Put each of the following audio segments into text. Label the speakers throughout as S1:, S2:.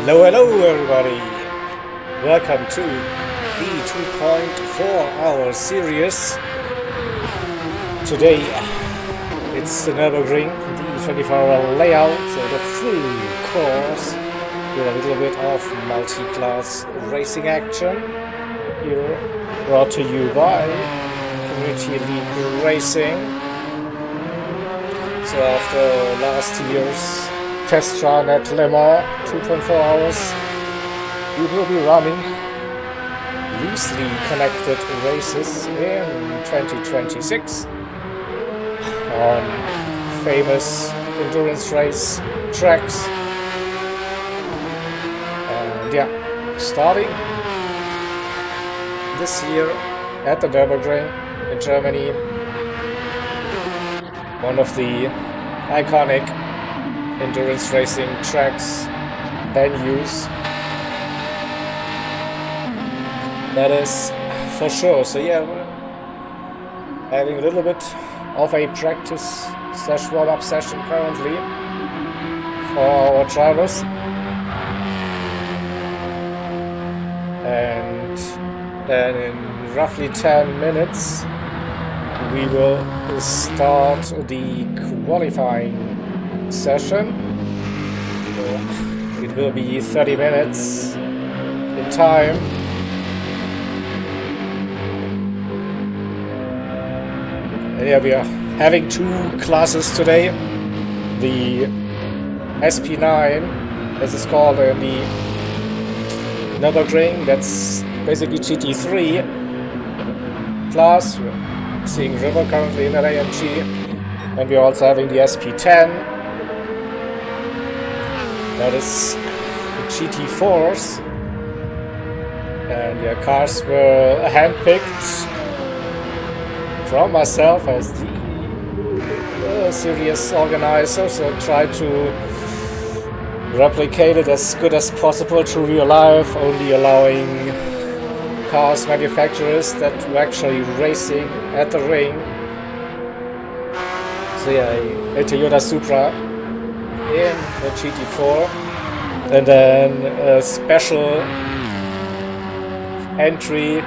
S1: Hello everybody! Welcome to the 2.4-hour series. Today it's the Nürburgring, the 24-hour layout, so the full course with a little bit of multi-class racing action. Here brought to you by Gr.3 Racing. So after last year's test run at Le Mans, 2.4 hours, we will be running loosely connected races in 2026 on famous endurance race tracks. And yeah, starting this year at the Nürburgring in Germany, one of the iconic endurance racing tracks, venues. That is for sure. So yeah, we're having a little bit of a practice / warm-up session currently for our drivers. And then in roughly 10 minutes we will start the qualifying session. It will be 30 minutes in time. And yeah, we are having two classes today. The SP9, as it's called in the Nürburgring, that's basically GT3 class. We're seeing River currently in that AMG. And we're also having the SP10. That is the GT4s, and yeah, cars were handpicked from myself as the series organizer, so try to replicate it as good as possible to real life, only allowing cars manufacturers that were actually racing at the ring. So yeah, a Toyota Supra in the GT4, and then a special entry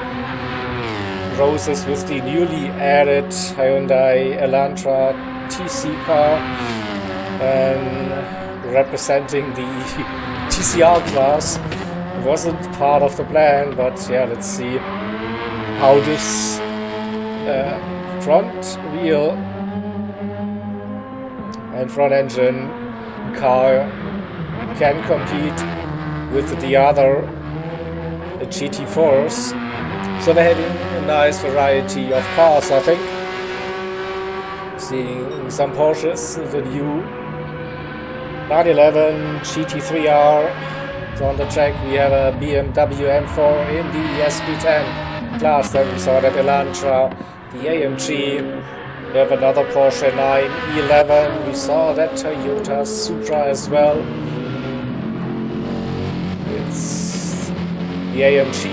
S1: roses with the newly added Hyundai Elantra TC car, and representing the TCR class. It wasn't part of the plan, but yeah, let's see how this front wheel and front engine car can compete with the other GT4s. So they're having a nice variety of cars, I think. Seeing some Porsches, the new 911 GT3R is on the track. We have a BMW M4 in the SP10 class. Then we saw that Elantra, the AMG. We have another Porsche 911. We saw that Toyota Supra as well. It's the AMG.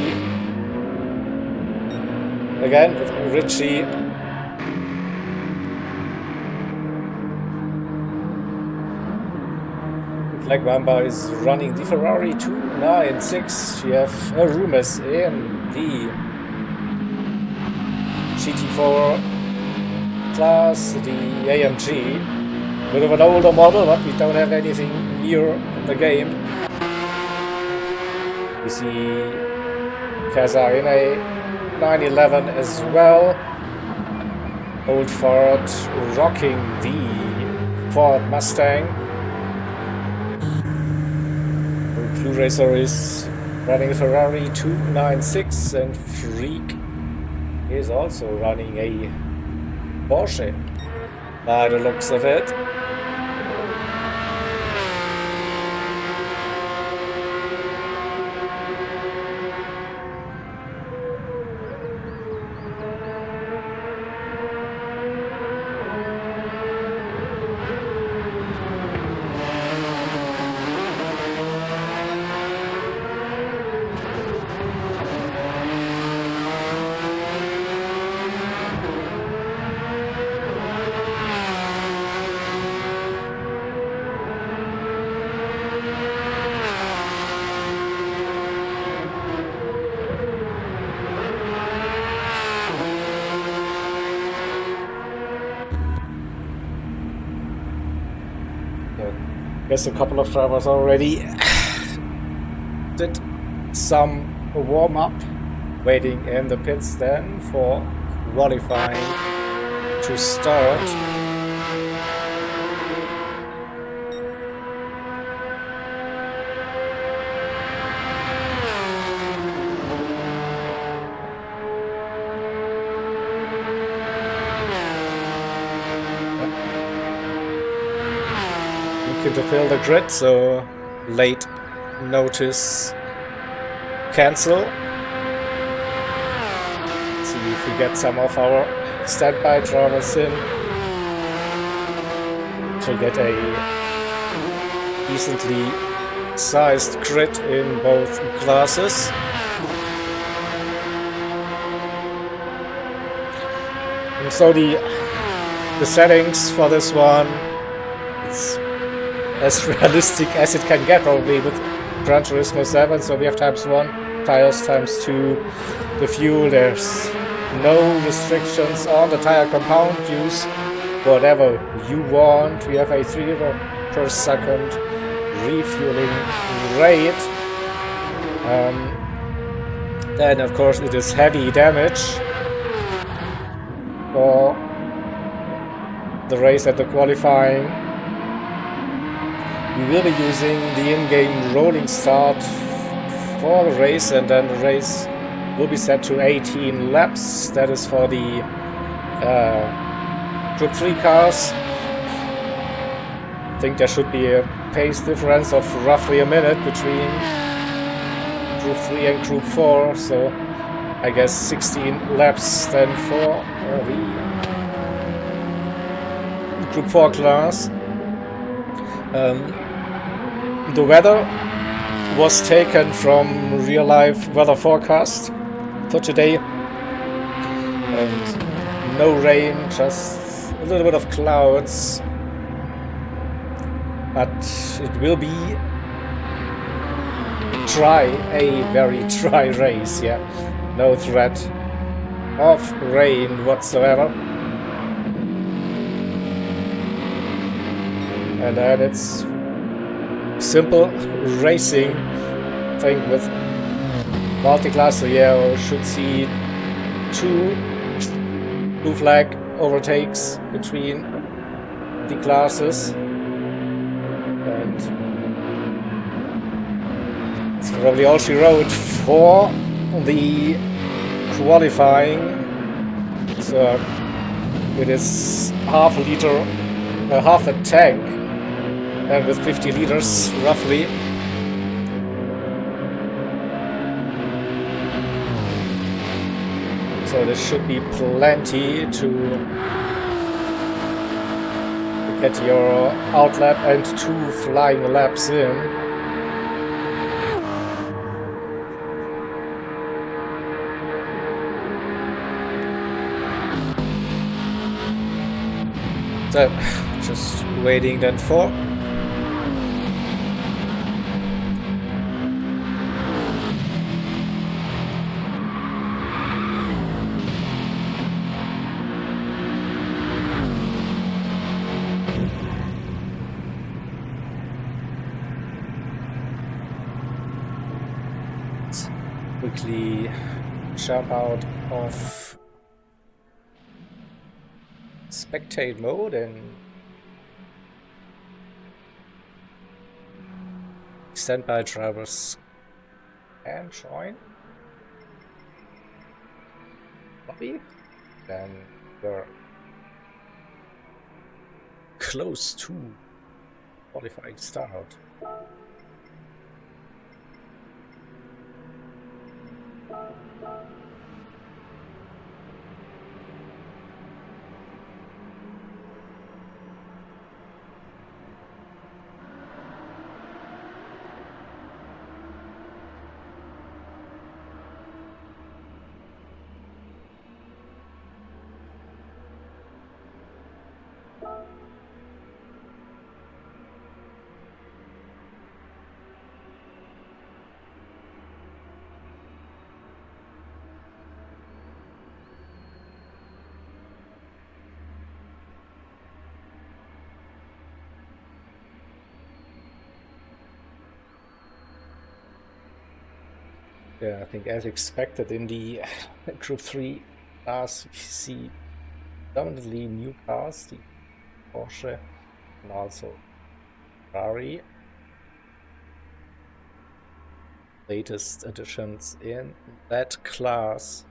S1: Again with Richie. Black Mamba is running the Ferrari 296. We have Rumes in the GT4 class, the AMG, bit of an older model, but we don't have anything new in the game. We see Casa in a 911 as well. Old Ford rocking the Ford Mustang. Old Blue Racer is running a Ferrari 296, and Freak is also running a Porsche, by the looks of it. I guess a couple of drivers already did some warm-up, waiting in the pits then for qualifying to start. To fill the grid, so late notice cancel. Let's see if we get some of our standby drivers in to get a decently sized grid in both classes. And so the settings for this one, it's as realistic as it can get probably with Gran Turismo 7. So we have ×1 tires, ×2 the fuel. There's no restrictions on the tire compound. Use whatever you want. We have a 3 liter per second refueling rate. Then of course it is heavy damage for the race at the qualifying. We will be using the in-game rolling start for the race, and then the race will be set to 18 laps. That is for the Group 3 cars. I think there should be a pace difference of roughly a minute between Group 3 and Group 4, so I guess 16 laps then for the Group 4 class. The weather was taken from real-life weather forecast for today, and no rain, just a little bit of clouds, but it will be dry, a very dry race. Yeah, no threat of rain whatsoever. And then it's simple racing thing with multiclass. So yeah, we should see 2 blue flag overtakes between the classes, and it's probably all she wrote for the qualifying. So it is half a tank, and with 50 liters roughly. So there should be plenty to get your outlap and 2 flying laps in. So just waiting then for quickly jump out of spectate mode and standby drivers and join. Copy. Then we're close to qualifying start. Yeah, I think as expected in the Group 3 class, we see dominantly new cars, the Porsche and also Ferrari. Latest additions in that class.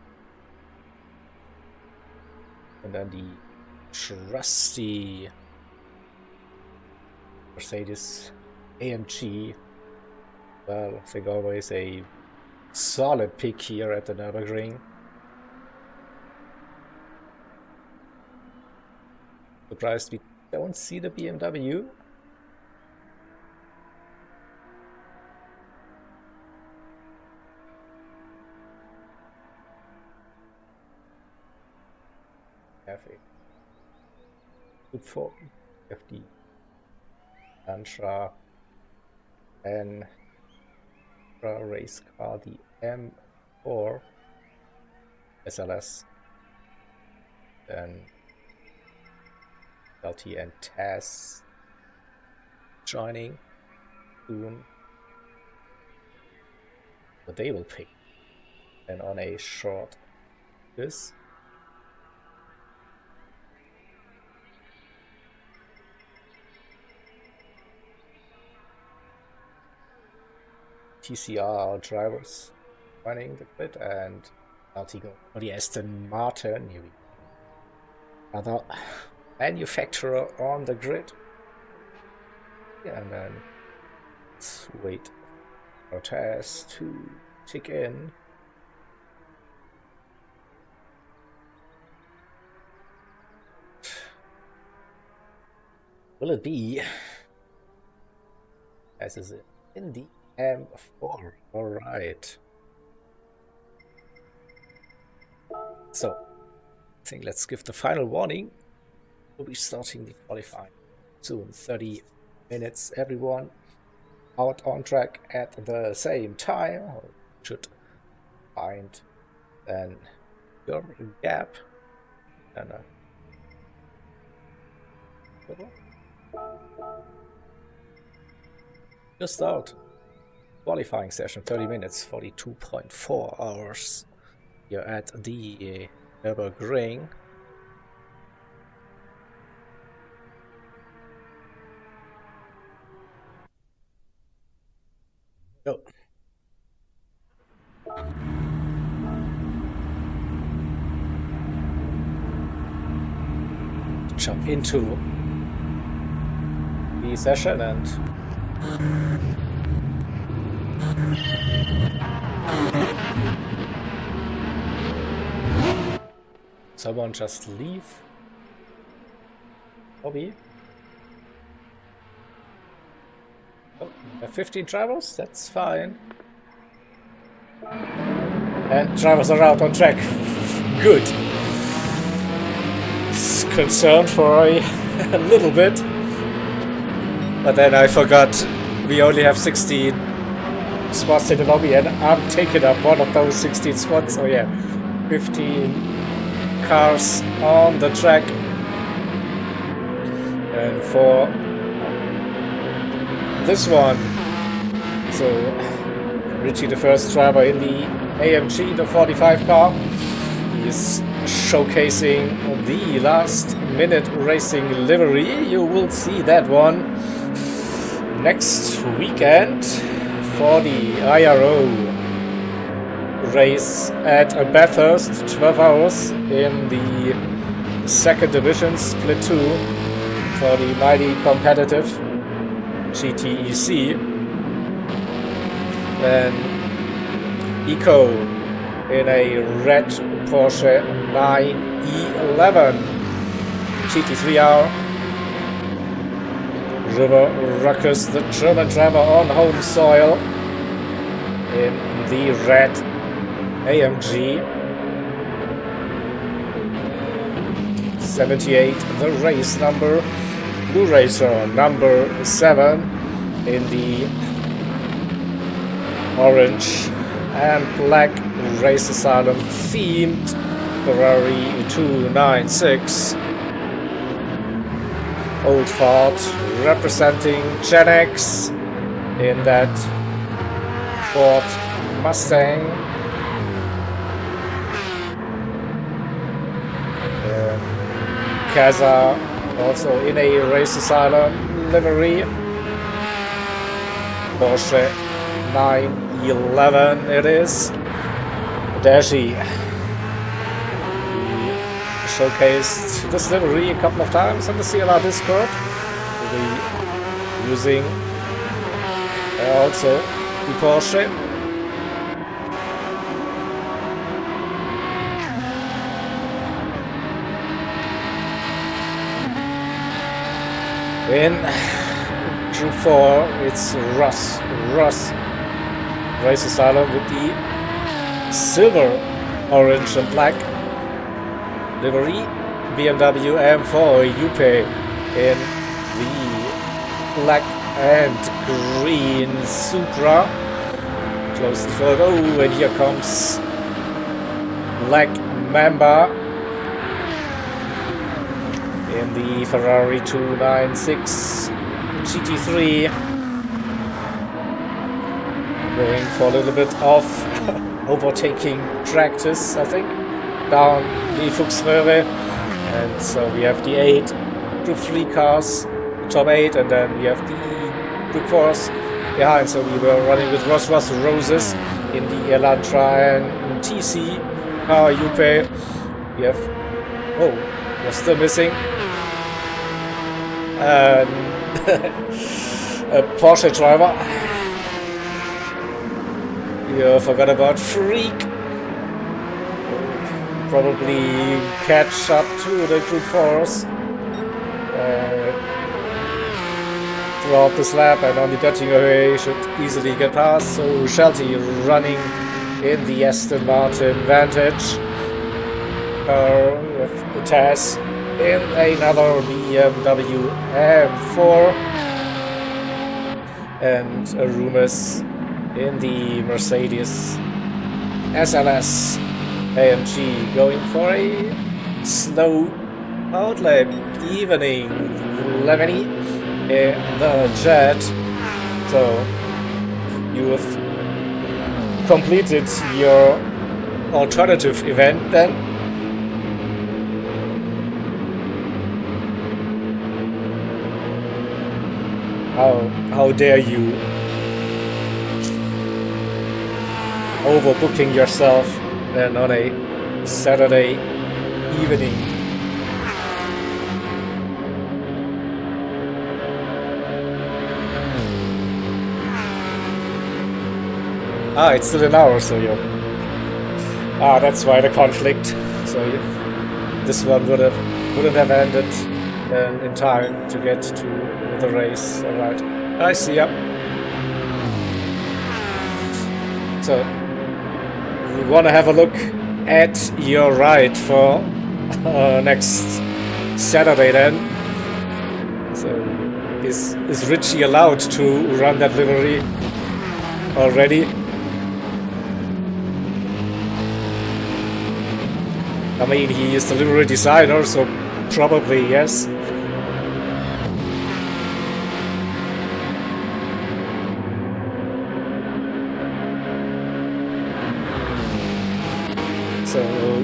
S1: And then the trusty Mercedes AMG. Well, I think always a solid pick here at the Nürburgring. Surprised we don't see the BMW. Have a Group 4, FD, Gr.3 and Gr.4 race car, the M4 SLS, then LT and TAS joining soon. So they will pick, and on a short this. TCR drivers running the grid, and Altigo for the Aston Martin. Here we go. Another manufacturer on the grid. Yeah, and then let's wait for TAS to tick in. Will it be? As is it in the M4. All right. So, I think let's give the final warning. We'll be starting the qualifying soon. 30 minutes, everyone out on track at the same time. Should find then your gap and just out. Qualifying session, 30 minutes, 42.4 hours here at the Nürburgring. Go. Jump into the session and someone just leave lobby. Oh, we have 15 drivers, that's fine. And drivers are out on track. Good. It's concerned for a little bit. But then I forgot we only have 16 spots in the lobby, and I'm taking up one of those 16 spots. So yeah, 15 cars on the track. And for this one, so Richie, the first driver in the AMG, the 45 car, he is showcasing the last minute racing livery. You will see that one next weekend for the IRO race at Bathurst, 12 hours in the second division, split 2 for the mighty competitive GTEC. Then Eco in a red Porsche 911 GT3R. River Ruckus, the German driver on home soil in the red AMG. 78, the race number. Blue Racer number 7 in the orange and black Race Asylum themed Ferrari 296. Old Ford representing Gen X in that Ford Mustang. Kaza also in a Race Asylum livery. Porsche 911 it is. Dashi. We showcased this livery a couple of times on the CLR Discord. We'll be using also the Porsche. In Gr.4, it's Russ Race Asylum with the silver, orange and black livery. BMW M4 Jupe in the black and green Supra. Closely followed. Oh, and here comes Black Mamba in the Ferrari 296 GT3. Going for a little bit of overtaking practice, I think, down the Fuchsröhre. And so we have the 8 Gr.3 cars, top 8, and then we have the Gr.4s behind. So we were running with Roses in the Elantra and TC car Jupe. We have, oh, we're still missing a Porsche driver. You forgot about Freak. Probably catch up to the Gr.4s throughout this lap, and on the Dutching away should easily get past. So Shelty running in the Aston Martin Vantage. With Taz in another BMW M4, and Arumas in the Mercedes SLS AMG, going for a slow outlap, evening Lemony in the Jet. So you have completed your alternative event then. How dare you? Overbooking yourself then on a Saturday evening. It's still an hour, so you. That's why the conflict. So this one wouldn't have ended in time to get to the race. All right, I see. Yep. So we want to have a look at your ride for next Saturday then. So is Richie allowed to run that livery already? I mean, he is the livery designer, so probably yes. So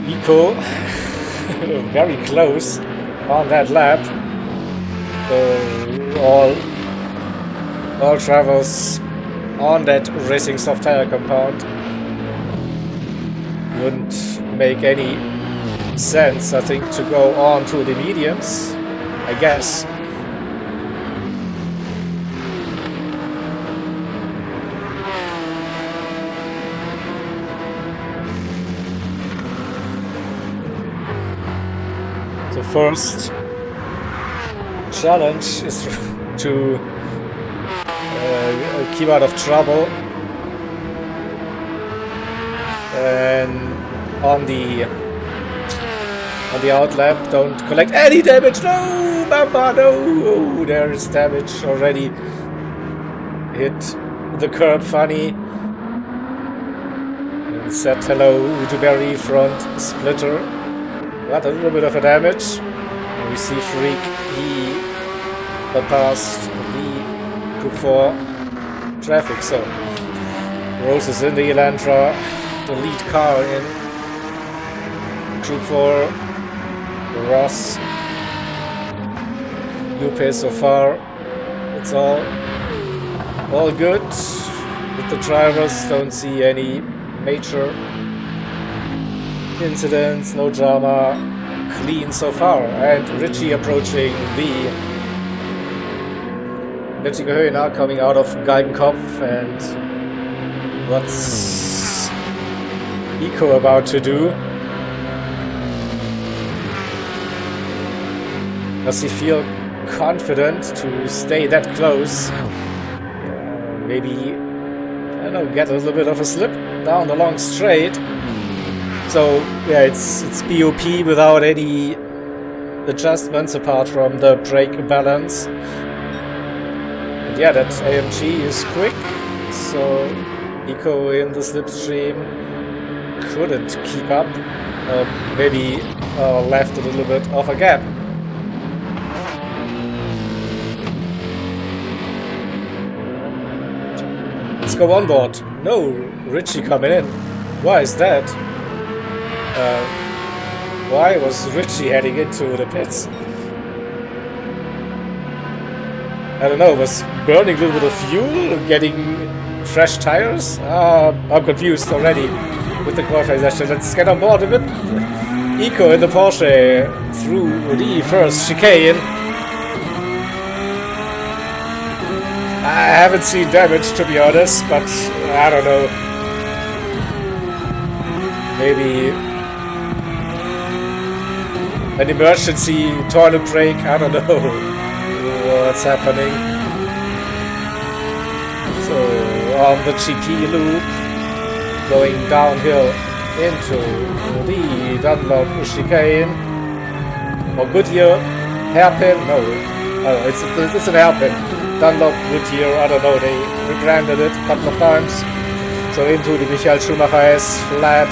S1: Eco very close on that lap. All travels on that racing soft tire compound. Wouldn't make any sense, I think, to go on to the mediums, I guess. The first challenge is to keep out of trouble, and on the outlap, don't collect any damage. No, Mamba, no. Oh, there is damage already. Hit the curb funny. And said hello to Barry front splitter. Got a little bit of a damage. And we see Freak. He passed the Gr.4 traffic. So Rose is in the Elantra, the lead car in Group 4. Ross, Lupe so far. It's all good with the drivers. Don't see any major incidents, no drama. Clean so far. And Richie approaching the Nürburgring Höhe coming out of Geigenkopf. And what's Eco about to do? Does he feel confident to stay that close? Maybe, I don't know, get a little bit of a slip down the long straight. So yeah, it's BOP without any adjustments apart from the brake balance. And yeah, that AMG is quick, so Eco in the slipstream couldn't keep up. Maybe left a little bit of a gap. Let's go on board. No, Richie coming in. Why is that? Why was Richie heading into the pits? I don't know, was burning a little bit of fuel, getting fresh tires? I'm confused already with the qualifying session. Let's get on board a bit. Eco in the Porsche through the first chicane. I haven't seen damage, to be honest, but I don't know. Maybe an emergency toilet break, I don't know what's happening. So on the GP loop, going downhill into the Dunlop chicane. Or Goodyear hairpin? No, it's an hairpin. Dunlop, Goodyear, I don't know, they rebranded it a couple of times. So into the Michael Schumacher S flat.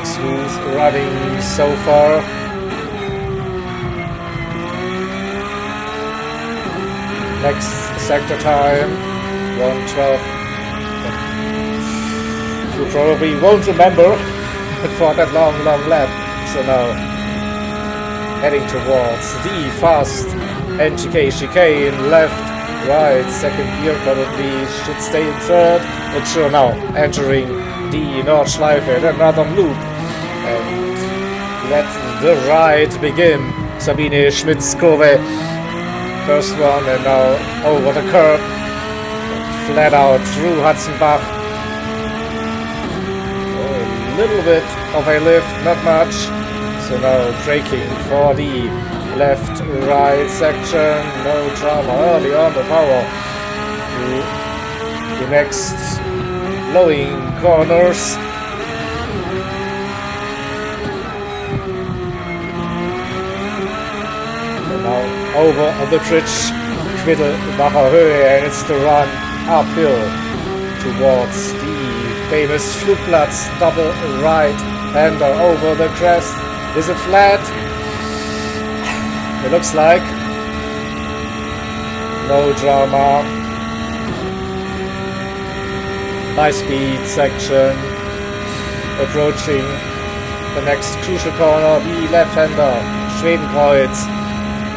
S1: Smooth running so far. Next sector time, 1:12. You probably won't remember for that long lap. So now, heading towards the fast NGK chicane, left, right, second gear probably should stay in third. Not sure now, entering the Nordschleife, another loop. And let the ride begin. Sabine Schmidt's Kurve, first one, and now over the curb, flat out through Hudson-Bach. Little bit of a lift, not much. So now braking for the left-right section. No drama early on the power. The next blowing corners. And now over on the bridge, Quiddelbacher Höhe, and it's the run uphill towards the famous Flugplatz, double right hander over the crest. Is it flat? It looks like. No drama. High speed section. Approaching the next crucial corner, the left hander, Schwedenkreuz.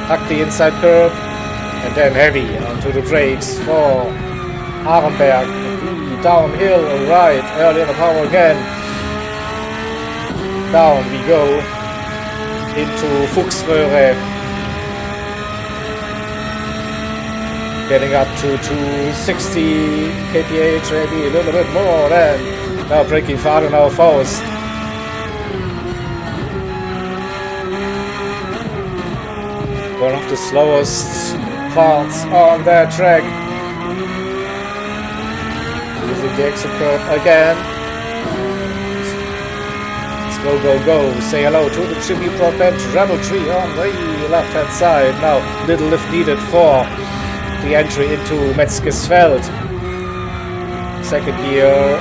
S1: Hack the inside curb and then heavy onto the brakes for Arenberg. Downhill, right, early in the power again. Down we go into Fuchsröhre. Getting up to 260 kph, maybe a little bit more than. Now braking for Adenauer Faust. One of the slowest parts on that track. Using the exit curve again. Let's go, go, go. Say hello to the Jimmy Propet Gr.3 on the left hand side. Now, little lift needed for the entry into Metzgesfeld. Second gear.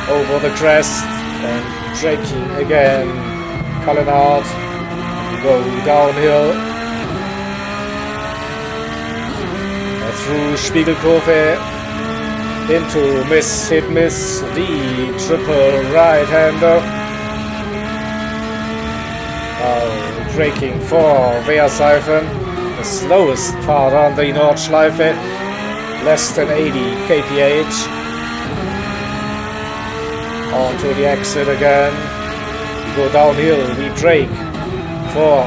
S1: Over the crest. And braking again. Cullenard. Go downhill. Through Spiegelkurve. Into miss, hit, miss. The triple right-hander. Now braking for Wehrsifen. The slowest part on the Nordschleife. Less than 80 kph. Onto the exit again. We go downhill, we brake for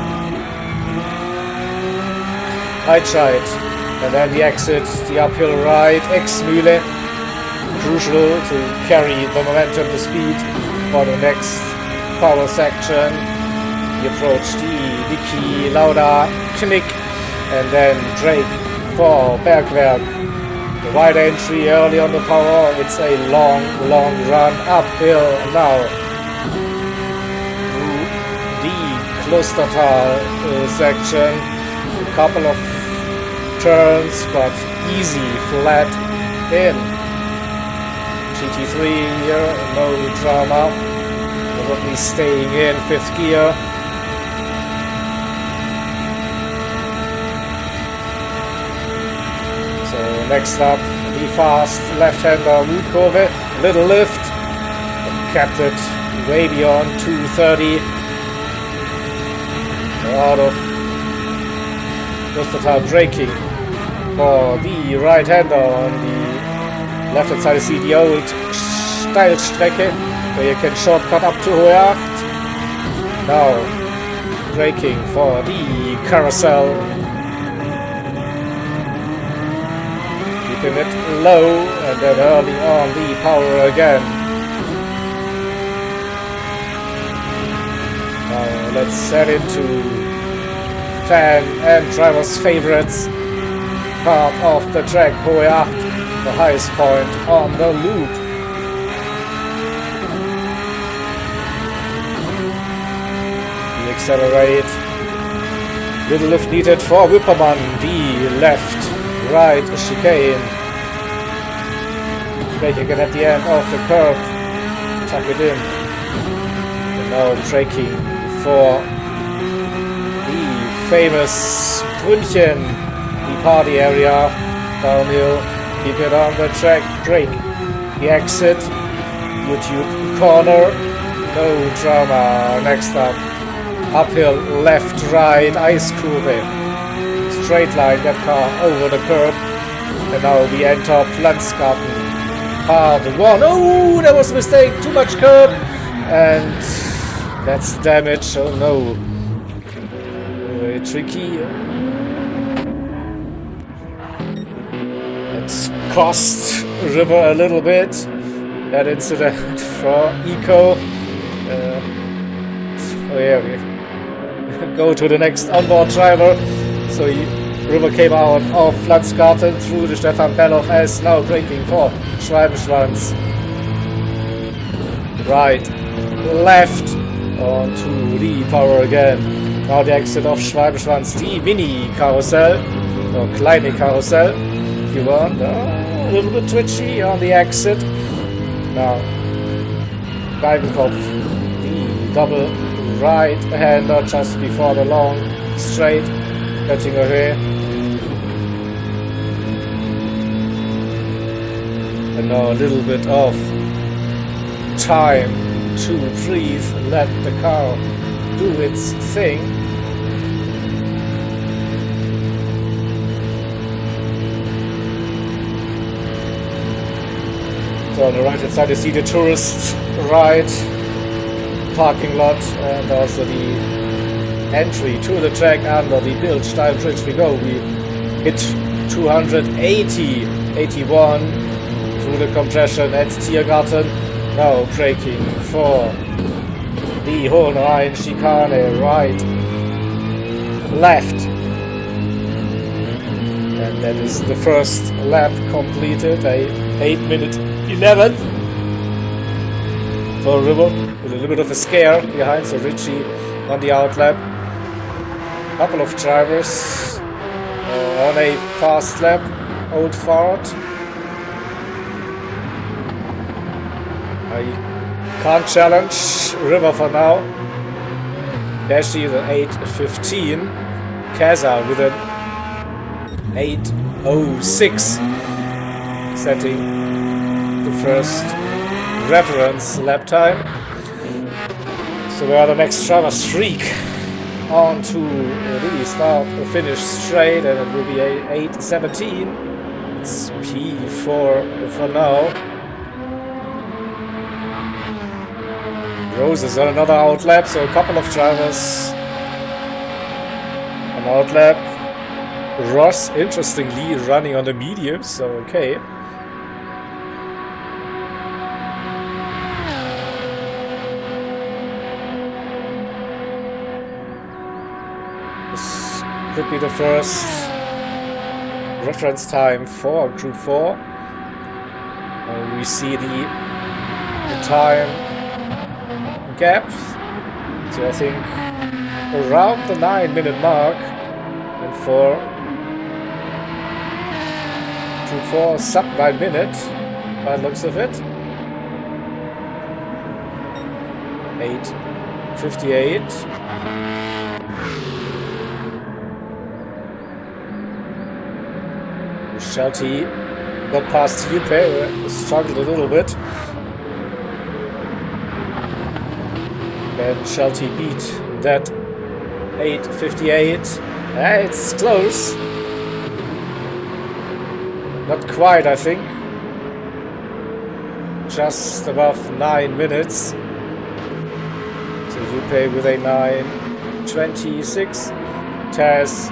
S1: Heidscheid. And then the exit, the uphill right, Exmühle. Crucial to carry the momentum, the speed for the next power section. We approach the Vicky Lauda Knick and then brake for Bergwerk. The wide entry early on the power, it's a long run uphill now. Through the Klostertal section, a couple of turns, but easy flat in. GT3 here, no drama. Probably staying in 5th gear. Next up, the fast left-hander Mutkurve, little lift, kept it way beyond 230. Out of Klostertal braking for the right-hander on the left-hand side. You see the old Steilstrecke where you can shortcut up to Hohe 8. Now braking for the carousel. Keeping it low and then early on the power again. Now let's head into fan and driver's favorites part of the track, Hohe 8, the highest point on the loop. We accelerate. Little lift needed for Wippermann, the left-right chicane. Brake again at the end of the curve. Tuck it in. And now braking for the famous Brünnchen, the party area. Downhill. Keep it on the track. Brake. The exit. YouTube corner. No drama. Next up. Uphill, left, right, Eiskurve. Straight line, that car over the curb. And now we enter Pflanzgarten. Part 1. Oh, that was a mistake. Too much curb. And that's damage. Oh no. Very tricky. It's cost River a little bit. That incident for Eco. Oh yeah, we go to the next onboard driver. So River came out of Pflanzgarten through the Stefan Belloff S, now braking for Schwalbenschwanz. Right, left, onto the power again. Now the exit of Schwalbenschwanz, the mini carousel, or kleine Karussell, if you want. A little bit twitchy on the exit. Now, Geigenkopf, the double right-hander just before the long straight, catching away. And now a little bit of time to breathe and let the car do its thing. So on the right hand side you see the tourist ride parking lot and also the entry to the track under the Bildstein Bridge. We hit 280, 81 through the compression at Tiergarten. Now braking for the Hohenrhein chicane, right, left. And that is the first lap completed, 8:11 for River, with a little bit of a scare behind, so Ritchie on the outlap. Couple of drivers on a fast lap, Old Fart. I can't challenge River for now. Dashi with an 8:15. Kaza with an 8:06. Setting the first reference lap time. So we are the next driver streak on to really start or finish straight, and it will be 8:17. It's P4 for now. Rose is on another outlap, so a couple of drivers on outlap. Ross, interestingly, running on the medium, so okay. This could be the first reference time for Group 4. We see the time gap, so I think around the 9-minute mark, and for Group 4 sub 9 minutes by the looks of it. 8:58. Shelty got past Yupe, struggled a little bit. And Shelty beat that 8:58. It's close. Not quite, I think. Just above 9 minutes. So Yupe with a 9:26. Taz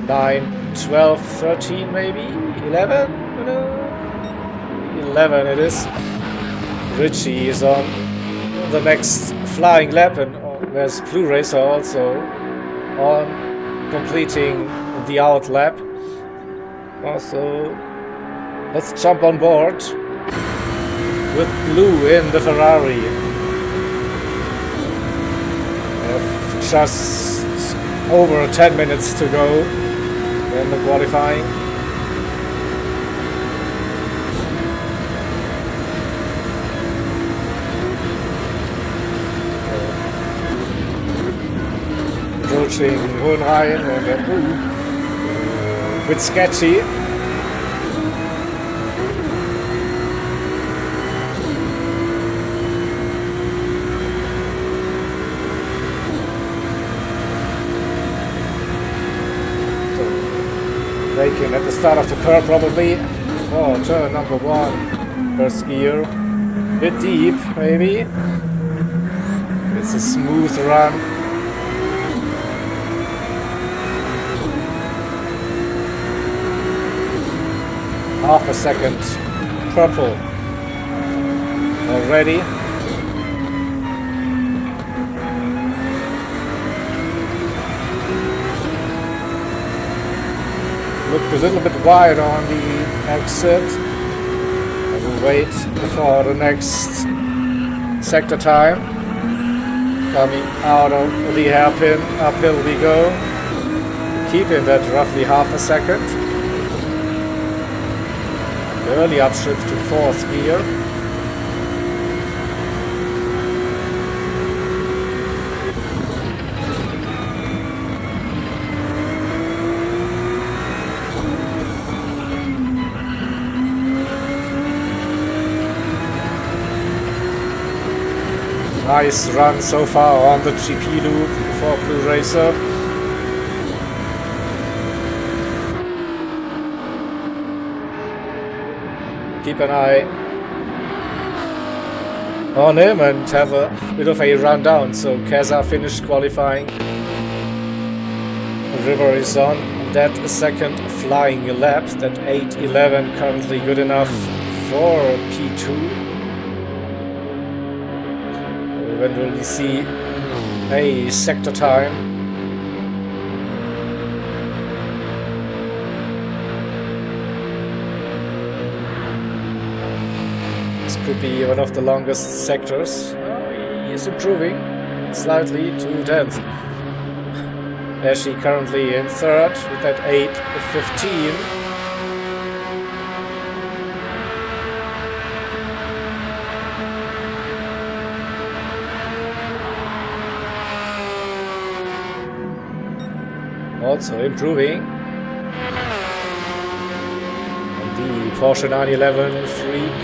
S1: 9:12:13 maybe? 11? 11 it is. Richie is on the next flying lap, and there's Blue Racer also on completing the out lap. Also, let's jump on board with Blue in the Ferrari. Just over 10 minutes to go in the qualifying. Approaching Hohenrhein and then bit sketchy. Braking at the start of the curve probably. Oh, turn number 1. First gear. Bit deep, maybe. It's a smooth run. Half a second purple already. Looked a little bit wide on the exit. I will wait for the next sector time. Coming out of the hairpin, uphill we go. Keeping that roughly half a second. Early upshift to 4th gear. Nice run so far on the GP loop for Blue Racer. Keep an eye on him and have a bit of a rundown. So Kaza finished qualifying. River is on that second flying lap. That 8:11 currently good enough for P2. When will we see a sector time? Could be one of the longest sectors. He is improving slightly to 10th. Dashi currently in 3rd with that 8:15. also improving. And the Porsche 911 Freak.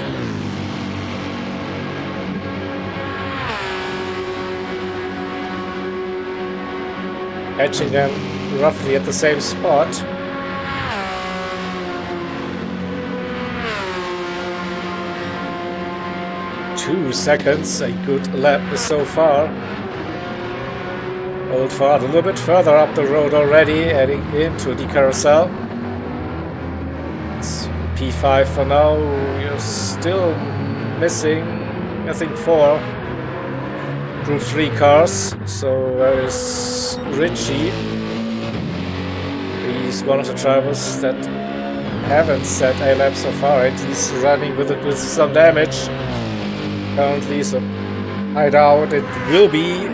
S1: Catching them roughly at the same spot. Two seconds, a good lap so far. Old Ford a little bit further up the road already, heading into the carousel. It's P5 for now. You're still missing, I think, 4 Group 3 cars. So where is Richie? He's one of the drivers that haven't set a lap so far, and he's running with some damage currently. So I doubt it will be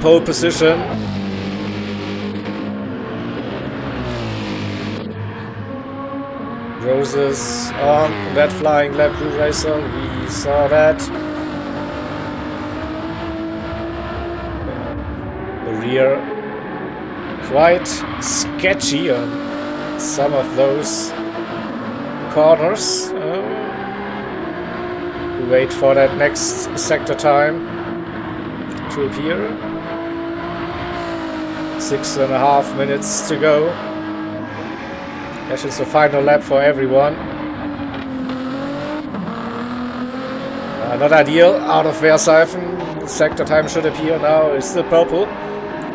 S1: pole position. Roses on that flying lap blue racer, we saw that. The rear quite sketchy on some of those corners. We wait for that next sector time to appear. 6.5 minutes to go. That's just the final lap for everyone. Not ideal. Out of Versailles. Sector time should appear now. It's still purple.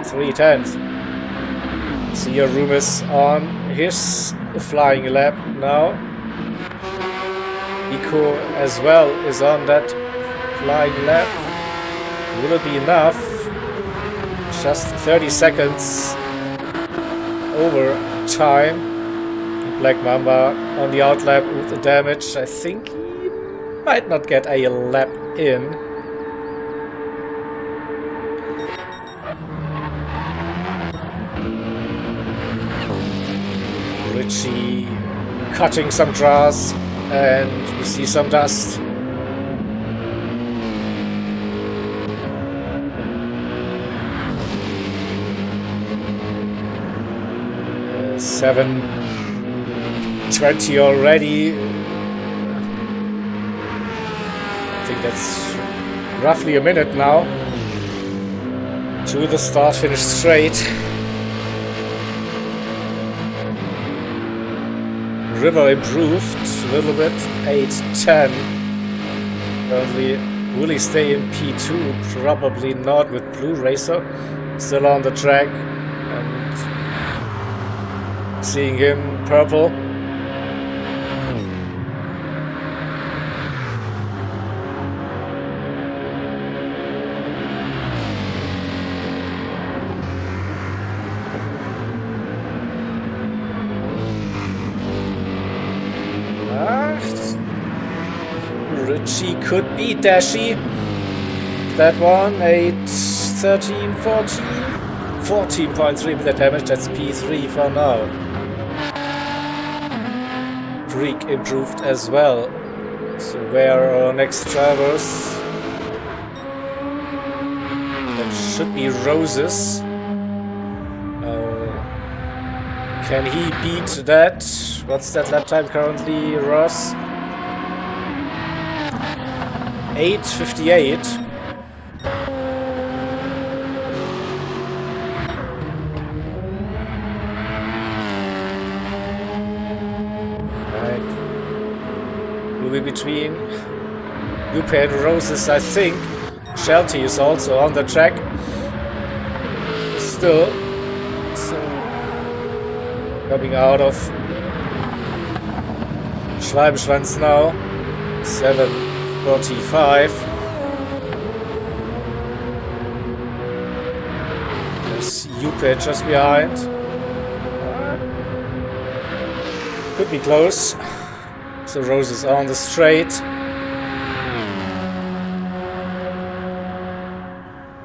S1: 3/10. Sia Room is on his flying lap now. Eco as well is on that flying lap. Will it be enough? Just 30 seconds over time. Black Mamba on the outlap with the damage. I think he might not get a lap in. Richie cutting some grass, and we see some dust. 7:20 already. I think that's roughly a minute now to the start finish straight. River improved a little bit, 8:10. Currently, will he stay in P2? Probably not with Blue Racer still on the track. And seeing him purple. Richie could beat Dashi. That one, 8:13, 14. 14.3 with the damage, that's P3 for now. Freak improved as well. So where are our next drivers? That should be Roses. Can he beat that? What's that lap time currently, Ross? 8:58. Between Lupe and Roses, I think. Shelty is also on the track. Still. So coming out of Schwalbenschwanz now. 7:45. There's Lupe just behind. Could be close. So Roses on the straight.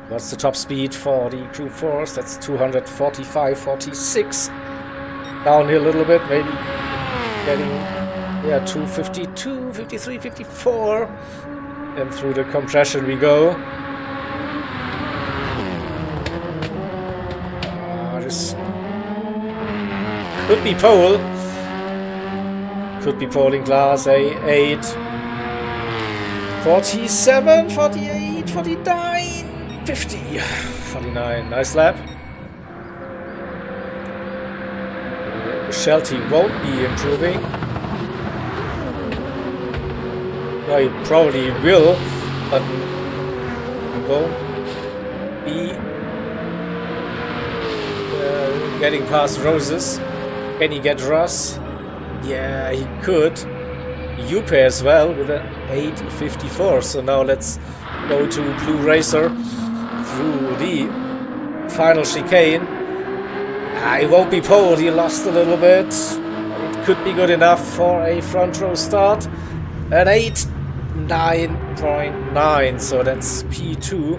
S1: What's the top speed for the Group 4s? That's 245.46. Downhill a little bit, maybe getting 252, 53, 54. And through the compression we go. Just Could be pole. Could be pole in class A8. 47, 48, 49, 50. 49. Nice lap. Shelty won't be improving. Well, he probably will, but he won't be getting past Roses. Can he get Ross? Yeah, he could. Yupe as well with an 8.54. So now let's go to Blue Racer through the final chicane. He won't be pole, he lost a little bit. It could be good enough for a front row start. An 8.9.9, so that's P2.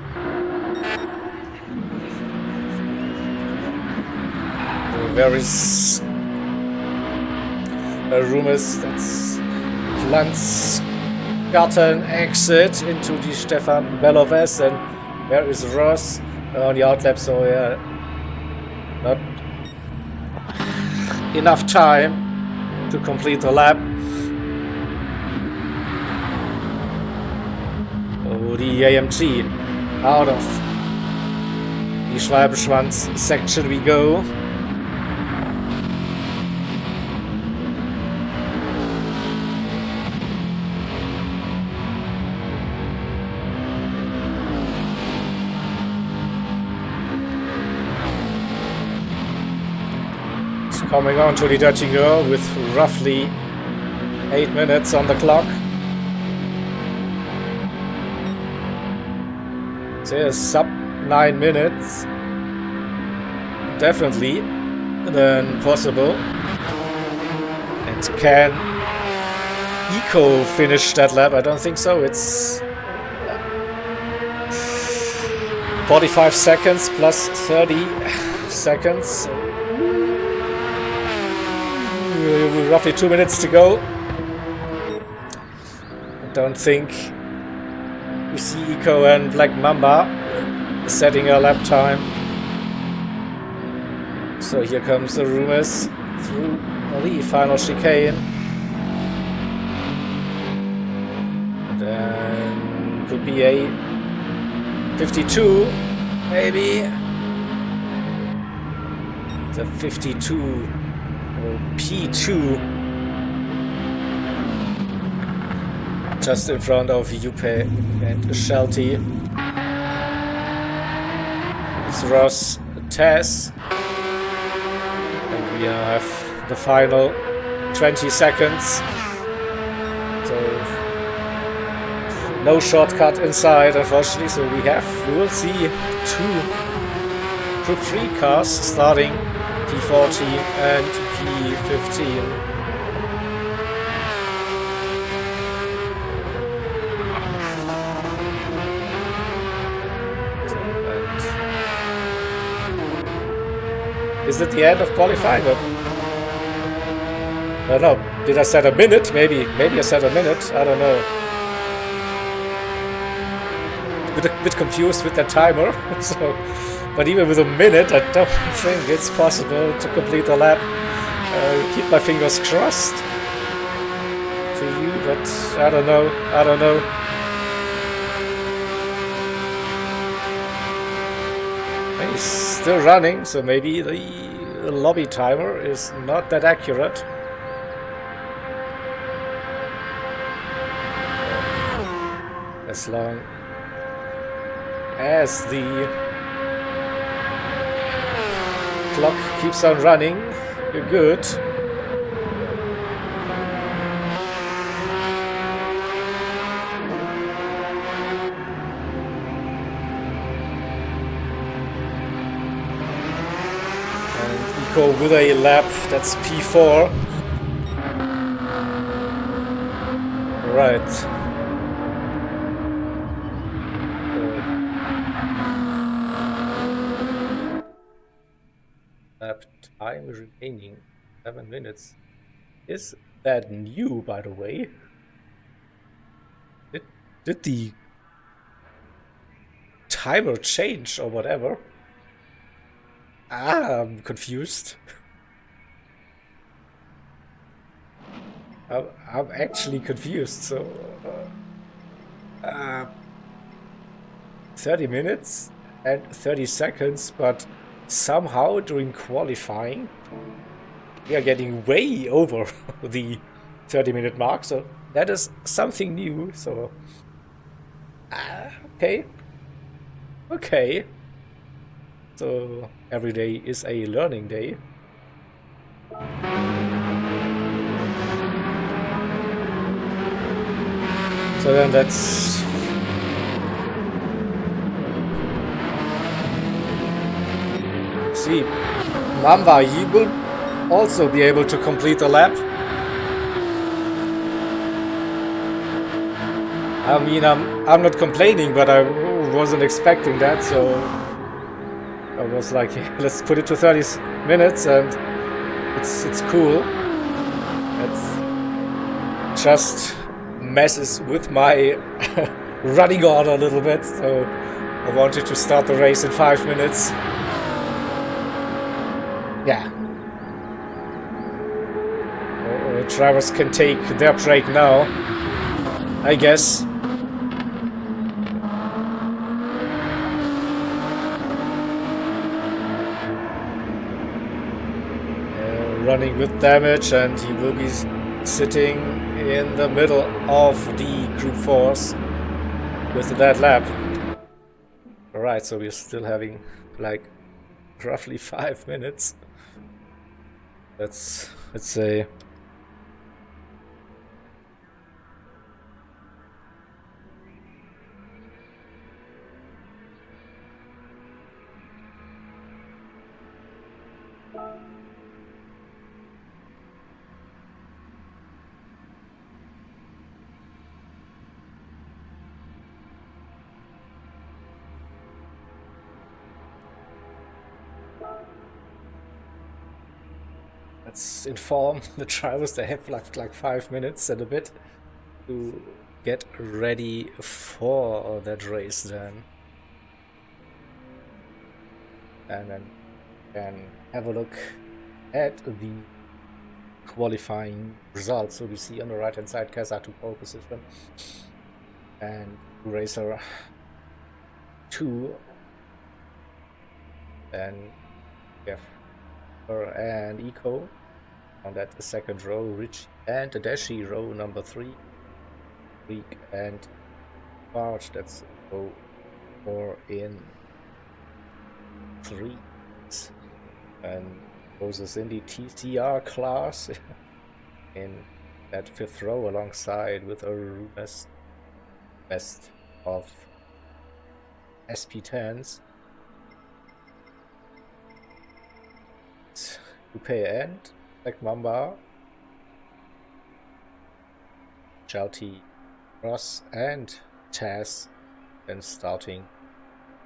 S1: There is a rumors that's Landsgarten exit into the Stefan Beloves, and there is Ross on the outlap, so yeah, not enough time to complete the lap. Oh, the AMG out of the Schwalbenschwanz section we go. Coming on to the Dirty Girl with roughly 8 minutes on the clock. There's sub 9 minutes. Definitely then possible. And can Eco finish that lap? I don't think so. It's 45 seconds plus 30 seconds. Roughly 2 minutes to go. I don't think we see Eco and Black Mamba setting a lap time. So here comes the rumors through the final chicane. Then could be a 52, maybe. The 52. P2 just in front of Yupe and Shelty. It's Ross, Tess, and we have the final 20 seconds. So no shortcut inside, unfortunately. So we will see 2 Group 3 cars starting P40 and P15. Is it the end of qualifying? I don't know. Did I set a minute? Maybe I set a minute. I don't know. A bit confused with that timer. So. But even with a minute, I don't think it's possible to complete the lap. Keep my fingers crossed for you, but I don't know. He's still running, so maybe the lobby timer is not that accurate. As long as the clock keeps on running, you're good. And Eco with a lap, that's P4. Right. Lap time remaining 7 minutes. Is that new, by the way? Did the timer change or whatever? I'm confused. I'm actually confused. So 30 minutes and 30 seconds, but somehow during qualifying we are getting way over the 30-minute mark. So that is something new. So okay. So every day is a learning day. So then let's see. Mamba, he will also be able to complete the lap. I mean, I'm not complaining, but I wasn't expecting that, so I was like, let's put it to 30 minutes, and it's cool. It just messes with my running order a little bit, so I wanted to start the race in 5 minutes. Yeah. Drivers can take their break now, I guess. Running with damage, and he will be sitting in the middle of the Group 4s with that lap. Alright, so we're still having like roughly 5 minutes. Let's say. Let's inform the drivers they have like 5 minutes and a bit to get ready for that race then. And then can have a look at the qualifying results. So we see on the right hand side Kesa to pole position and Racer 2 and Jeff and Eco on that second row, Rich and Tadashi row number 3, Week and Bart, that's row 4 in 3, and Moses in the TCR class in that 5th row alongside with a Ruben's best of SP10s. Coupe and Black Mamba, Chalty, Ross and Taz, and starting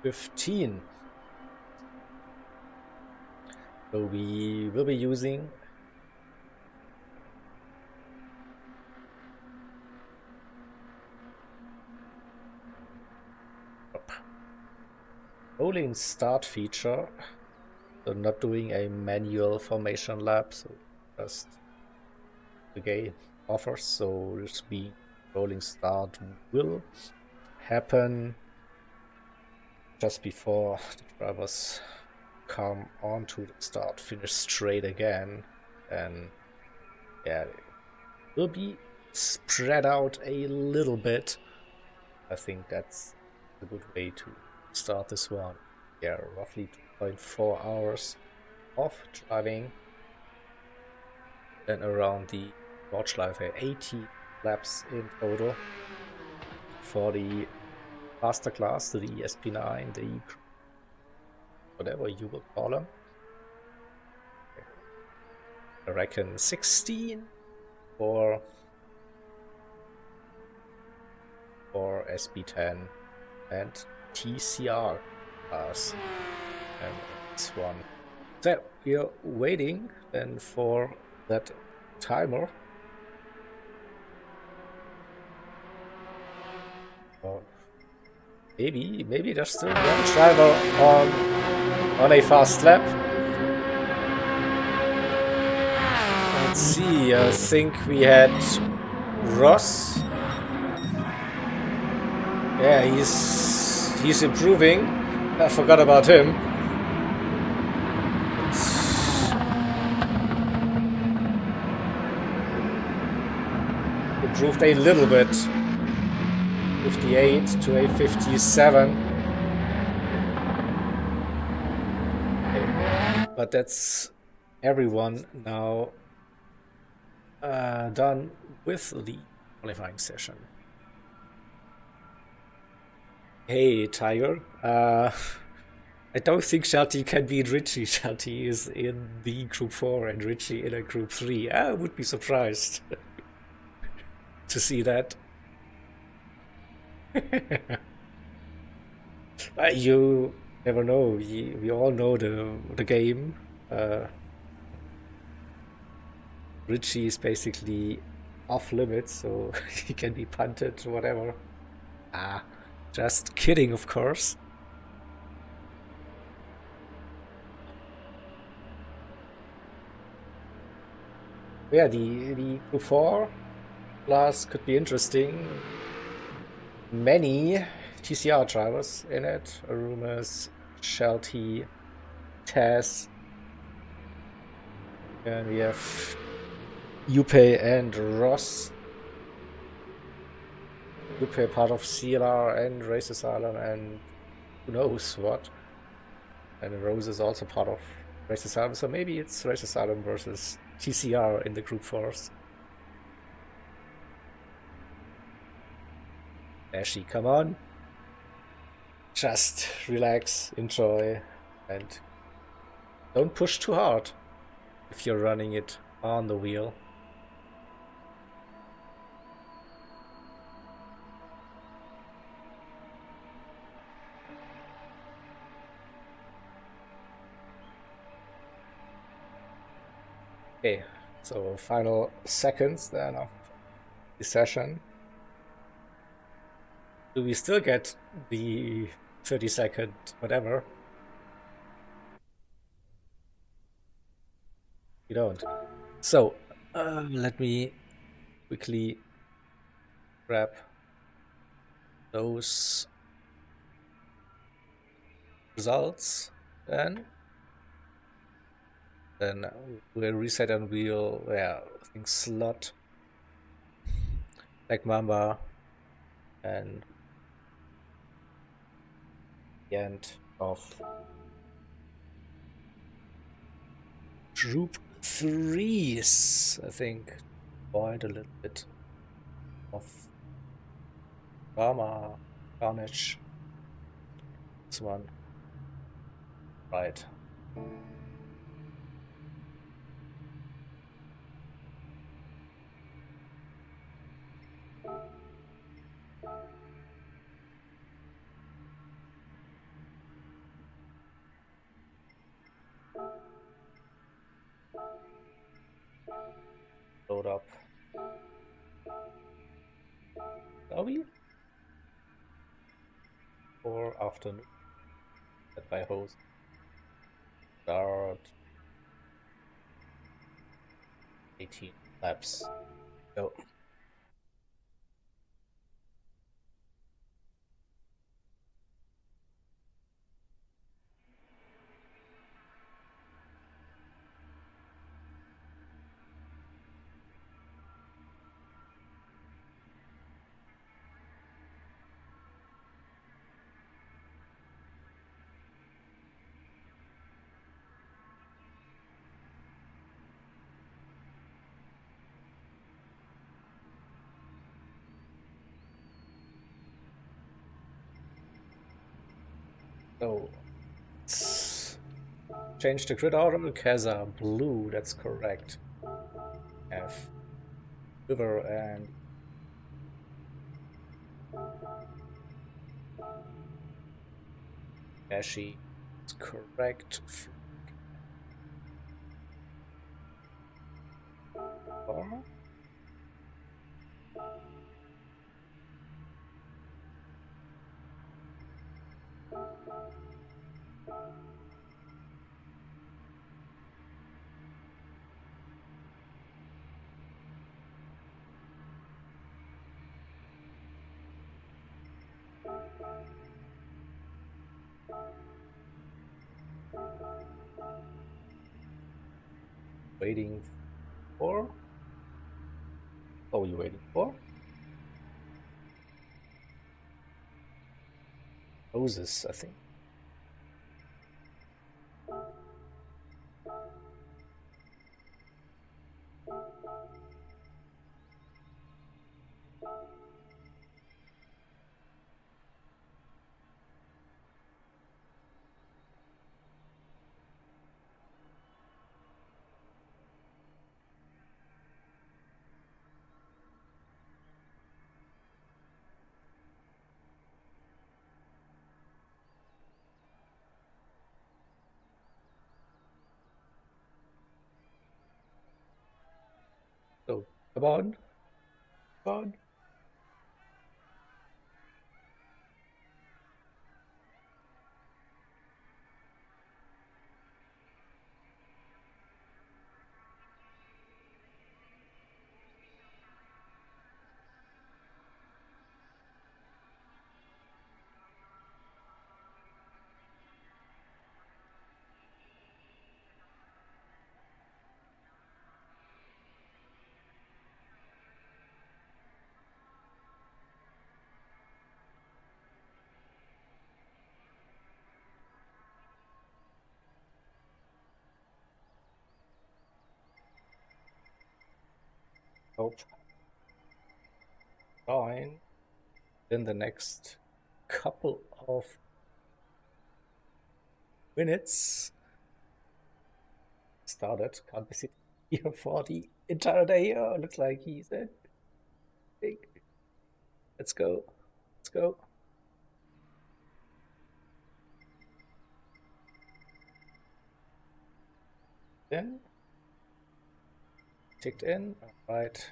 S1: 15. So we will be using rolling start feature. So not doing a manual formation lap, so just the game offers. So this be rolling start will happen just before the drivers come onto the start finish straight again, and yeah, it will be spread out a little bit. I think that's a good way to start this one. Yeah, roughly 2.4 hours of driving, then around the Nordschleife 80 laps in total for the faster class, the ESP9, the whatever you will call them. I reckon 16 for SB10 and TCR class. And this one. So we are waiting then for that timer. Oh, maybe there's still one driver on a fast lap. Let's see, I think we had Ross. Yeah, he's improving. I forgot about him. Improved a little bit. 58 to a 57. Okay. But that's everyone now done with the qualifying session. Hey, Tiger. I don't think Shelty can beat Richie. Shelty is in the Group 4 and Richie in a Group 3. I would be surprised to see that. You never know. We all know the game. Richie is basically off limits, so he can be punted, whatever. Just kidding, of course. Yeah, the Group 4 class could be interesting. Many TCR drivers in it. Arumas, Shelty, Taz. And we have Yupe and Ross. Yupe part of CLR and Race Asylum and who knows what. And Rose is also part of Race Asylum, so maybe it's Race Asylum versus TCR in the Group 4s. Ashy, come on. Just relax, enjoy, and don't push too hard if you're running it on the wheel. Okay, so final seconds then of the session. Do we still get the 30-second whatever? We don't. So, let me quickly grab those results then. Then we'll reset and we'll, yeah, I think slot Black Mamba and the end of Group 3s, I think. Avoid a little bit of drama, carnage. This one. Right. Load up. Are we? Or afternoon? Set by host. Start 18 laps. Go. So let's change the grid order. Kaza blue, that's correct. Have River and Ashy. It's correct. Four. Waiting for? What are you waiting for? Moses, I think. So, come on. Come on. Hope. Fine. In the next couple of minutes. Started. Can't be sitting here for the entire day. Oh, looks like he said. Let's go. Let's go. Then ticked in. All right.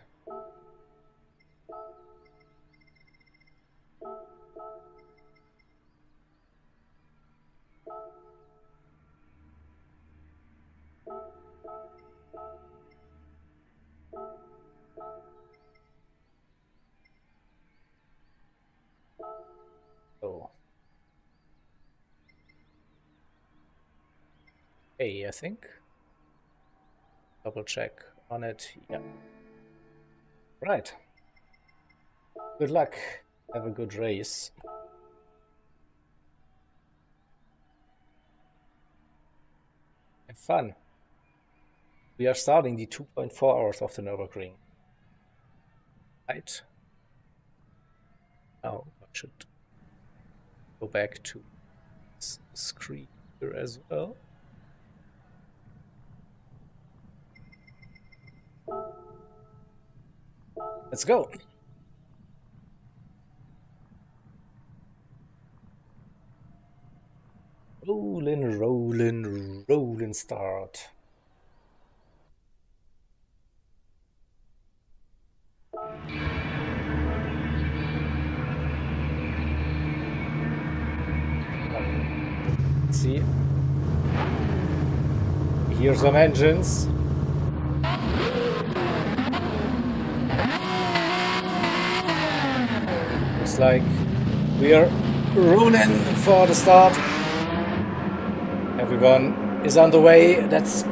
S1: So, A, I think. Double check on it. Yeah. Right. Good luck. Have a good race. Have fun. We are starting the 2.4 hours of the Nürburgring. Right. Now I should go back to this screen here as well. Let's go. Rolling, rolling, rolling start. Let's see. Hear some engines. Looks like we are rolling for the start. Everyone is on the way. That's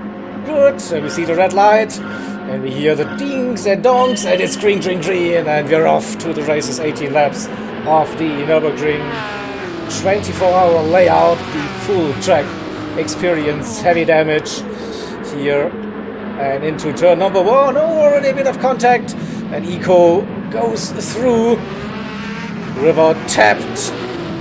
S1: good. And we see the red light. And we hear the dings and dongs. And it's Gr.3. And we're off to the races. 18 laps of the Nürburgring. 24-hour layout. The full track experience. Heavy damage here. And into turn number 1. Oh, already a bit of contact. And Eco goes through. River tapped.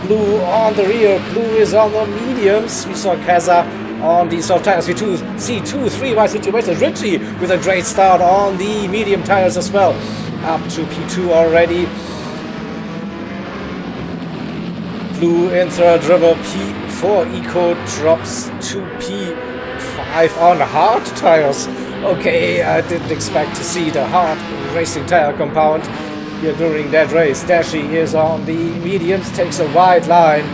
S1: Blue on the rear, blue is on the mediums. We saw Kaza on the soft tires. We see 2-3 wide situations. Richie with a great start on the medium tires as well. Up to P2 already. Blue in third, River P4. Eco drops to P5 on hard tires. Okay, I didn't expect to see the hard racing tire compound here during that race. Dashi is on the mediums, takes a wide line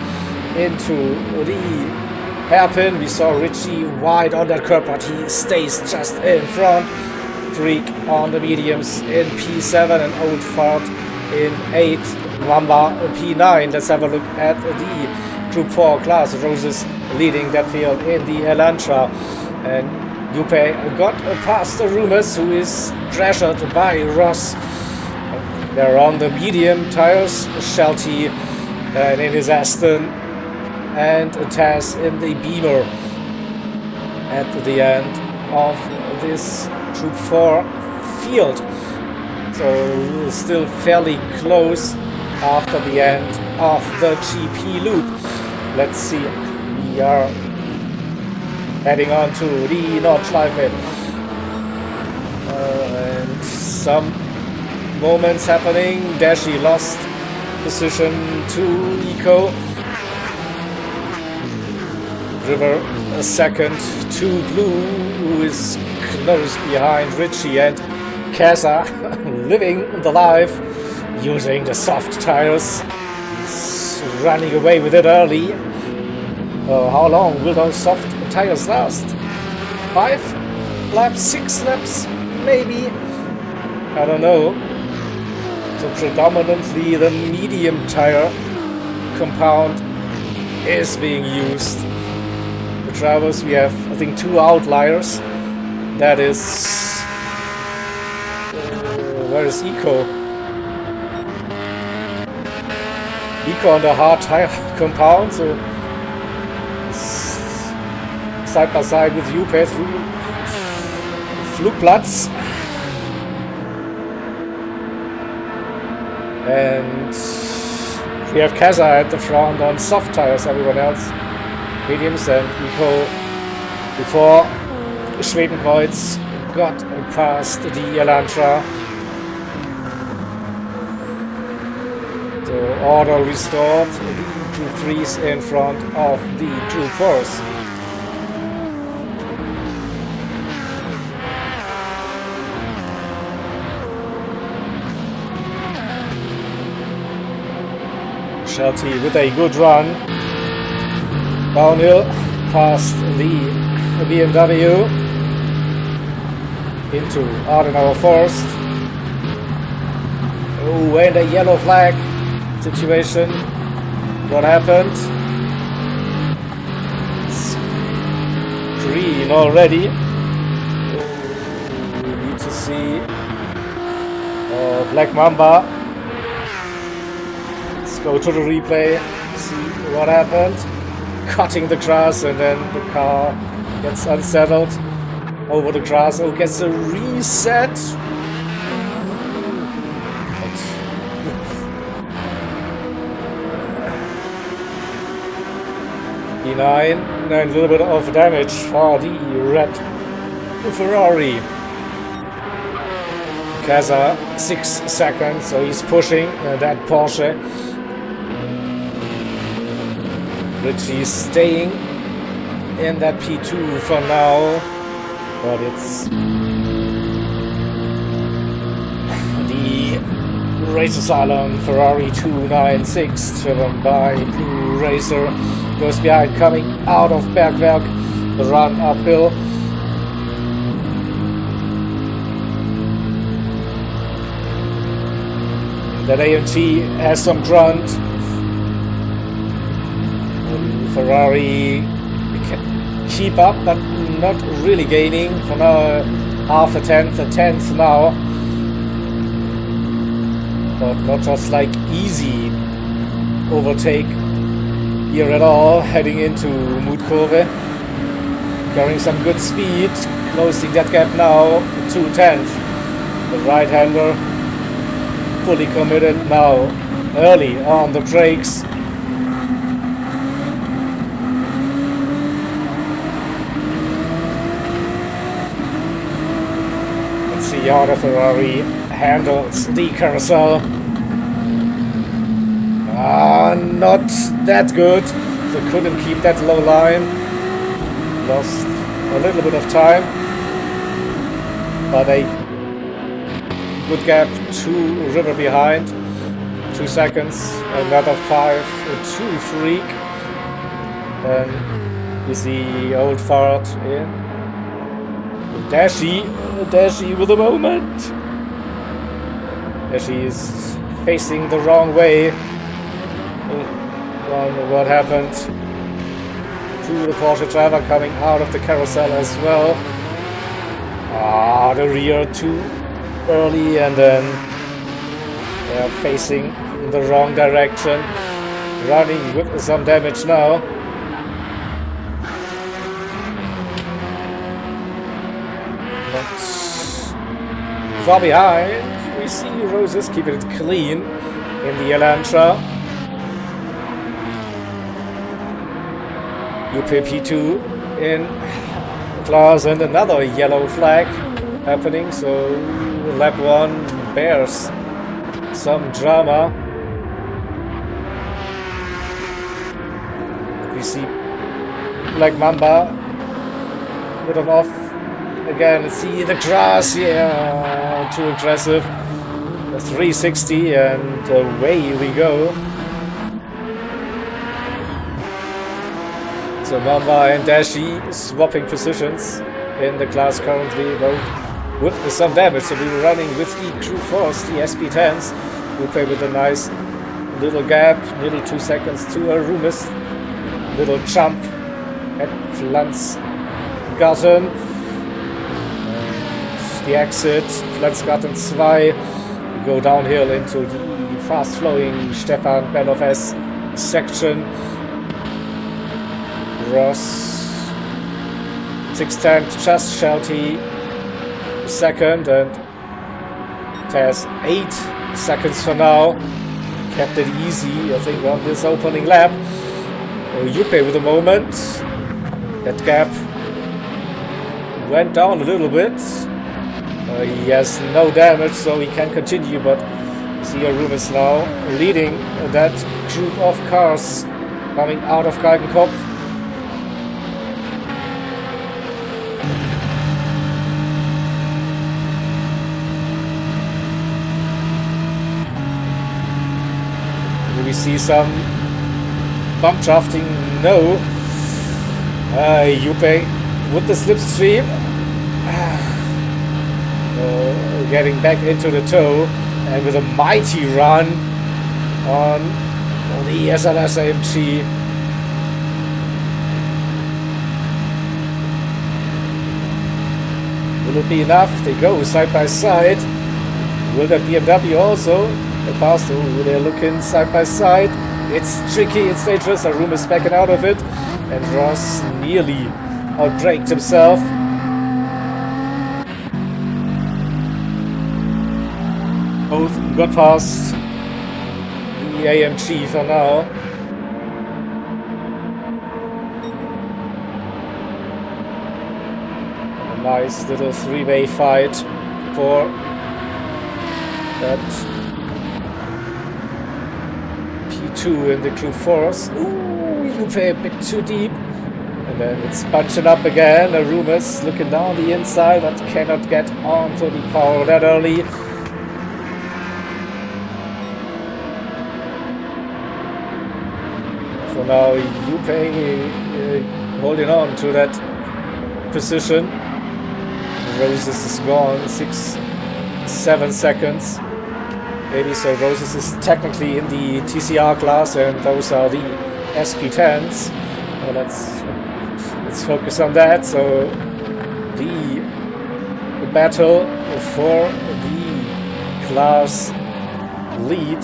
S1: into the hairpin. We saw Richie wide on that curb, but he stays just in front. Freak on the mediums in P7 and Old Fart in 8. Wamba P9. Let's have a look at the Group 4 class. Roses leading that field in the Elantra. And Juppe got past the rumors, who is pressured by Ross. They're on the medium tires, Shelty in his Aston and Taz in the Beamer at the end of this Group 4 field. So still fairly close after the end of the GP loop. Let's see, we are heading on to the Nordschleife. And some moments happening. Dashi lost position to Nico. River a second to Blue, who is close behind Richie, and Keza living the life using the soft tires. He's running away with it early. How long will those soft tires last? 5 laps, 6 laps, maybe? I don't know. So predominantly the medium tire compound is being used. The drivers, we have I think 2 outliers. That is where is Eco? Eco on the hard tire compound, so side by side with Juppe through Flugplatz. And we have Keza at the front on soft tires, everyone else mediums, and Eco before Schwedenkreuz got past the Elantra. So order restored, Group 3s in front of the Group 4s. Shelty with a good run. Downhill past the BMW into Adenauer Forest. Oh, and a yellow flag situation. What happened? It's green already. Oh, we need to see Black Mamba. Let's go to the replay, see what happened. Cutting the grass, and then the car gets unsettled over the grass. Oh, gets a reset. E9, and a little bit of damage for the red Ferrari. Keza 6 seconds, so he's pushing that Porsche. Richie staying in that P2 for now, but it's the Racer Salon Ferrari 296 driven by Blue Racer goes behind, coming out of Bergwerk, the run uphill. That AMT has some grunt. Ferrari can keep up, but not really gaining. For now, half a tenth now. But not just like easy overtake here at all. Heading into Mutkurve, carrying some good speed, closing that gap now to 10th. The right-hander fully committed now, early on the brakes. The other Ferrari handles the carousel. Not that good. They couldn't keep that low line. Lost a little bit of time. But a good gap to River behind. 2 seconds. Another 5-2 freak. Then you see old fart in. Dashi with a moment. Dashi is facing the wrong way. What happened to the Porsche driver coming out of the carousel as well. Ah, the rear too early, and then they're facing in the wrong direction. Running with some damage now. But far behind, we see Roses keeping it clean in the Elantra. UPP2 in class, and another yellow flag happening, so lap 1 bears some drama. We see Black Mamba a bit of off again. See the grass, yeah, too aggressive. A 360 and away we go. So Mamba and Dashi swapping positions in the class currently, both with some damage. So we were running with the Gr.4s, the SP10s. We play with a nice little gap, nearly 2 seconds to Arumis. Little jump at Pflanzgarten. The exit, Pflanzgarten 2. We go downhill into the fast-flowing Stefan Belov S section. Ross 610th, just Shelty second, and it has 8 seconds for now. Kept it easy, I think, on this opening lap. Yuppie with a moment. That gap went down a little bit. He has no damage, so he can continue, but see Arumis now leading that group of cars coming out of Kaltenkopf. We see some bump drafting, no. Yuppie with the slipstream. Getting back into the toe, and with a mighty run on the SLS AMG. Will it be enough? They go side by side. Will that BMW also pass? Oh, they're looking side by side. It's tricky, it's dangerous. Arumis backing out of it, and Ross nearly outbraked himself. Both got past the AMG for now. A nice little three-way fight for that P2 in the Gr.4s. Ooh, you play a bit too deep. And then it's bunching up again. Arumis looking down the inside, but cannot get onto the power that early. So now Yuppie holding on to that position. Roses is gone, 6-7 seconds. Maybe so Roses is technically in the TCR class, and those are the SP10s. Well, let's focus on that. So the battle for the class lead.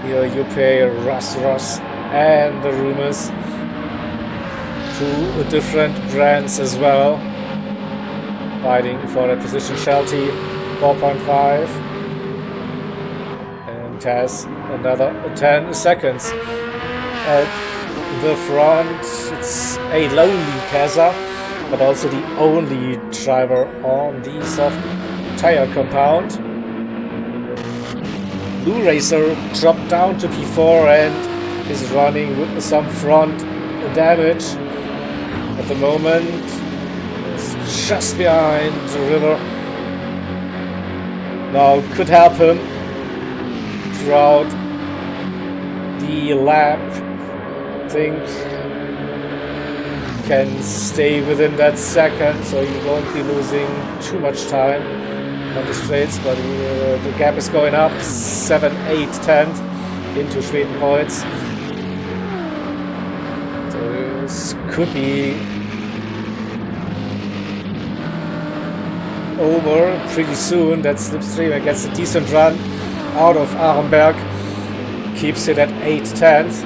S1: Here Yuppie, Ross and the Arumis, 2 different brands as well, fighting for that position. Shelty 4.5 and has another 10 seconds at the front. It's a lonely Keza, but also the only driver on the soft tire compound. Blue Racer dropped down to P4 and is running with some front damage at the moment. It's just behind the river. Now could help him throughout the lap. I think can stay within that second, so you won't be losing too much time on the straights, but the gap is going up 7, 8, 10 into Schwedenkreuz. This could be a over pretty soon. That slipstream gets a decent run out of Arenberg. Keeps it at 8/10.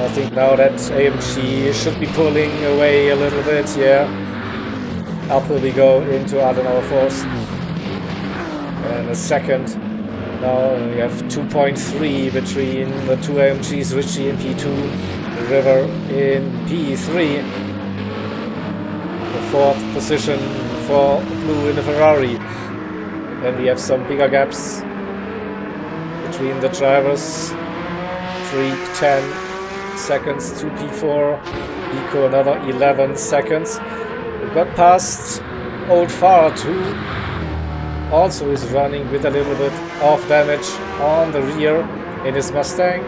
S1: I think now that AMG should be pulling away a little bit, yeah. Up will we go into Adenauer Force. And a second. Now we have 2.3 between the two AMGs, Ritchie in P2, River in P3. The fourth position for Blue in the Ferrari. Then we have some bigger gaps between the drivers. Freak 10 seconds to P4, Eco another 11 seconds. We got past Old Far too. Also is running with a little bit of damage on the rear in his Mustang.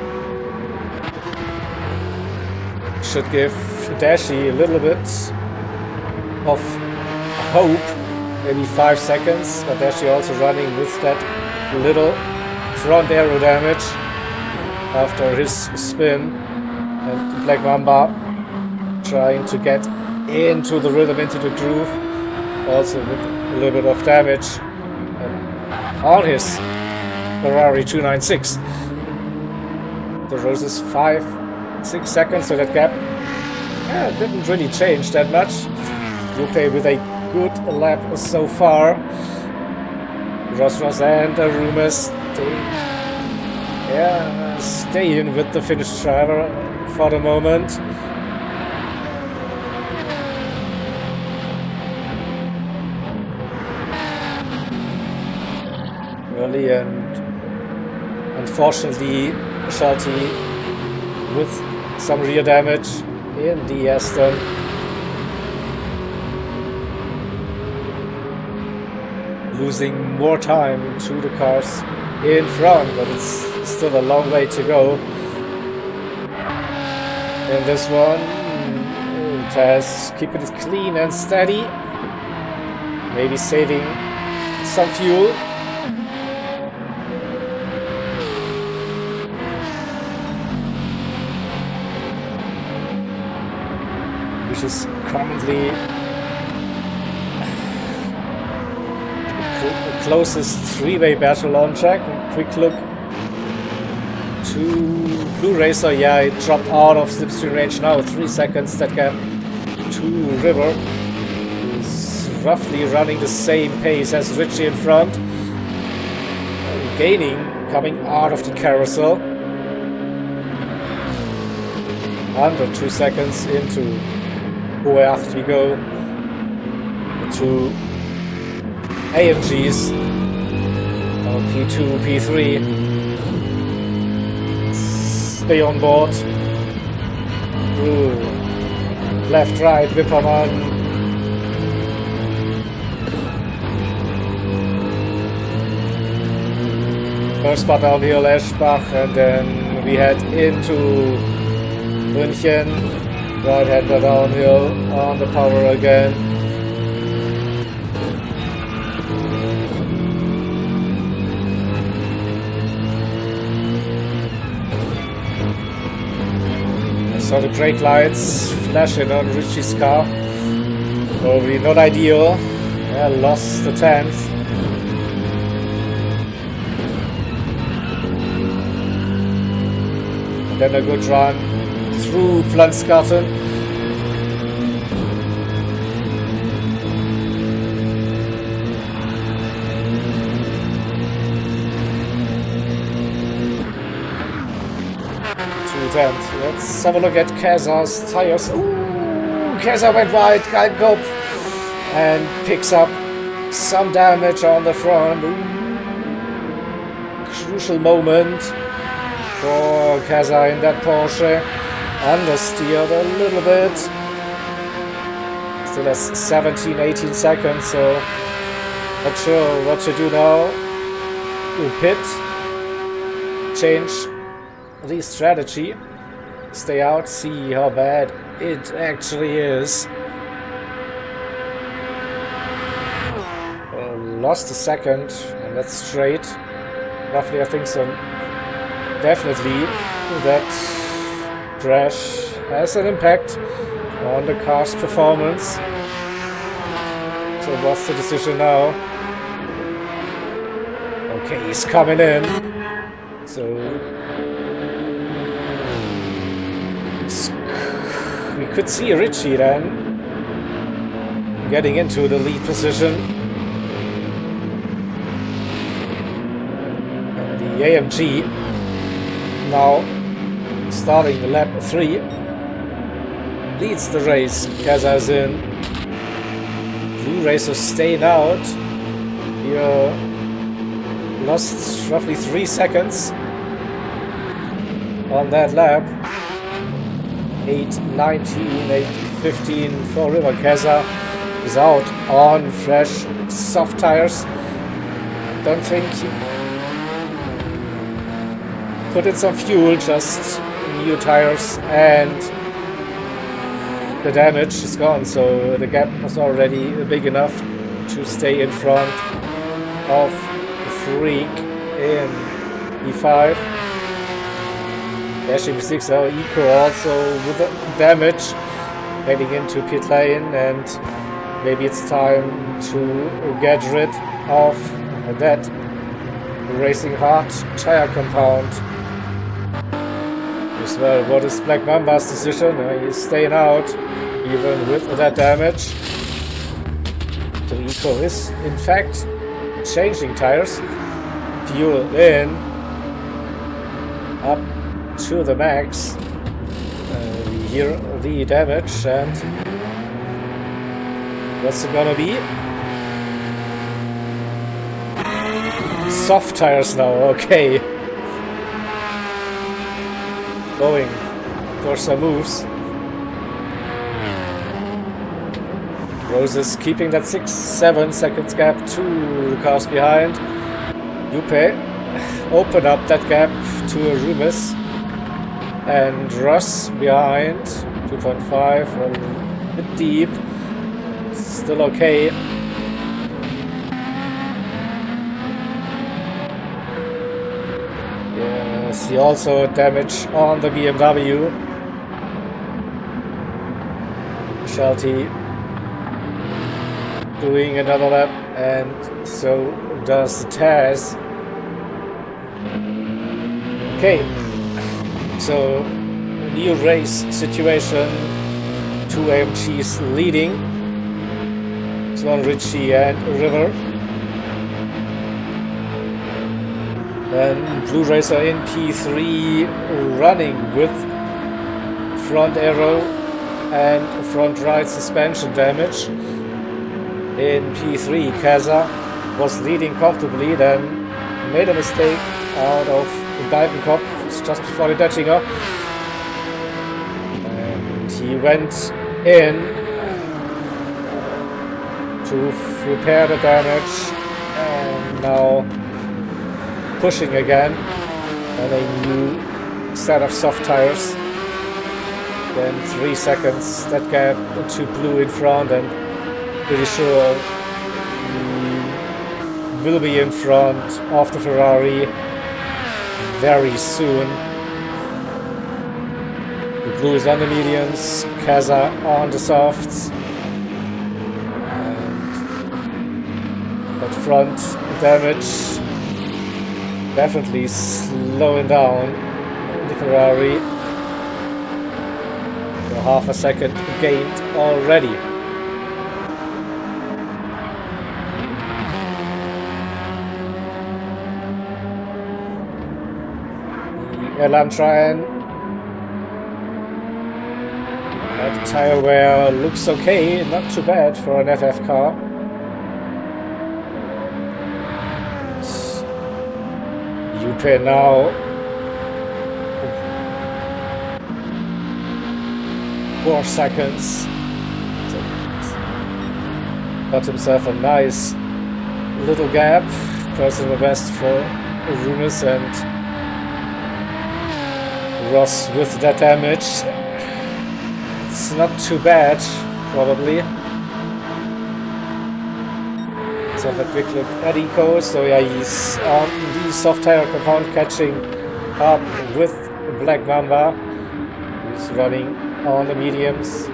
S1: Should give Dashi a little bit of hope, maybe 5 seconds, but Dashi also running with that little front aero damage after his spin. And Black Mamba trying to get into the rhythm, into the groove, also with a little bit of damage on his Ferrari 296. The Rose is 5-6 seconds, so that gap didn't really change that much. Lupe with a good lap so far. Ross and Arumas staying with the Finnish driver for the moment. Early and unfortunately Shelty with some rear damage in the Aston. Losing more time to the cars in front, but it's still a long way to go. In this one, Taz keeping it clean and steady, maybe saving some fuel. Which is currently the closest three-way battle on track. A quick look to Blue Racer. Yeah, it dropped out of slipstream range now. 3 seconds that gap to River. Is roughly running the same pace as Ritchie in front. Gaining coming out of the carousel. Under 2 seconds into Gr.3 we go. To AMGs on P2, P3. Stay on board. Ooh. Left, right, Wippermann. First part downhill, Eschbach, and then we head into München. Right-hander downhill on the power again. So the brake lights flashing on Ritchie's car. Probably not ideal. Yeah, lost the 10th. And then a good run through Pflanzgarten. Let's have a look at Keza's tires. Ooh, Keza went wide, Galkopf, and picks up some damage on the front. Ooh. Crucial moment for Keza in that Porsche. Understeered a little bit. Still has 17-18 seconds, so not sure what to do now. Pit. Change the strategy. Stay out, see how bad it actually is. Lost a second, and that's straight. Roughly, I think so. Definitely, that crash has an impact on the car's performance. So what's the decision now? Okay, he's coming in. So we could see Richie then getting into the lead position. And the AMG now starting lap 3 leads the race. Kaza's in. Blue Racer staying out. Here lost roughly 3 seconds on that lap. 8:19, 8:15 for River. Kaza is out on fresh soft tires. Don't think he put in some fuel, just new tires, and the damage is gone, so the gap was already big enough to stay in front of the Freak in E5. Dashing 6, Eco also with the damage heading into pit lane, and maybe it's time to get rid of that racing hard tire compound. As well, what is Black Mamba's decision? He's staying out even with that damage. So Eco is in fact changing tires. Fuel in up to the max. We hear the damage, and what's it gonna be? Soft tires now, okay. Going for some moves. Rose is keeping that 6-7 seconds gap to the cars behind. Juppe open up that gap to Rumis. And Ross behind, 2.5, a bit deep, still okay. Yeah, see also damage on the BMW. Shelty doing another lap, and so does Taz. Okay. So, new race situation. 2 AMGs leading. It's one Richie and River. Then Blue Racer in P3 running with front aero and front right suspension damage. In P3, Kaza was leading comfortably, then made a mistake out of the Balkenkopf just before the Dutchinger, and he went in to repair the damage, and now pushing again on a new set of soft tires. Then 3 seconds that gap to Blue in front, and pretty sure he will be in front of the Ferrari very soon. The Blue is on the mediums, Kaza on the softs. And that front damage definitely slowing down the Ferrari. So half a second gained already. Elantrian. That tire wear looks okay, not too bad for an FF car. Juppe now 4 seconds. Got himself a nice little gap. Personal best for Rumis and Ross with that damage. It's not too bad, probably. So that quick look at Eco, so yeah, he's on the soft tire compound catching up with Black Mamba, who's running on the mediums.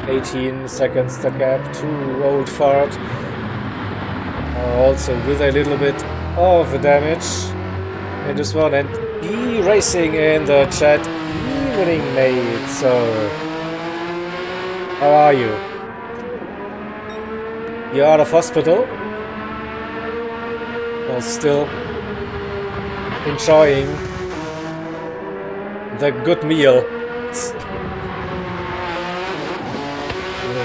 S1: 18 seconds the gap to Old Ford. Also with a little bit of damage in this one, and be racing in the chat. Evening, mate. So, how are you? You're out of hospital? Or still enjoying the good meal?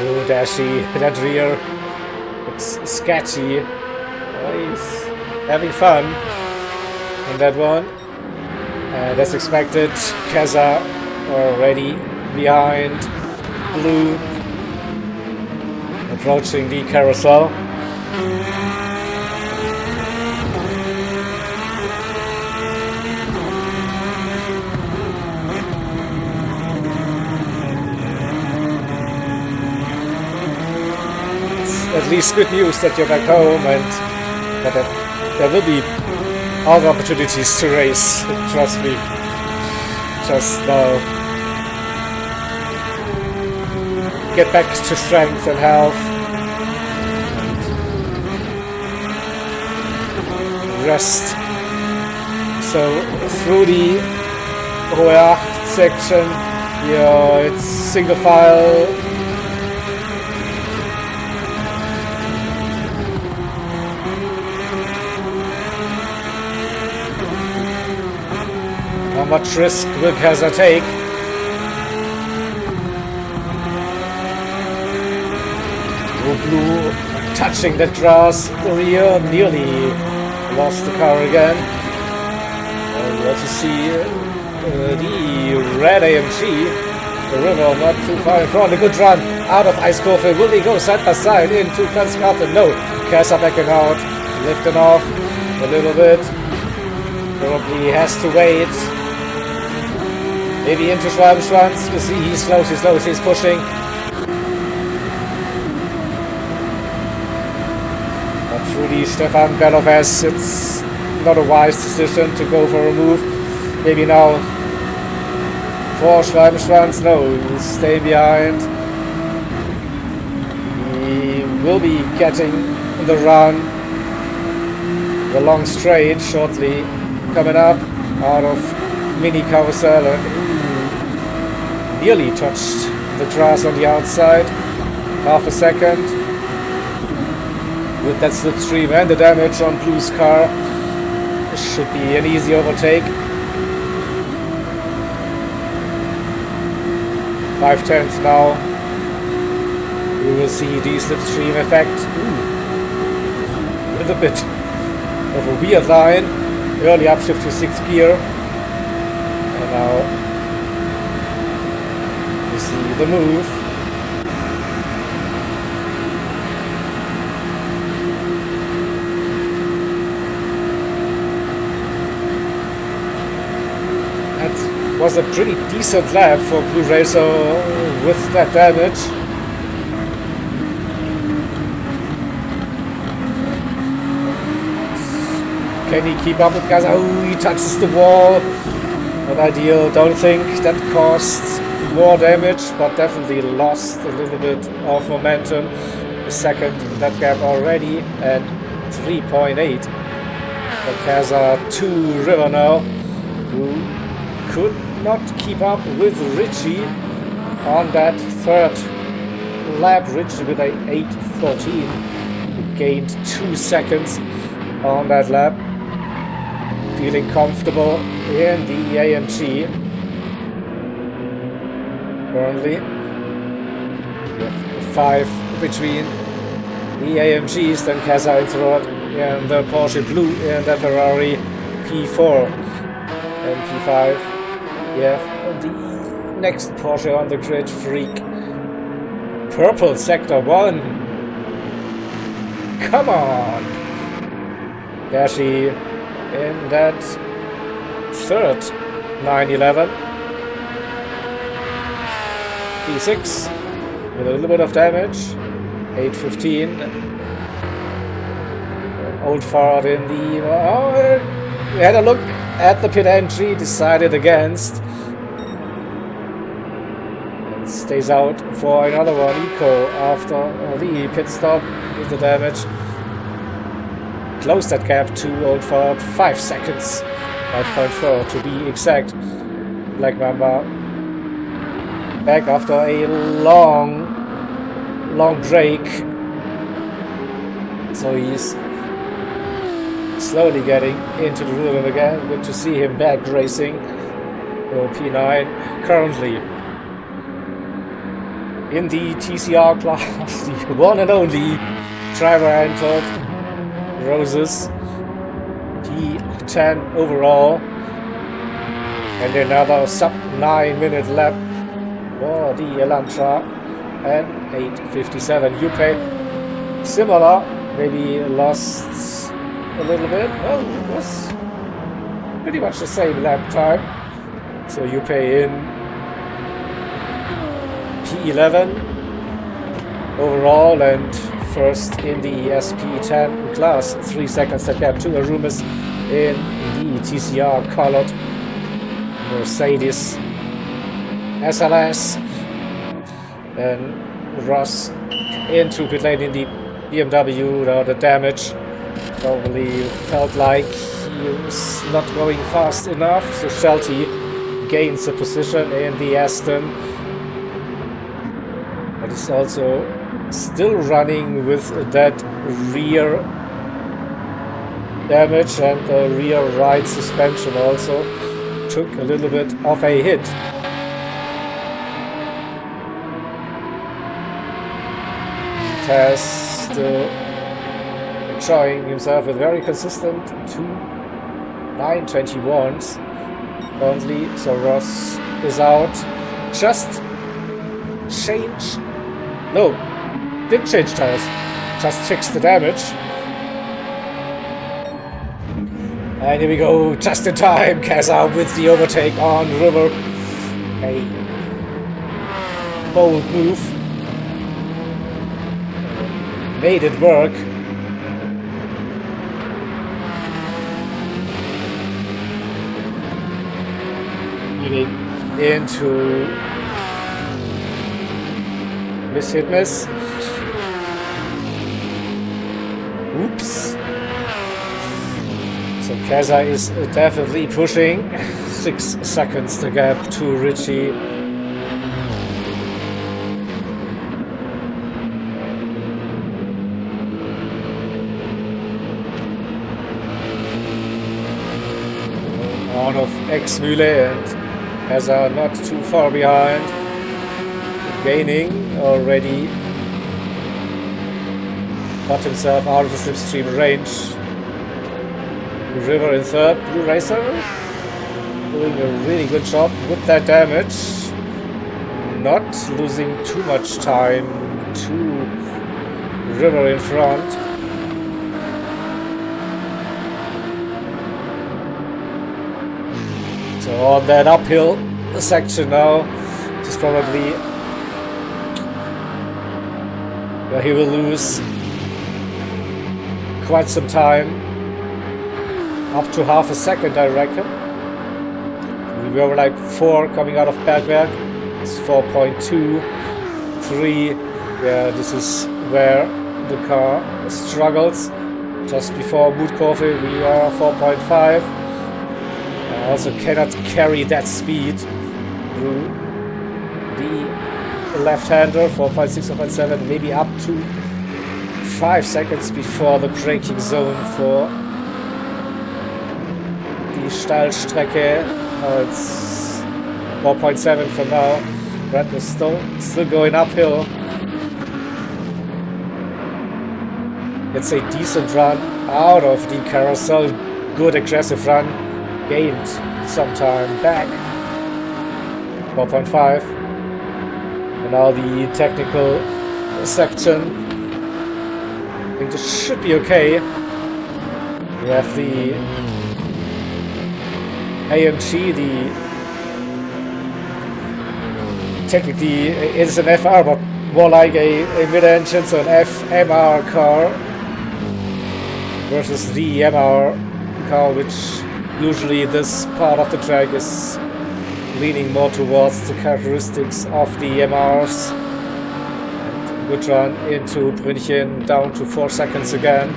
S1: Oh, Dashy, that rear looks sketchy. Oh, he's having fun in that one. And as expected, Keza already behind Blue, approaching the carousel. At least good news that you're back home, and that there will be other opportunities to race. Trust me. Just now, get back to strength and health. Rest. So through the OR section, it's single file. How much risk will Keza take? Blue touching the grass, the rear nearly lost the car again. And we also see the red AMG, the river not too far in front. A good run out of Ice Curve. Will they go side by side into Franzgarten? No, Keza backing out, lifting off a little bit. Probably has to wait. Maybe into Schwalbenschwanz. You see, he's slow, he's pushing. But through the Stefan Belovez, it's not a wise decision to go for a move. Maybe now for Schwalbenschwanz. No, he's staying behind. He will be getting the run, the long straight shortly coming up out of mini carousel, and nearly touched the grass on the outside. Half a second. With that slipstream and the damage on Blue's car, this should be an easy overtake. 5/10 now. We will see the slipstream effect. With a bit of a weird line. Early upshift to 6th gear. And now you see the move. That was a pretty decent lap for Blue Racer with that damage. Can he keep up with guys? Oh, he touches the wall. Not ideal. Don't think that caused more damage, but definitely lost a little bit of momentum. A second that gap already, and 3.8 for Keza to River now, who could not keep up with Richie on that third lap. Richie with a 8.14, who gained 2 seconds on that lap. Feeling comfortable in the AMG. Currently, we have 5 between the AMGs, then Keza in third, and the Porsche Blue, and the Ferrari P4 and P5. We have the next Porsche on the grid, Freak. Purple Sector 1. Come on! Dashi in that third 911. P6 with a little bit of damage. 8.15. Old Ford in the... Oh, we had a look at the pit entry, decided against. stays out for another one. Eco after the pit stop with the damage. Close that gap to Old Ford, 5 seconds. 5.4 to be exact. Black Mamba back after a long break. So he's slowly getting into the rhythm again. Good to see him back racing. P9 currently in the TCR class, the one and only driver entered. Roses P10 overall, and another sub 9-minute lap for the Elantra, and 8:57. Yupe similar, maybe lost a little bit. Well, it was pretty much the same lap time. So Yupe in P11 overall and first in the SP10 class. 3 seconds that gap to Arumis in the TCR colored Mercedes SLS. And Ross into pit lane in the BMW. The damage probably felt like he was not going fast enough, so Shelty gains a position in the Aston, but is also still running with that rear damage, and the rear right suspension also took a little bit of a hit. Taz still showing himself with very consistent 2.921s currently. So Ross is out. Just change. No, didn't change tires. Just fixed the damage. And here we go, just in time. Kaza with the overtake on River. A bold move. Made it work. Into miss hit miss. Oops. So Kaza is definitely pushing. 6 seconds the gap to Richie. Out of X-Mühle, and Kaza not too far behind. Gaining already. Got himself out of the slipstream range. River in third. Blue Racer doing a really good job with that damage. Not losing too much time to River in front. So on that uphill section now, it's probably where he will lose quite some time. Up to half a second, I reckon. We were like 4 coming out of Bergwerk. It's 4.23. Yeah, this is where the car struggles. Just before Mutkurve, we are 4.5. Also cannot carry that speed through the left-hander. 4.6, 4.7, maybe up to 5 seconds before the braking zone for die Steilstrecke. It's 4.7 for now. Brad is still going uphill. It's a decent run out of the carousel. Good aggressive run. Gained some time back. 4.5. And now the technical section. I think this should be okay. We have the AMG, technically it's an FR, but more like a mid-engine, so an FMR car versus the MR car, which usually this part of the track is leaning more towards the characteristics of the MRs. And good run into Brünchen, down to 4 seconds again.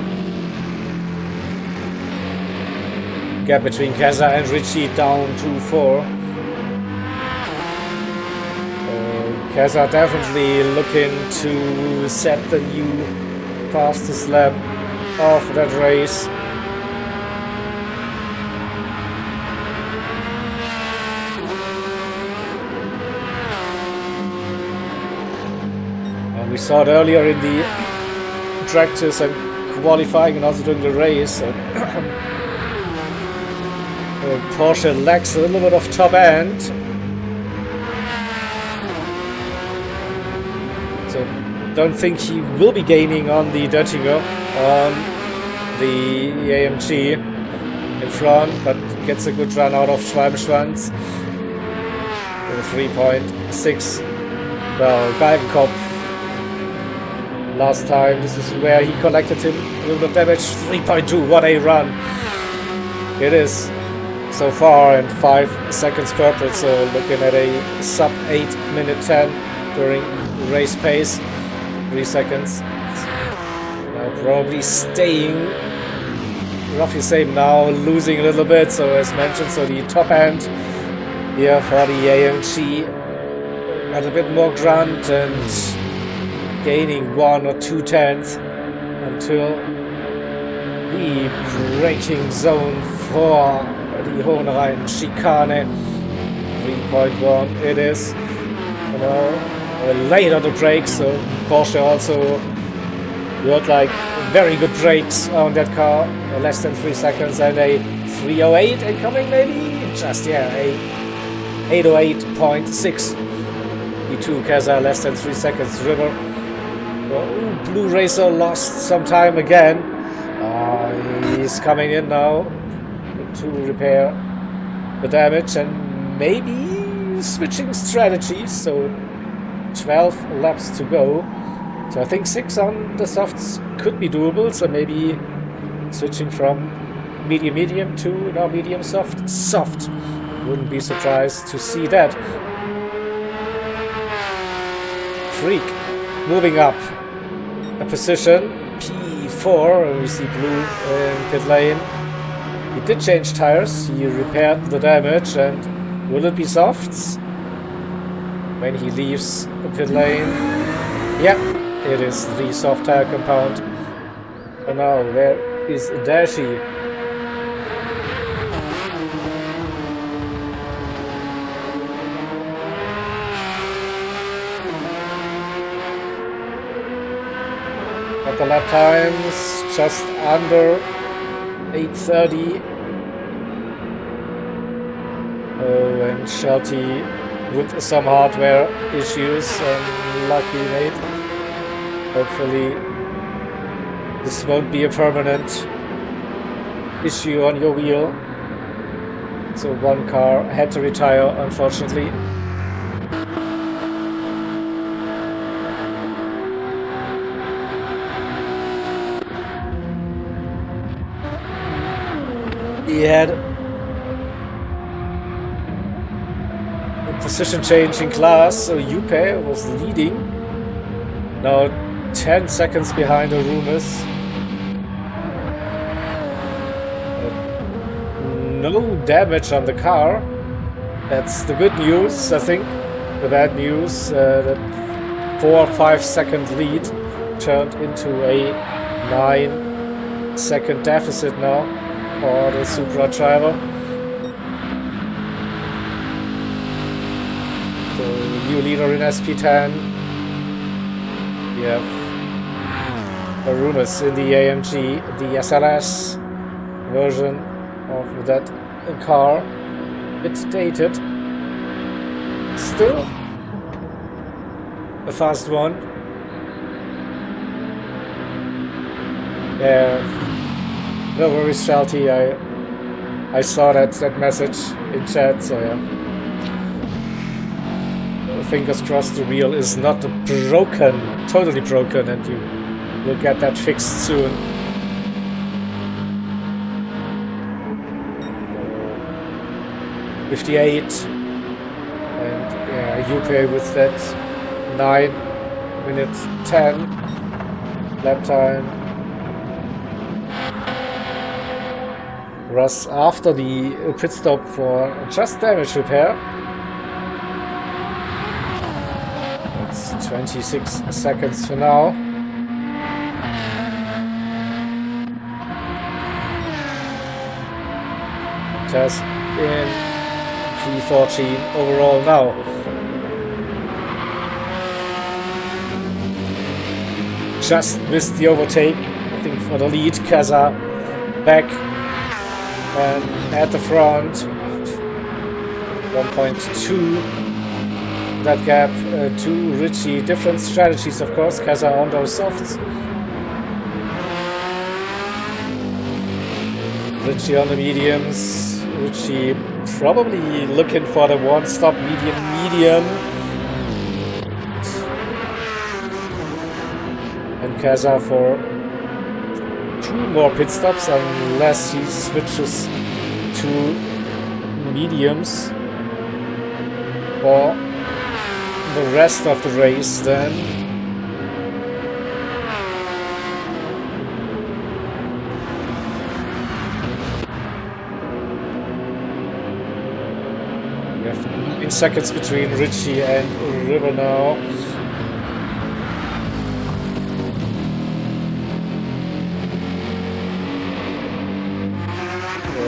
S1: Gap between Keza and Richie down to 4. Keza definitely looking to set the new fastest lap of that race. And we saw it earlier in the practice and qualifying and also during the race. Porsche lacks a little bit of top end. So don't think he will be gaining on the Döttinger on the AMG in front, but gets a good run out of Schwalbenschwanz with a 3.6. Well, Galgenkopf last time, this is where he collected him a little bit of damage. 3.2, what a run it is so far, and 5 seconds purple, so looking at a sub 8 minute 10 during race pace. 3 seconds. Now probably staying roughly same now, losing a little bit, so as mentioned, so the top end here for the AMG got a bit more grunt and gaining 1 or 2 tenths until the braking zone for the Hohenrhein chicane. 3.1 it is. You know, late on the brakes, so Porsche also looked like very good brakes on that car. Less than 3 seconds, and a 308 incoming, maybe just a 808.6. E2 Keza less than 3 seconds. River, Blue Racer lost some time again. He's coming in now to repair the damage and maybe switching strategies. So 12 laps to go. So I think 6 on the softs could be doable. So maybe switching from medium to now medium soft. Wouldn't be surprised to see that. Freak moving up a position, P4. We see Blue in pit lane. He did change tires, he repaired the damage, and will it be softs when he leaves the pit lane? Yeah, it is the soft tire compound. And now where is Dashi? At the lap times, just under 8:30. And Shelty with some hardware issues, lucky mate. Hopefully this won't be a permanent issue on your wheel. So one car had to retire, unfortunately. He had a position change in class, so Yupe was leading. Now 10 seconds behind Arumis. No damage on the car. That's the good news, I think. The bad news, that 4 or 5 second lead turned into a 9 second deficit now for the Supra driver. So new leader in SP10. We have Arumis in the AMG, the SLS version of that car. It's dated. Still a fast one. Yeah, no worries, Shelty. I saw that message in chat, so yeah. Fingers crossed the wheel is not totally broken, and you will get that fixed soon. UK with that 9:10 lap time. Russ after the pit stop for just damage repair. It's 26 seconds for now. Tess in P14 overall now. Just missed the overtake, I think, for the lead. Kaza back and at the front. 1.2 that gap to Richie. Different strategies, of course. Kaza on those softs. Richie on the mediums. Richie probably looking for the one-stop medium. And Kaza for 2 more pit stops unless he switches to mediums for the rest of the race then. We have 9 seconds between Richie and River now.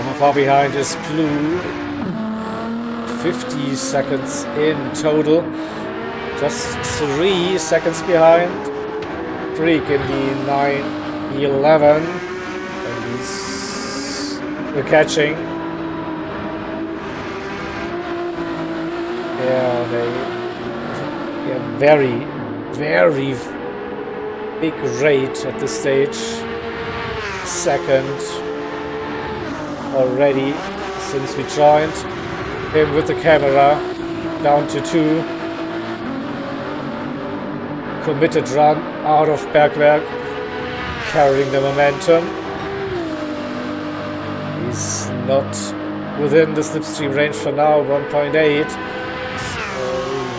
S1: How far behind is Blue? 50 seconds in total. Just 3 seconds behind Freak in the 9:11. And he's catching. Yeah, very big rate at this stage. Second already since we joined him with the camera. Down to 2. Committed run out of Bergwerk, carrying the momentum. He's not within the slipstream range for now, 1.8. So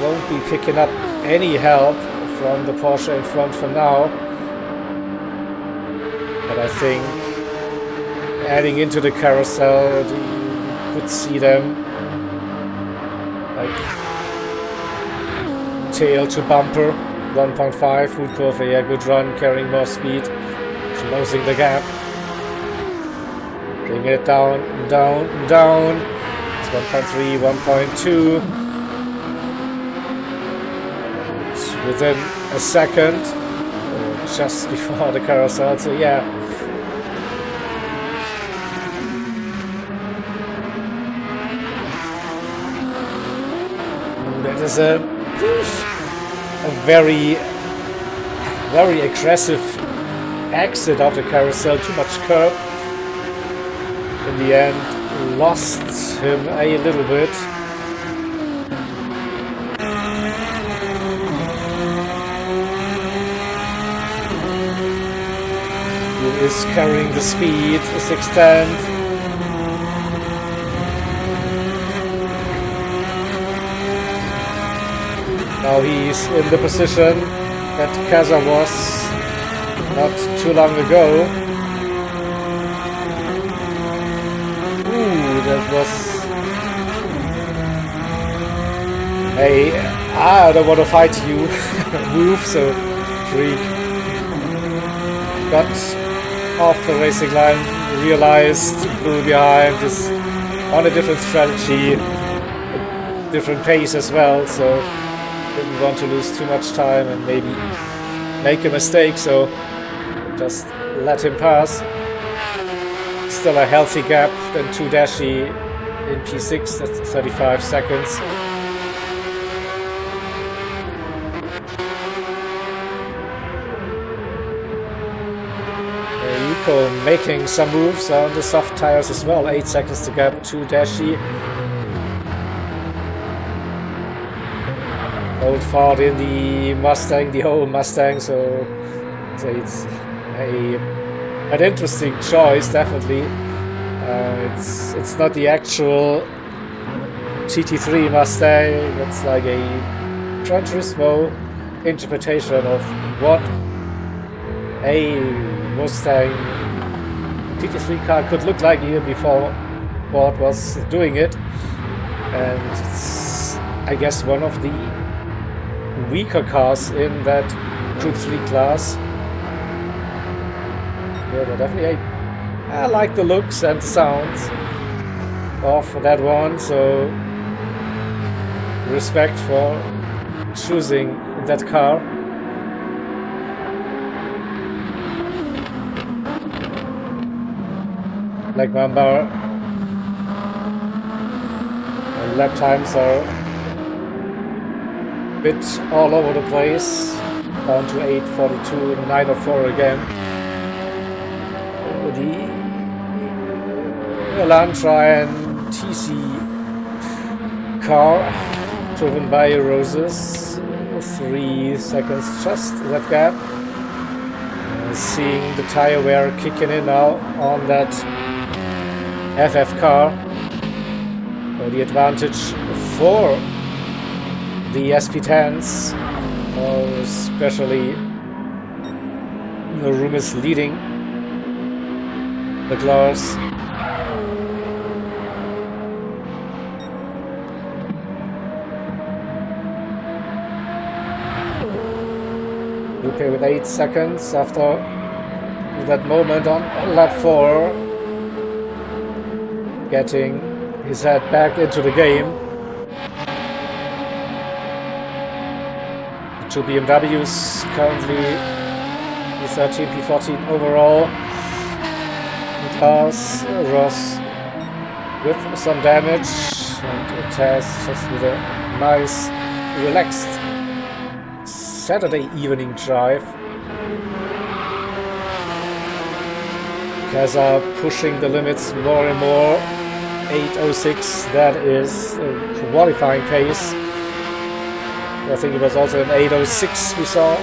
S1: won't be picking up any help from the Porsche in front for now. But I think adding into the carousel, you could see them like tail to bumper. 1.5 foot curve, yeah, good run, carrying more speed, closing the gap. Bring it down. It's 1.3, 1.2. It's within a second, just before the carousel, so yeah. That is a very aggressive exit of the carousel, too much curb. In the end, lost him a little bit. He is carrying the speed, 610. Now he's in the position that Kaza was not too long ago. Ooh, that was I don't want to fight you move, so Freak got off the racing line, realized Blue behind is on a different strategy, different pace as well, so didn't want to lose too much time and maybe make a mistake, so just let him pass. Still a healthy gap than 2 Dashi in P6, that's 35 seconds. Yuko making some moves on the soft tires as well, 8 seconds to gap, 2 Dashi. Old Ford in the Mustang, the whole Mustang, so it's an interesting choice, definitely. It's not the actual GT3 Mustang. It's like a Gran Turismo interpretation of what a Mustang GT3 car could look like even before Ford was doing it. And it's, I guess, one of the weaker cars in that Group 3 class. Yeah, but definitely I like the looks and the sounds of that one, so respect for choosing that car. Like Mamba, lap times are a bit all over the place, down to 8:42 and 9:04 again. The Elantra and TC car, driven by Roses, 3 seconds just that gap. Seeing the tire wear kicking in now on that FF car. The advantage for the SP10s, especially the room is leading the class. Okay, with 8 seconds after that moment on lap 4, getting his head back into the game. The two BMWs currently P13, P14 overall. Cars, Ross with some damage, and Taz just with a nice, relaxed Saturday evening drive. Kaza pushing the limits more and more. 8:06, that is a qualifying pace. I think it was also an 8:06 we saw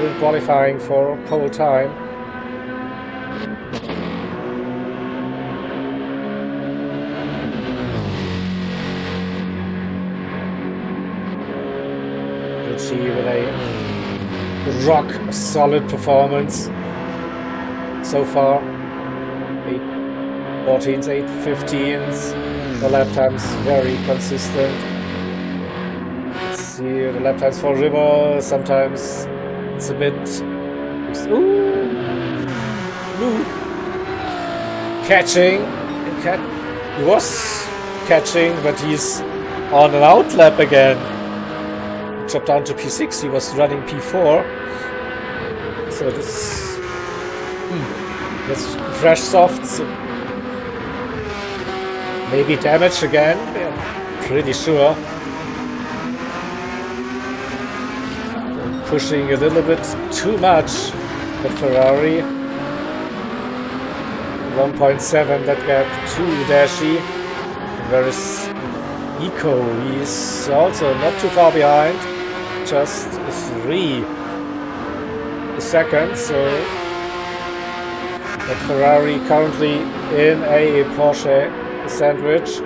S1: in qualifying for pole time. Richie with a rock solid performance so far. 8:14s, 8:15s. The lap times very consistent. Let's see the lap times for River. Sometimes it's a bit. Ooh. Catching. He was catching, but he's on an outlap again. He dropped down to P6. He was running P4. So this. That's fresh softs. Maybe damage again, yeah, pretty sure. Pushing a little bit too much at Ferrari. 1.7 that gap to Dashi. There is Eco, he's also not too far behind, just 3 seconds. So that Ferrari currently in a Porsche sandwich.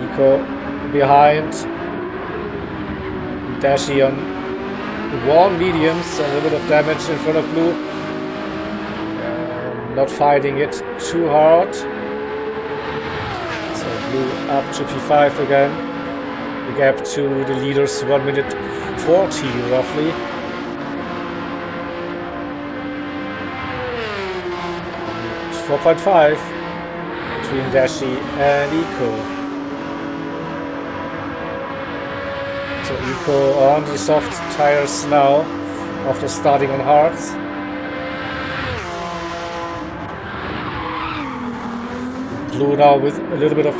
S1: Eco behind. Dashi on warm mediums, a little bit of damage in front of Blue. Not fighting it too hard. So Blue up to P5 again. The gap to the leaders 1 minute 40 roughly. It's 4.5 between Dashi and Eco. So Eco on the soft tires now after starting on hards. Blue now with a little bit of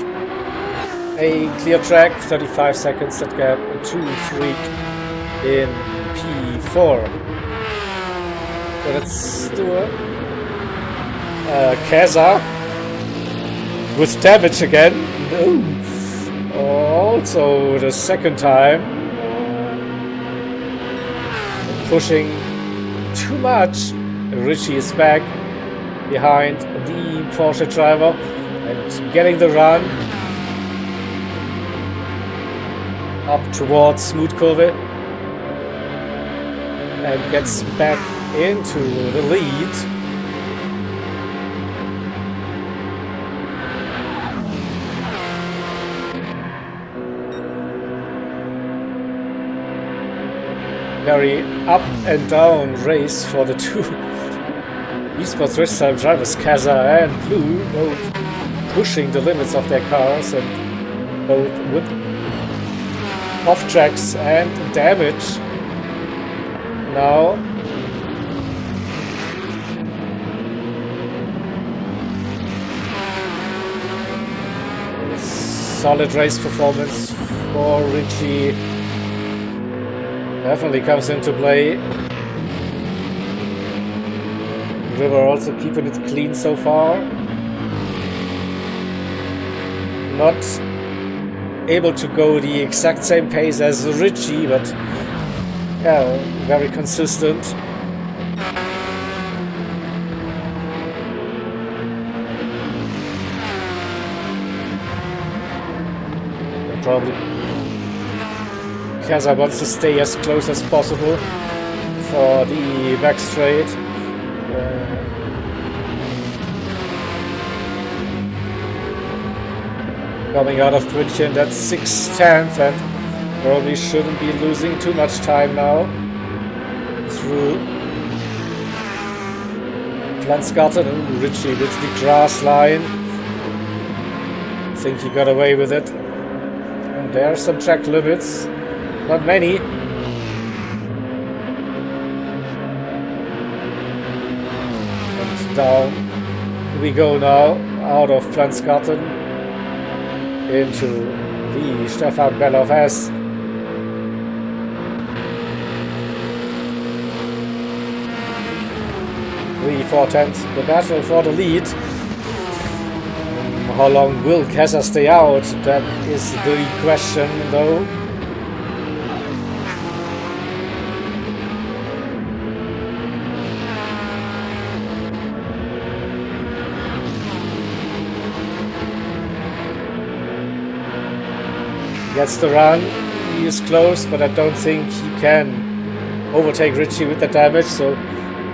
S1: a clear track, 35 seconds that gap to Freak in P4. So let's do a Kaza with damage again. No. Also the second time. Pushing too much. Richie is back behind the Porsche driver. and getting the run up towards Smooth Curve and gets back into the lead. Very up and down race for the two esports race time drivers, Kaza and Blue, both pushing the limits of their cars and both with off tracks and damage. Now solid race performance for Richie definitely comes into play. River also keeping it clean so far. Not able to go the exact same pace as Richie, but yeah, very consistent. Probably Kaza wants to stay as close as possible for the back straight. Coming out of München, that's 6/10, and probably shouldn't be losing too much time now through Flansgarten and Richie with the grass line. I think he got away with it. And there are some track limits, not many. And down we go now, out of Flansgarten into the Stefan Bellof S. 3/4, the battle for the lead. How long will Kaza stay out? That is the question, though. Gets the run, he is close, but I don't think he can overtake Richie with the damage, so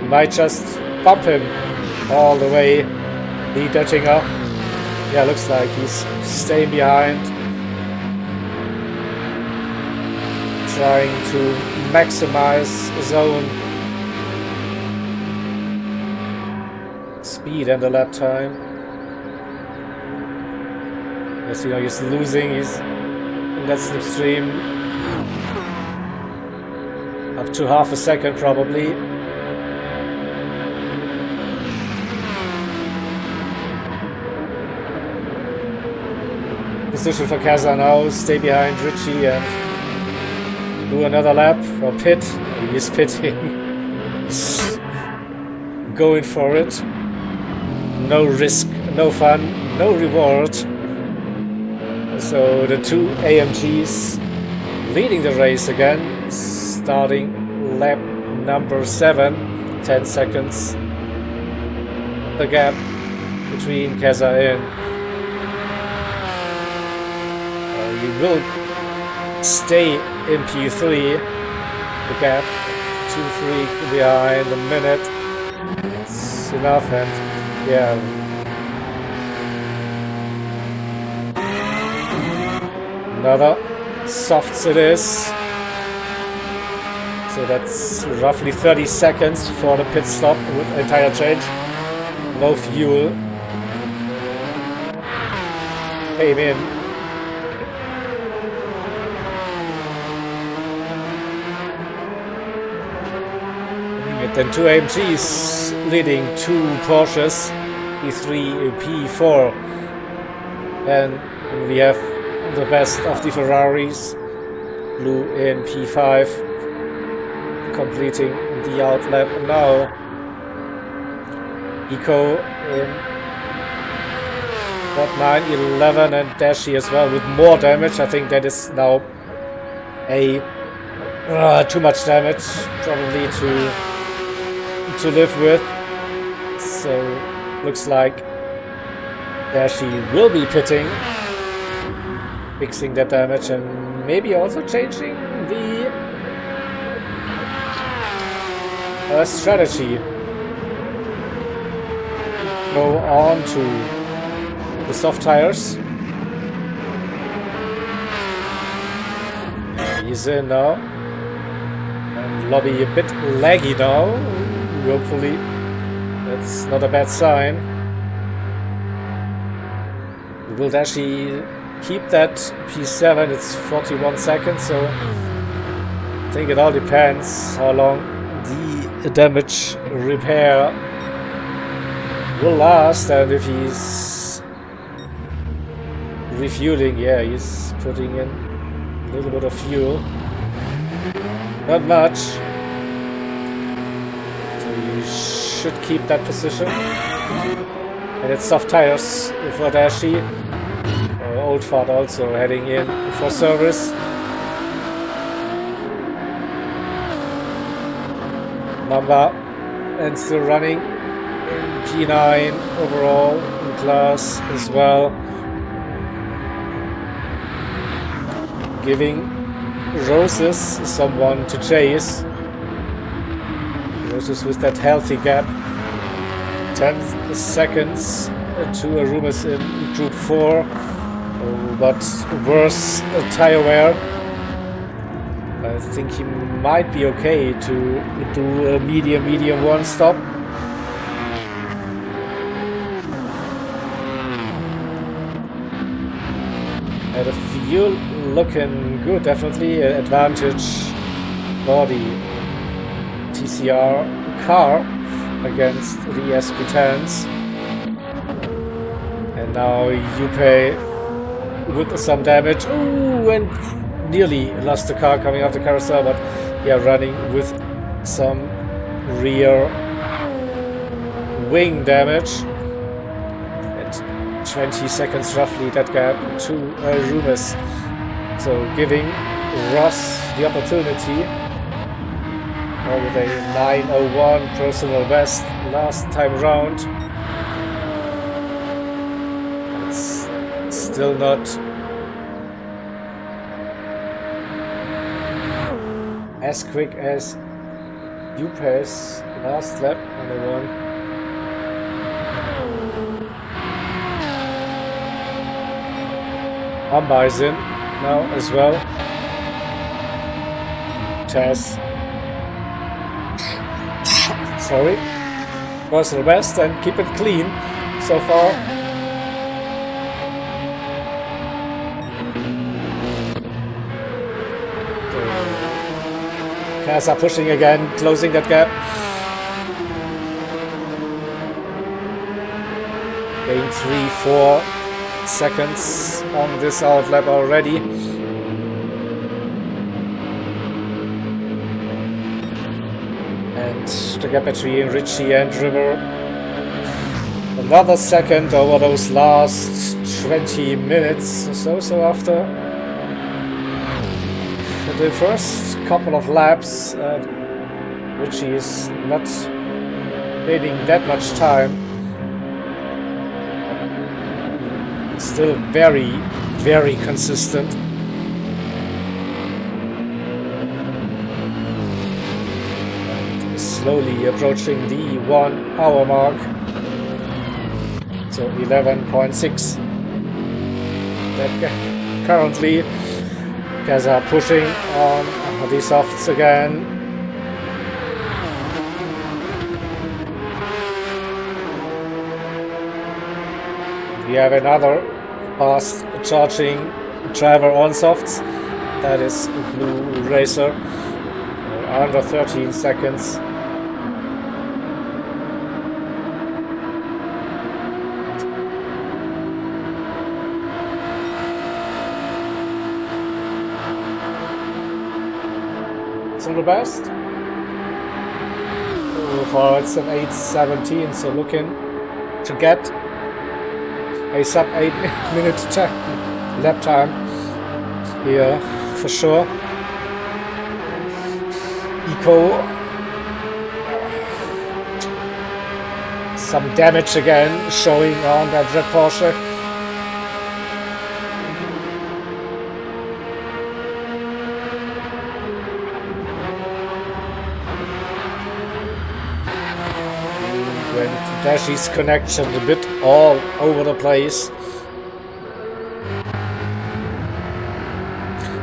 S1: he might just bump him all the way. The Dettinger, yeah, looks like he's staying behind, trying to maximize his own speed and the lap time. As you know, he's losing, he's in that slipstream up to half a second probably. Position for Kaza now, stay behind Richie and do another lap or pit. He is pitting. He's going for it. No risk, no fun, no reward. So the two AMGs leading the race again, starting lap number 7, 10 seconds. The gap between Kaza and he will stay in P3. The gap 2-3 behind a minute. It's enough, and yeah. Another softs it is. So that's roughly 30 seconds for the pit stop with a tire change. No fuel. Came in. And then two AMGs leading two Porsches, P3, P4. And we have the best of the Ferraris, Blue in P5, completing the outlap now. Eco in what, 9, 11, and Dashi as well with more damage. I think that is now a too much damage probably to live with. So looks like There she will be pitting, fixing that damage and maybe also changing the strategy. Go on to the soft tires. He's in now. And lobby a bit laggy now. Hopefully that's not a bad sign. Will Dashi keep that P7? It's 41 seconds, so I think it all depends how long the damage repair will last, and if he's refueling, yeah, he's putting in a little bit of fuel. Not much. So you should keep that position. And it's soft tires for Dashi. Old Fart also heading in for service. Mamba and still running in P9 overall in class as well. Giving Roses someone to chase. Roses with that healthy gap. 10 seconds to Arumas in Group 4. But worse tire wear. I think he might be okay to do a medium one stop. And the fuel looking good, definitely advantage body TCR car against the SP10s. And now Yuppei with some damage. Ooh, and nearly lost the car coming off the carousel, but yeah, running with some rear wing damage. And 20 seconds roughly that gap to Rumus. So giving Ross the opportunity with a 9:01 personal best last time round. It's still not as quick as Yuppei's last lap on the one. Mamba is in now as well. Tess. Sorry. Personal best and keep it clean so far. Cars are pushing again, closing that gap. Gain 3-4 seconds on this out lap already. And the gap between Richie and River. Another second over those last 20 minutes or so. So after the first couple of laps, Richie is not gaining that much time. Still very, very consistent. And slowly approaching the 1 hour mark. So 11.6. That currently guys are pushing on the softs again. We have another fast charging driver on softs. That is Blue Racer. Under 13 seconds. The best. So far it's an 8:17, so looking to get a sub 8 minute lap time here for sure. Eco some damage again showing on that red Porsche. When Dashi's connection a bit all over the place.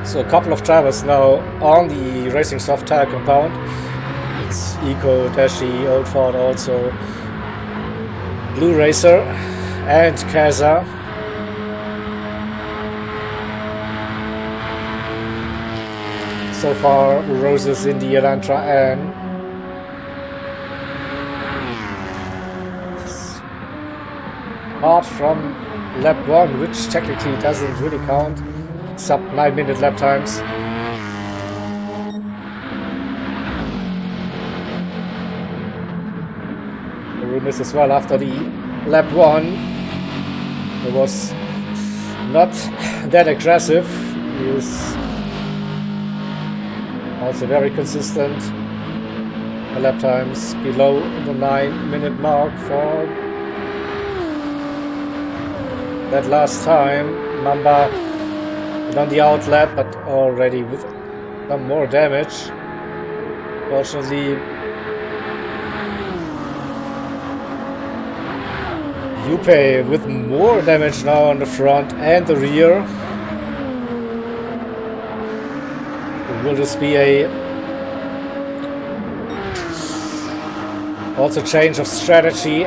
S1: So a couple of drivers now on the Racing Soft tire compound. It's Eco, Dashi, Old Ford also, Blue Racer and Kaza. So far Roses in the Elantra N. Apart from lap 1, which technically doesn't really count, sub 9-minute lap times. The room is as well after the lap 1. It was not that aggressive. He is also very consistent. The lap times below the 9-minute mark for that last time. Mamba on the outlap, but already with some more damage. Fortunately, Yupe with more damage now on the front and the rear. Will this be a also change of strategy?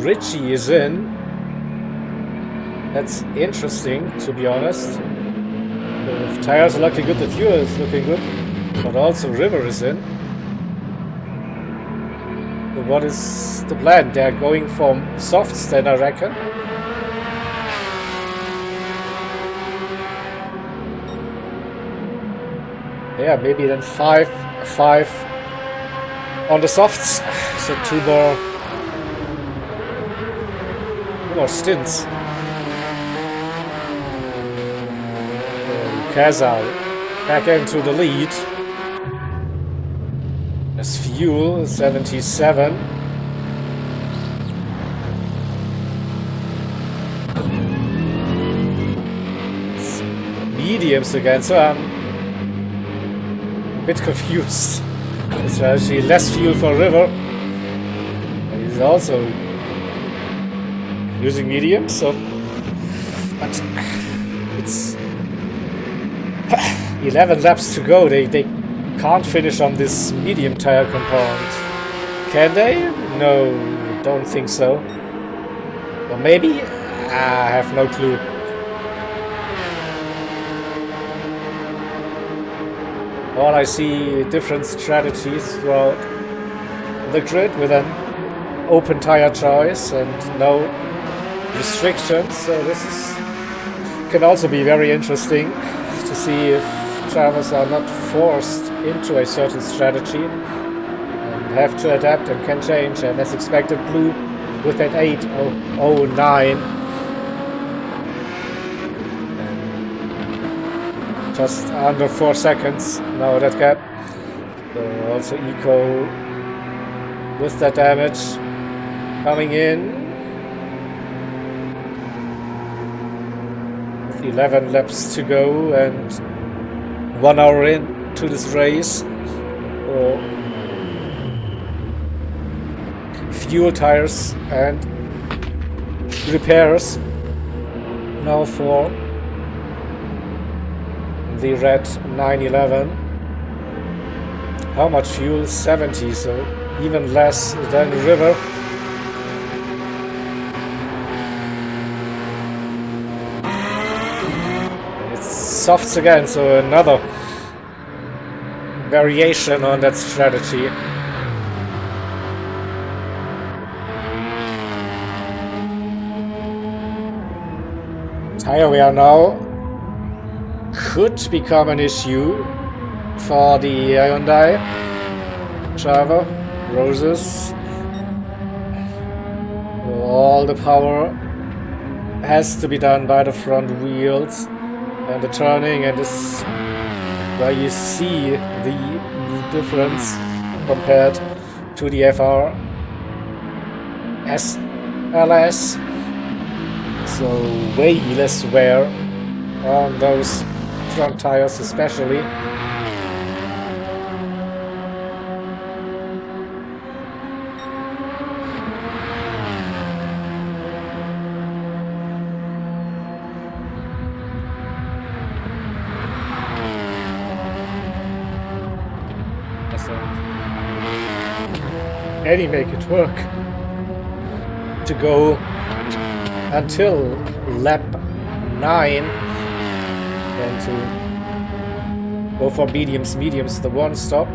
S1: Richie is in. That's interesting, to be honest. The tires are looking good, the fuel is looking good, but also River is in. So what is the plan? They're going for softs then, I reckon. Yeah, maybe then 5 on the softs. So two more stints. Kaza back into the lead. As fuel 77. It's mediums again, so I'm a bit confused. It's actually less fuel for River. He's also using medium, so but it's 11 laps to go. They can't finish on this medium tire compound. Can they? No, don't think so. Or maybe? I have no clue. All I see different strategies throughout the grid with an open tire choice and no restrictions. So this can also be very interesting to see if drivers are not forced into a certain strategy and have to adapt and can change. And as expected, Blue with that 8:09, just under 4 seconds now that gap. So also Eco with that damage coming in. 11 laps to go and 1 hour into this race. Or fuel, tires and repairs now for the red 911. How much fuel? 70, so even less than River. Softs again, so another variation on that strategy. Tire wear now could become an issue for the Hyundai driver. Roses. All the power has to be done by the front wheels. And the turning, and this where you see the difference compared to the FR SLS. So way less wear on those front tires especially. Any make it work to go until lap 9 and to go for mediums, the one stop.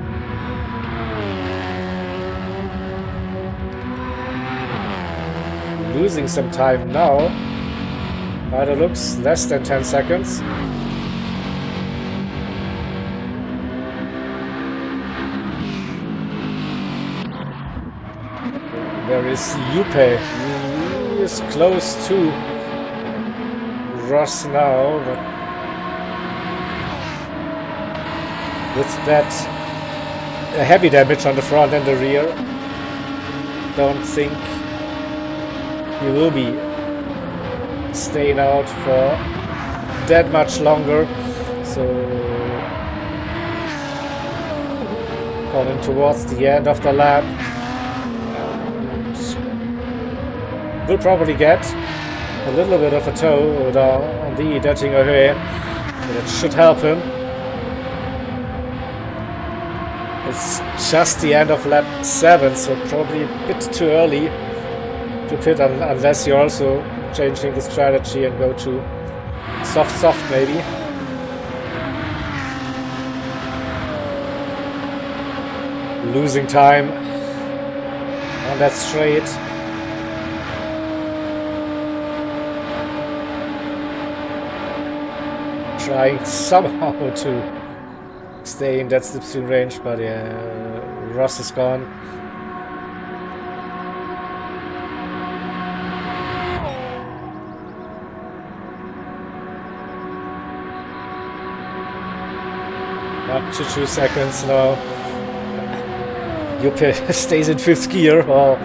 S1: Losing some time now. By the looks, less than 10 seconds. There is Yupe. He is close to Ross now, but with that heavy damage on the front and the rear, don't think he will be staying out for that much longer. So coming towards the end of the lap, will probably get a little bit of a toe on the Dettinger here, but it should help him. It's just the end of lap 7, so probably a bit too early to pit unless you're also changing the strategy and go to soft maybe. Losing time on that straight. Trying somehow to stay in that slipstream range, but Ross is gone. Up to 2 seconds now. Yuppe stays in 5th gear. Well,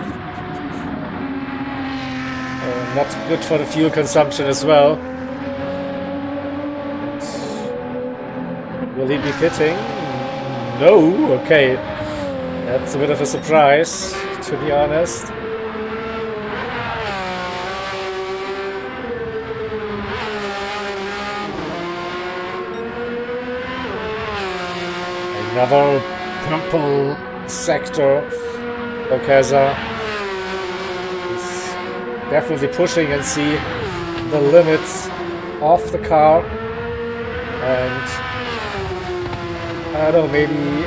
S1: not good for the fuel consumption as well. Will he be pitting? No? Okay. That's a bit of a surprise, to be honest. Another purple sector. Okeza is definitely pushing and see the limits of the car. And I don't know, maybe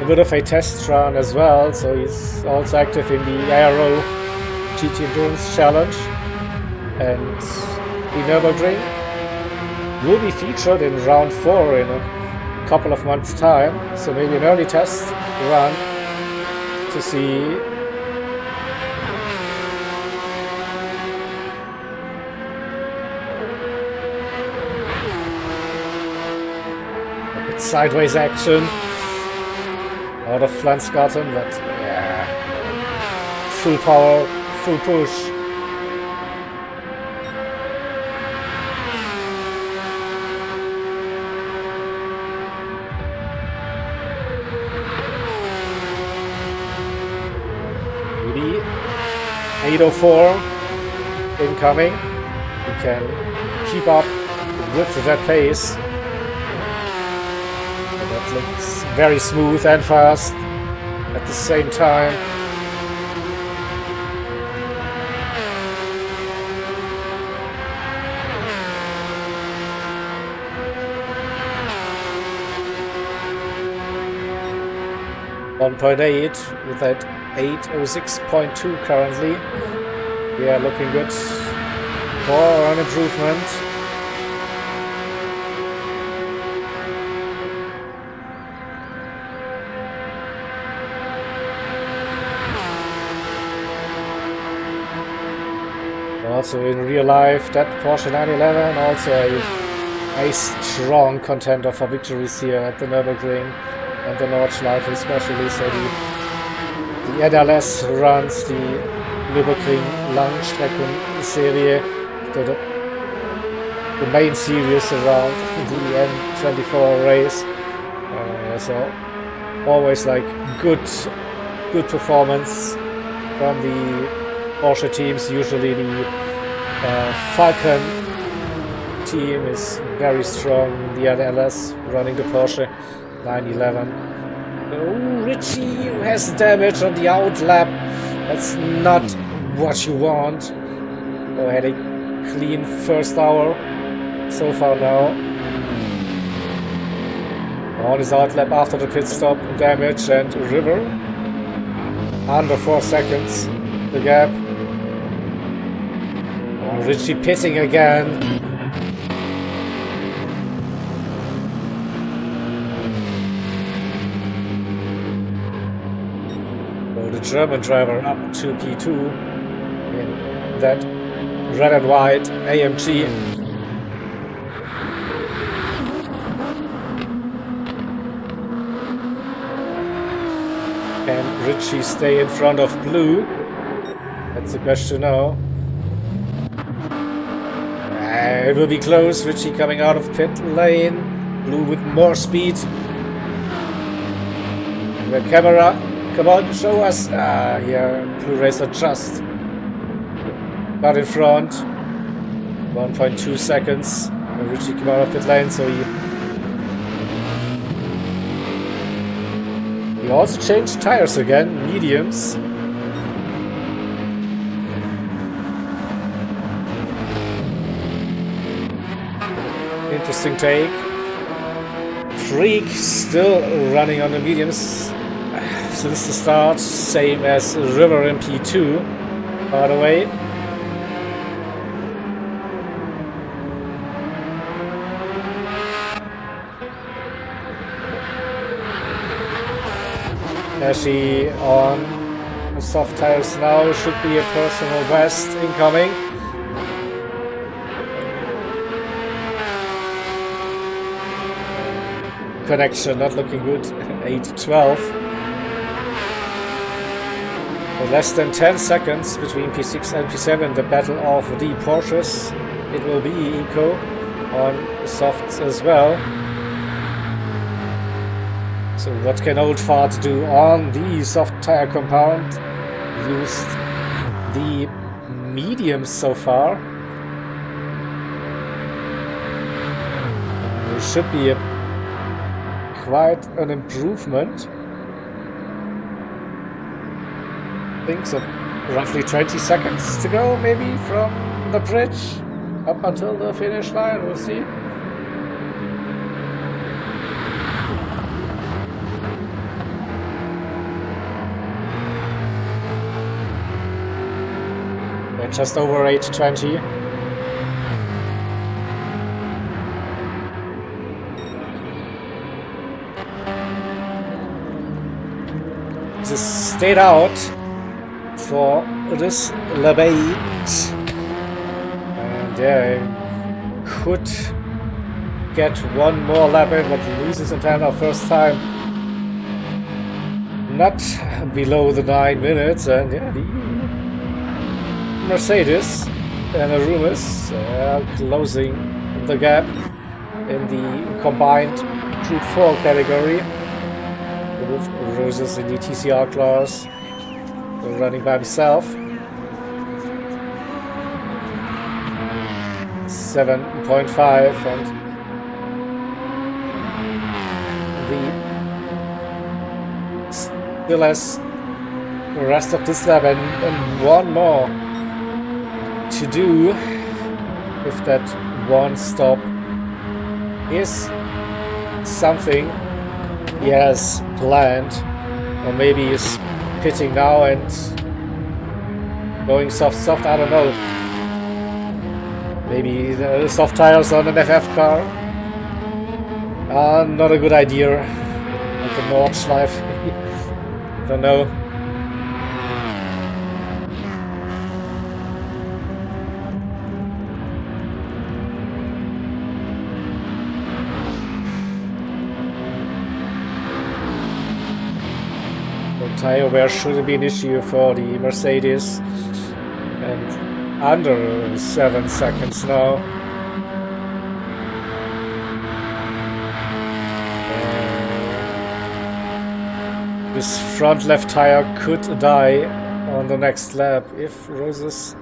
S1: a bit of a test run as well, so he's also active in the Aero GT Endurance Challenge, and the Nürburgring will be featured in round 4 in a couple of months' time, so maybe an early test run to see sideways action out of Flansgarten, but yeah, full power, full push. Maybe 804 incoming. We can keep up with that pace. Looks very smooth and fast at the same time. .8 with that 806.2 currently. Yeah, looking good for an improvement. Also in real life, that Porsche 911 also a strong contender for victories here at the Nürburgring. and the Nordschleife especially. So the NLS runs the Nürburgring Langstreckenserie, so the main series around the N24 race. So always like good performance from the Porsche teams. Usually the Falcon team is very strong. The NLS running the Porsche 911. Oh, Richie has damage on the outlap. That's not what you want. Oh, had a clean first hour so far now. On his outlap after the pit stop, damage and River. Under 4 seconds, the gap. Oh, Richie pitting again. Oh, the German driver up to P2 in that red and white AMG. Can Richie stay in front of Blue? That's the question now. It will be close. Richie coming out of pit lane. Blue with more speed. The camera, come on, show us. Here, Blue Racer just got in front. 1.2 seconds. And Richie came out of pit lane, so he also changed tires again, mediums. Interesting take. Freak still running on the mediums since the start, same as River in P2, by the way. Ashy on soft tires now, should be a personal best incoming. Connection not looking good, 8-12. Less than 10 seconds between P6 and P7, the battle of the Porsches. It will be Eco on softs as well. So what can Old Fart do on the soft tire compound? Used the mediums so far. It should be quite an improvement. I think so. Roughly 20 seconds to go, maybe, from the bridge up until the finish line. We'll see. Just over 8:20. Just stayed out for this debate, and yeah, could get one more lap in, but loses in time our first time. Not below the 9 minutes, and yeah, the Mercedes and the Rumors closing the gap in the combined Group 4 category, with Roses in the TCR class running by himself. 7.5, and the still has the rest of this lap and one more to do if that one stop is something he has planned, or maybe he's pitting now and going soft, I don't know. Maybe the soft tires on an FF car are not a good idea. Like the Nordschleife, don't know. Tire wear shouldn't be an issue for the Mercedes. And under 7 seconds now. This front left tire could die on the next lap if Roses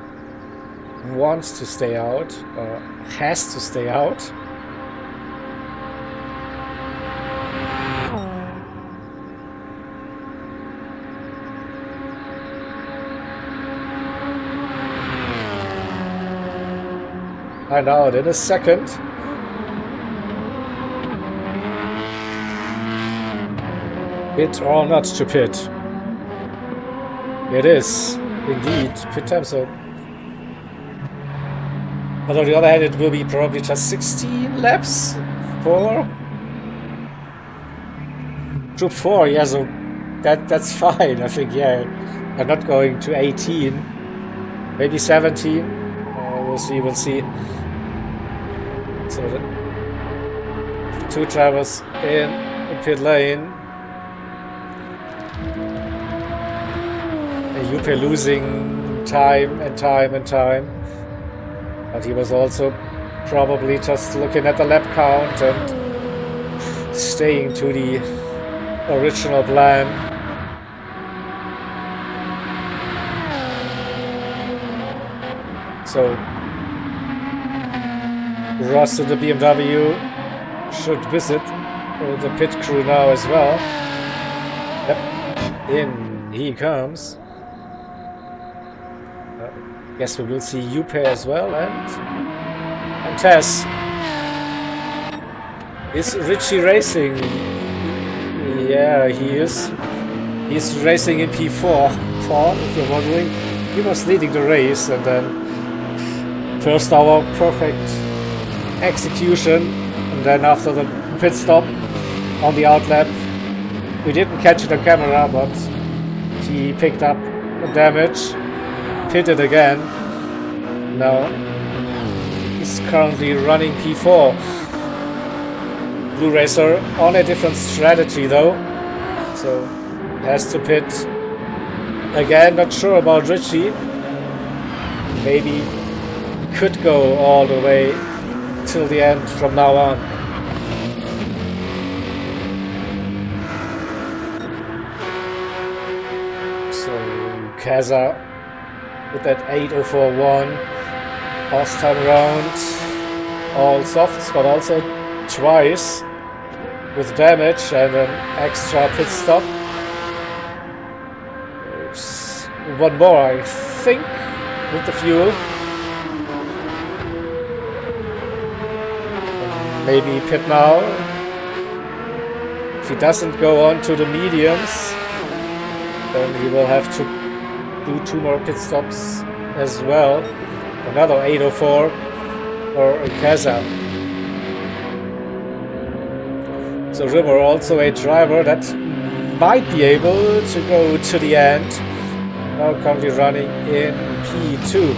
S1: wants to stay out or has to stay out. And out in a second. Pit or not to pit? It is indeed pit time zone. But on the other hand, it will be probably just 16 laps for Group 4. Yeah, so that's fine. I think, yeah, I'm not going to 18, maybe 17. We'll see. So the 2 drivers in pit lane. Juppe losing time and time. But he was also probably just looking at the lap count and staying to the original plan. So Ross and the BMW should visit the pit crew now as well. Yep, in he comes. Guess we will see Juppe as well, and Tess. Is Richie racing? Yeah, he is. He's racing in P4. Paul, if you're wondering, he was leading the race, and then first hour perfect execution, and then after the pit stop on the outlap, we didn't catch it on camera, but he picked up the damage. Pitted again. Now he's currently running P4. Blue Racer on a different strategy though, so has to pit again. Not sure about Richie. Maybe could go all the way till the end from now on. So Kaza with that 8:04.1 last time around, all softs, but also twice with damage and an extra pit stop. There's one more, I think, with the fuel. And maybe pit now. If he doesn't go on to the mediums, then he will have to do 2 more pit stops as well. Another 8:04 for Kaza. So Rimmer also a driver that might be able to go to the end. Now currently running in P2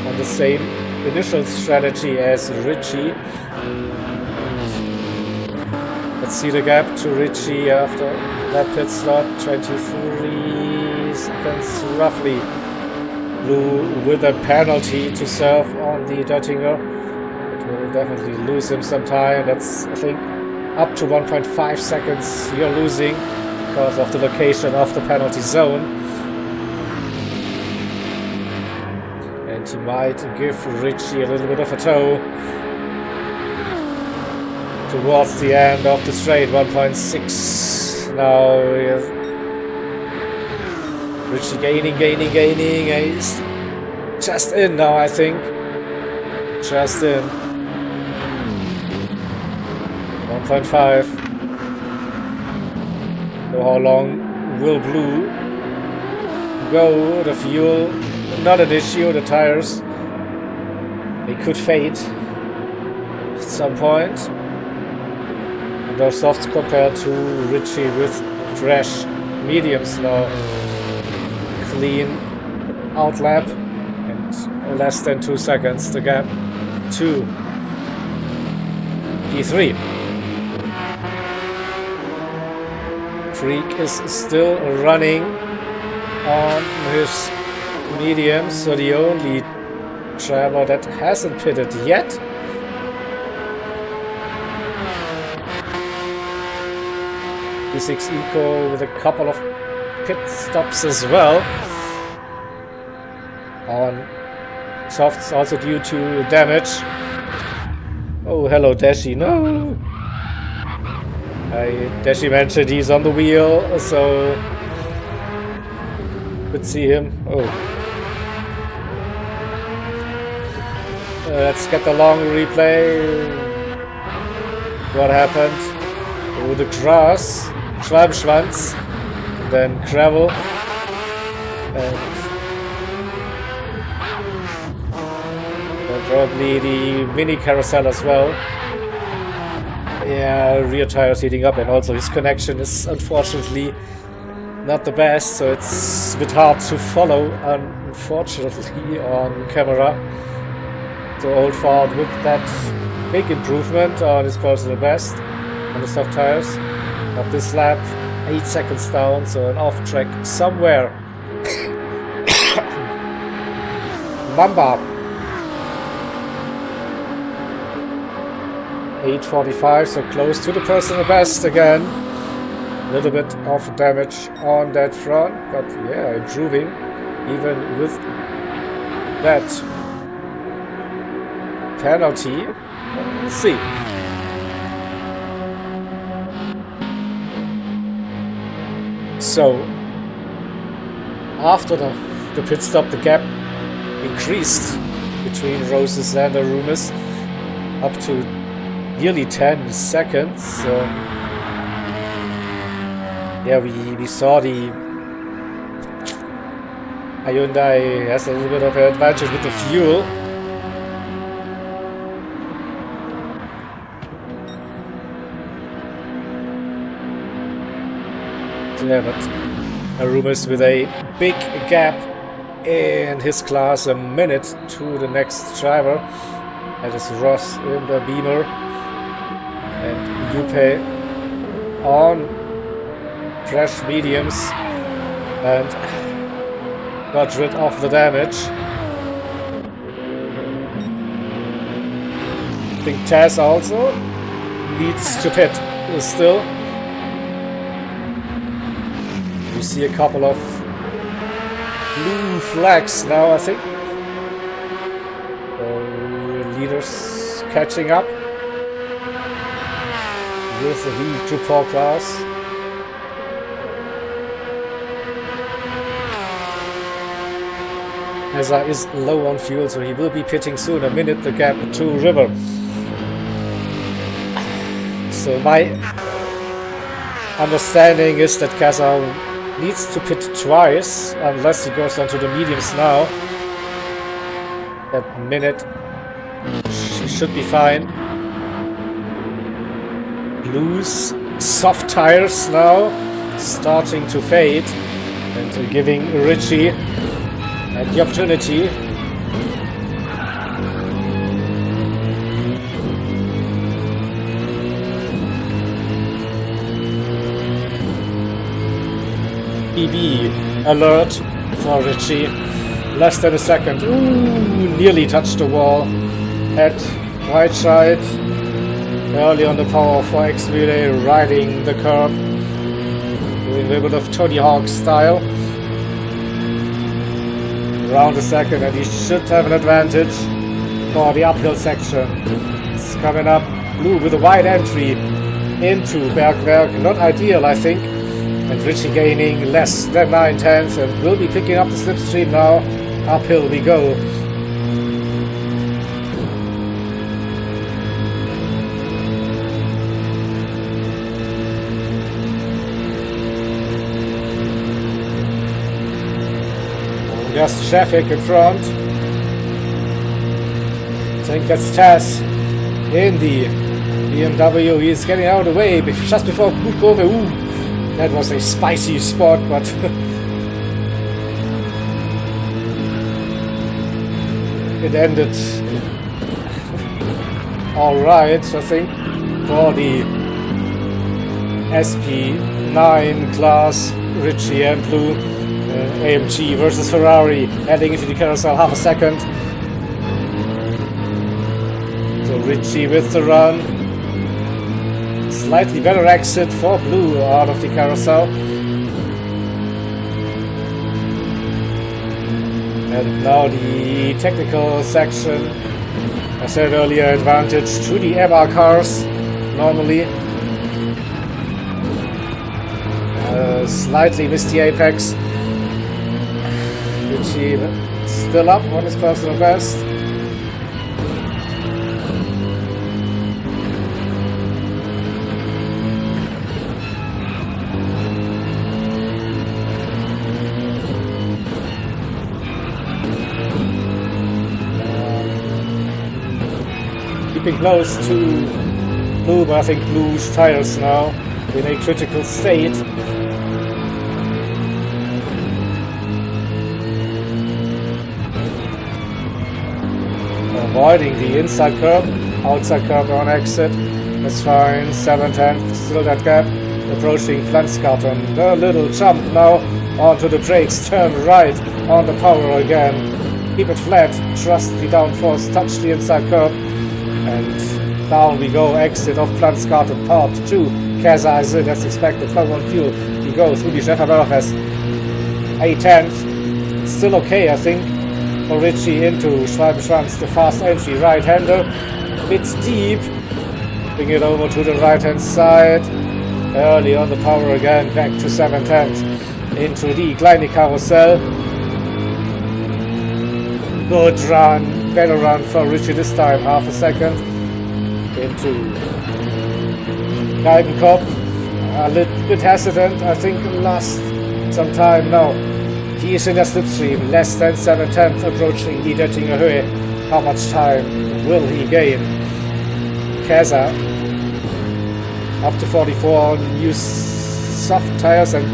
S1: on the same initial strategy as Richie. Let's see the gap to Richie after that pit stop, 23 seconds roughly. Blue with a penalty to serve on the Döttinger. It will definitely lose him some time. That's, I think, up to 1.5 seconds you're losing because of the location of the penalty zone. And he might give Richie a little bit of a tow towards the end of the straight. 1.6 now. Richie gaining. He's just in now, I think. Just in. 1.5. So how long will Blue go? The fuel, not an issue. The tires, they could fade at some point. And those softs compared to Richie with fresh mediums now. Clean outlap and less than 2 seconds the gap to P3. Freak is still running on his medium, so the only driver that hasn't pitted yet. B6 Eco with a couple of pit stops as well. On softs also due to damage. Oh, hello Dashi, no! Dashi mentioned he's on the wheel, so could see him. Oh. Let's get the long replay. What happened? Oh, the grass, Schwalbenschwanz, then gravel, and probably the mini carousel as well. Yeah, rear tires heating up, and also his connection is unfortunately not the best, so it's a bit hard to follow, unfortunately, on camera. So Old Ford with that big improvement on his personal best on the soft tires. But this lap, 8 seconds down, so an off track somewhere. Mamba. 8:45, so close to the personal best again. A little bit of damage on that front, but yeah, improving even with that penalty. Let's see. So after the pit stop, the gap increased between Roses and Arumas up to nearly 10 seconds. So yeah, we saw the Hyundai has a little bit of an advantage with the fuel. Yeah, but Arumas with a big gap in his class, a minute to the next driver. That is Ross in the Beamer. And Yupe on fresh mediums and got rid of the damage. I think Taz also needs to pit still. You see a couple of blue flags now, I think. Leaders catching up with the Gr.4 class. Eza is low on fuel, so he will be pitting soon. A minute the gap to River. So my understanding is that Kaza needs to pit twice, unless he goes onto the mediums now. That minute, she should be fine. Blues, soft tires now, starting to fade, and giving Richie the opportunity. BB alert for Richie. Less than a second. Ooh, nearly touched the wall. At right side. Early on the Power 4X relay, riding the curb. Doing a little bit of Tony Hawk style. Around a second, and he should have an advantage for the uphill section. It's coming up. Blue with a wide entry into Bergwerk. Not ideal, I think. And Richie gaining less than 9/10 and will be picking up the slipstream now. Uphill we go. There's traffic in front. I think that's Taz in the BMW. He's getting out of the way just before Kurve. Ooh, that was a spicy spot, but it ended all right, I think, for the SP9 class, Ritchie and Blue, AMG versus Ferrari, heading into the carousel, half a second. So Ritchie with the run. Slightly better exit for Blue out of the carousel. And now the technical section. I said earlier, advantage to the EMA cars normally. Slightly missed the apex. Ritchie still up on his personal best. Keeping close to Blue, but I think Blue's tires now in a critical state. Avoiding the inside curb, outside curb on exit. That's fine. 7/10, still that gap. Approaching Pflanzgarten. A little jump now onto the brakes. Turn right on the power again. Keep it flat. Trust the downforce. Touch the inside curb. And down we go. Exit of Pflanzgarten part 2. Keza is in as expected. Full on fuel. We go through the Schäfer-Berger-Fest. 8/10. Still okay, I think. For Ritchie into Schwalbenschwanz, the fast entry right-hander, bit deep, bring it over to the right-hand side, early on the power again, back to 7/10, into the Kleine Karussell. Good run, better run for Ritchie this time, half a second, into Galgenkopf, a little bit hesitant, I think lost some time now. He is in the slipstream, less than 7/10, approaching die Döttinger Höhe. How much time will he gain? Keza up to 44, use soft tires and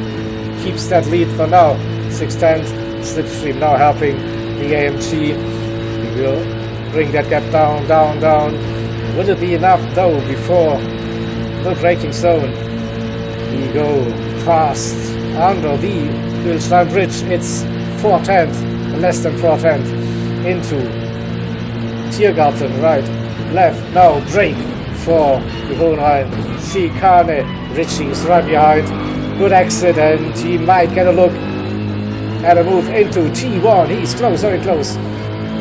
S1: keeps that lead for now. 6/10, slipstream now helping the AMG. He will bring that gap down, down, down. Will it be enough though before the braking zone? We go fast under the Wilstein Bridge. It's 4/10, less than 4/10, into Tiergarten, right, left, now brake for the Hohenheim chicane. Ritchie is right behind, good exit, and he might get a look at a move into T1. He's close, very close.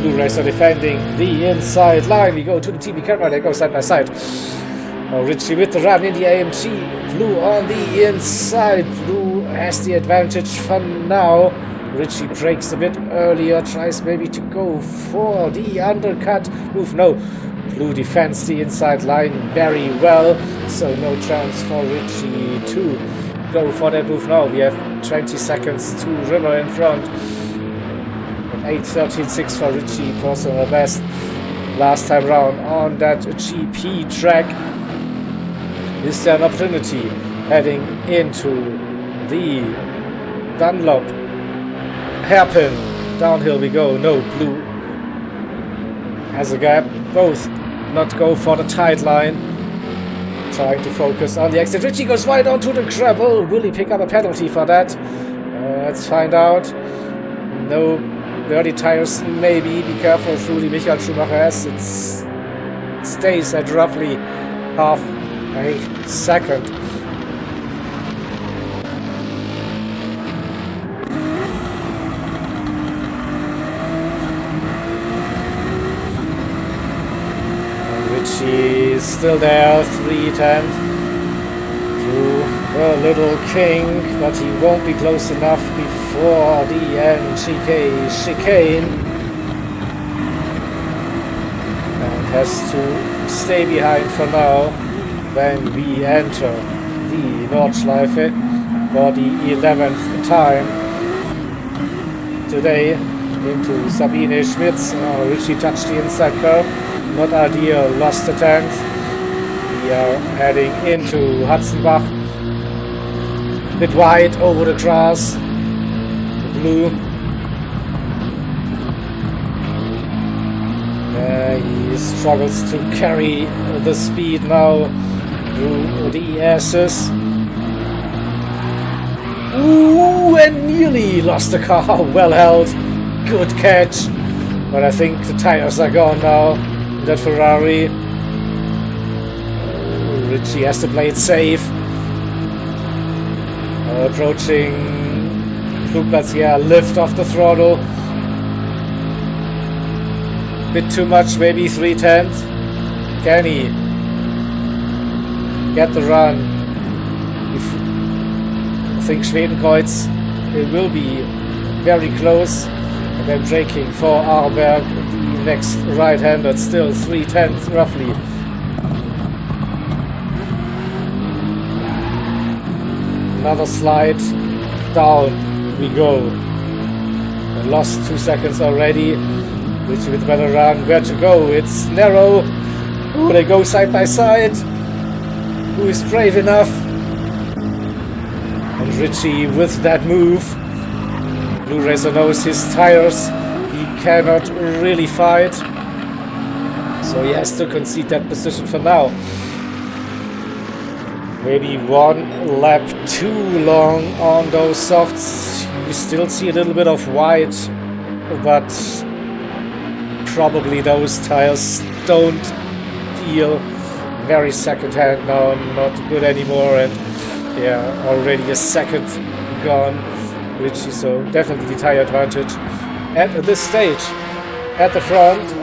S1: Blue Racer defending the inside line. We go to the TB camera, they go side by side. Now Ritchie with the run in the AMG. Blue on the inside. Blue has the advantage for now. Ritchie brakes a bit earlier, tries maybe to go for the undercut move. No, Blue defends the inside line very well, so no chance for Ritchie to go for that move now. We have 20 seconds to River in front. 8:13.6 for Ritchie, personal best last time round on that GP track. Is there an opportunity heading into the Dunlop hairpin? Downhill we go. No, Blue has a gap. Both not go for the tight line. Trying to focus on the exit. Ritchie goes wide onto the gravel. Will he pick up a penalty for that? Let's find out. No dirty tires, maybe. Be careful through the Michael Schumacher S. It stays at roughly half a second. Ritchie is still there, 3:10 through a little kink, but he won't be close enough before the NGK chicane. And has to stay behind for now when we enter the Nordschleife for the 11th time today into Sabine Schmitz. Ritchie touched the inside curve, not ideal, lost the 10th. We are heading into Hatzenbach, bit wide over the grass. The Blue. He struggles to carry the speed now through the S's. Ooh, and nearly lost the car. Well held. Good catch. But I think the tires are gone now. That Ferrari. Richie has to play it safe. Approaching Flugplatz. Yeah, lift off the throttle. Bit too much, maybe 3/10. Can he get the run? I think Schwedenkreuz, it will be very close. And then braking for Arlberg, the next right-hander, still 3/10 roughly. Another slide, down we go. I lost 2 seconds already. Richie with better run, where to go? It's narrow. Ooh, they go side by side. Who is brave enough? And Richie with that move. Blue Racer knows his tires. He cannot really fight. So he has to concede that position for now. Maybe one lap too long on those softs. You still see a little bit of white, but probably those tires don't feel very second-hand now, not good anymore, and yeah, already a second gone, Richie, so definitely tire advantage at this stage. At the front,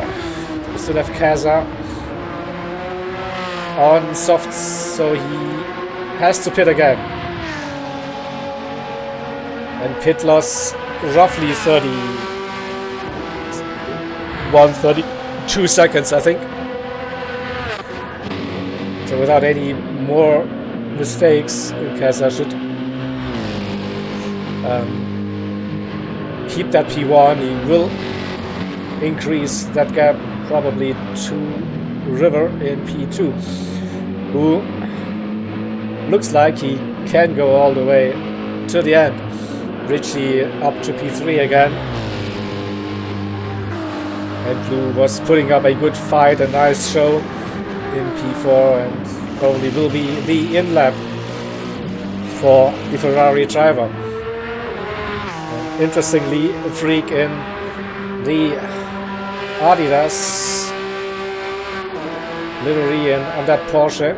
S1: we still have Kaza on softs, so he has to pit again. And pit loss roughly 32 seconds, I think. So without any more mistakes, Kaza should keep that P1. He will increase that gap probably to River in P2, who looks like he can go all the way to the end. Richie up to P3 again. And Blue was putting up a good fight, a nice show in P4, and probably will be the in-lap for the Ferrari driver. And interestingly, a freak in the Adidas livery and on that Porsche,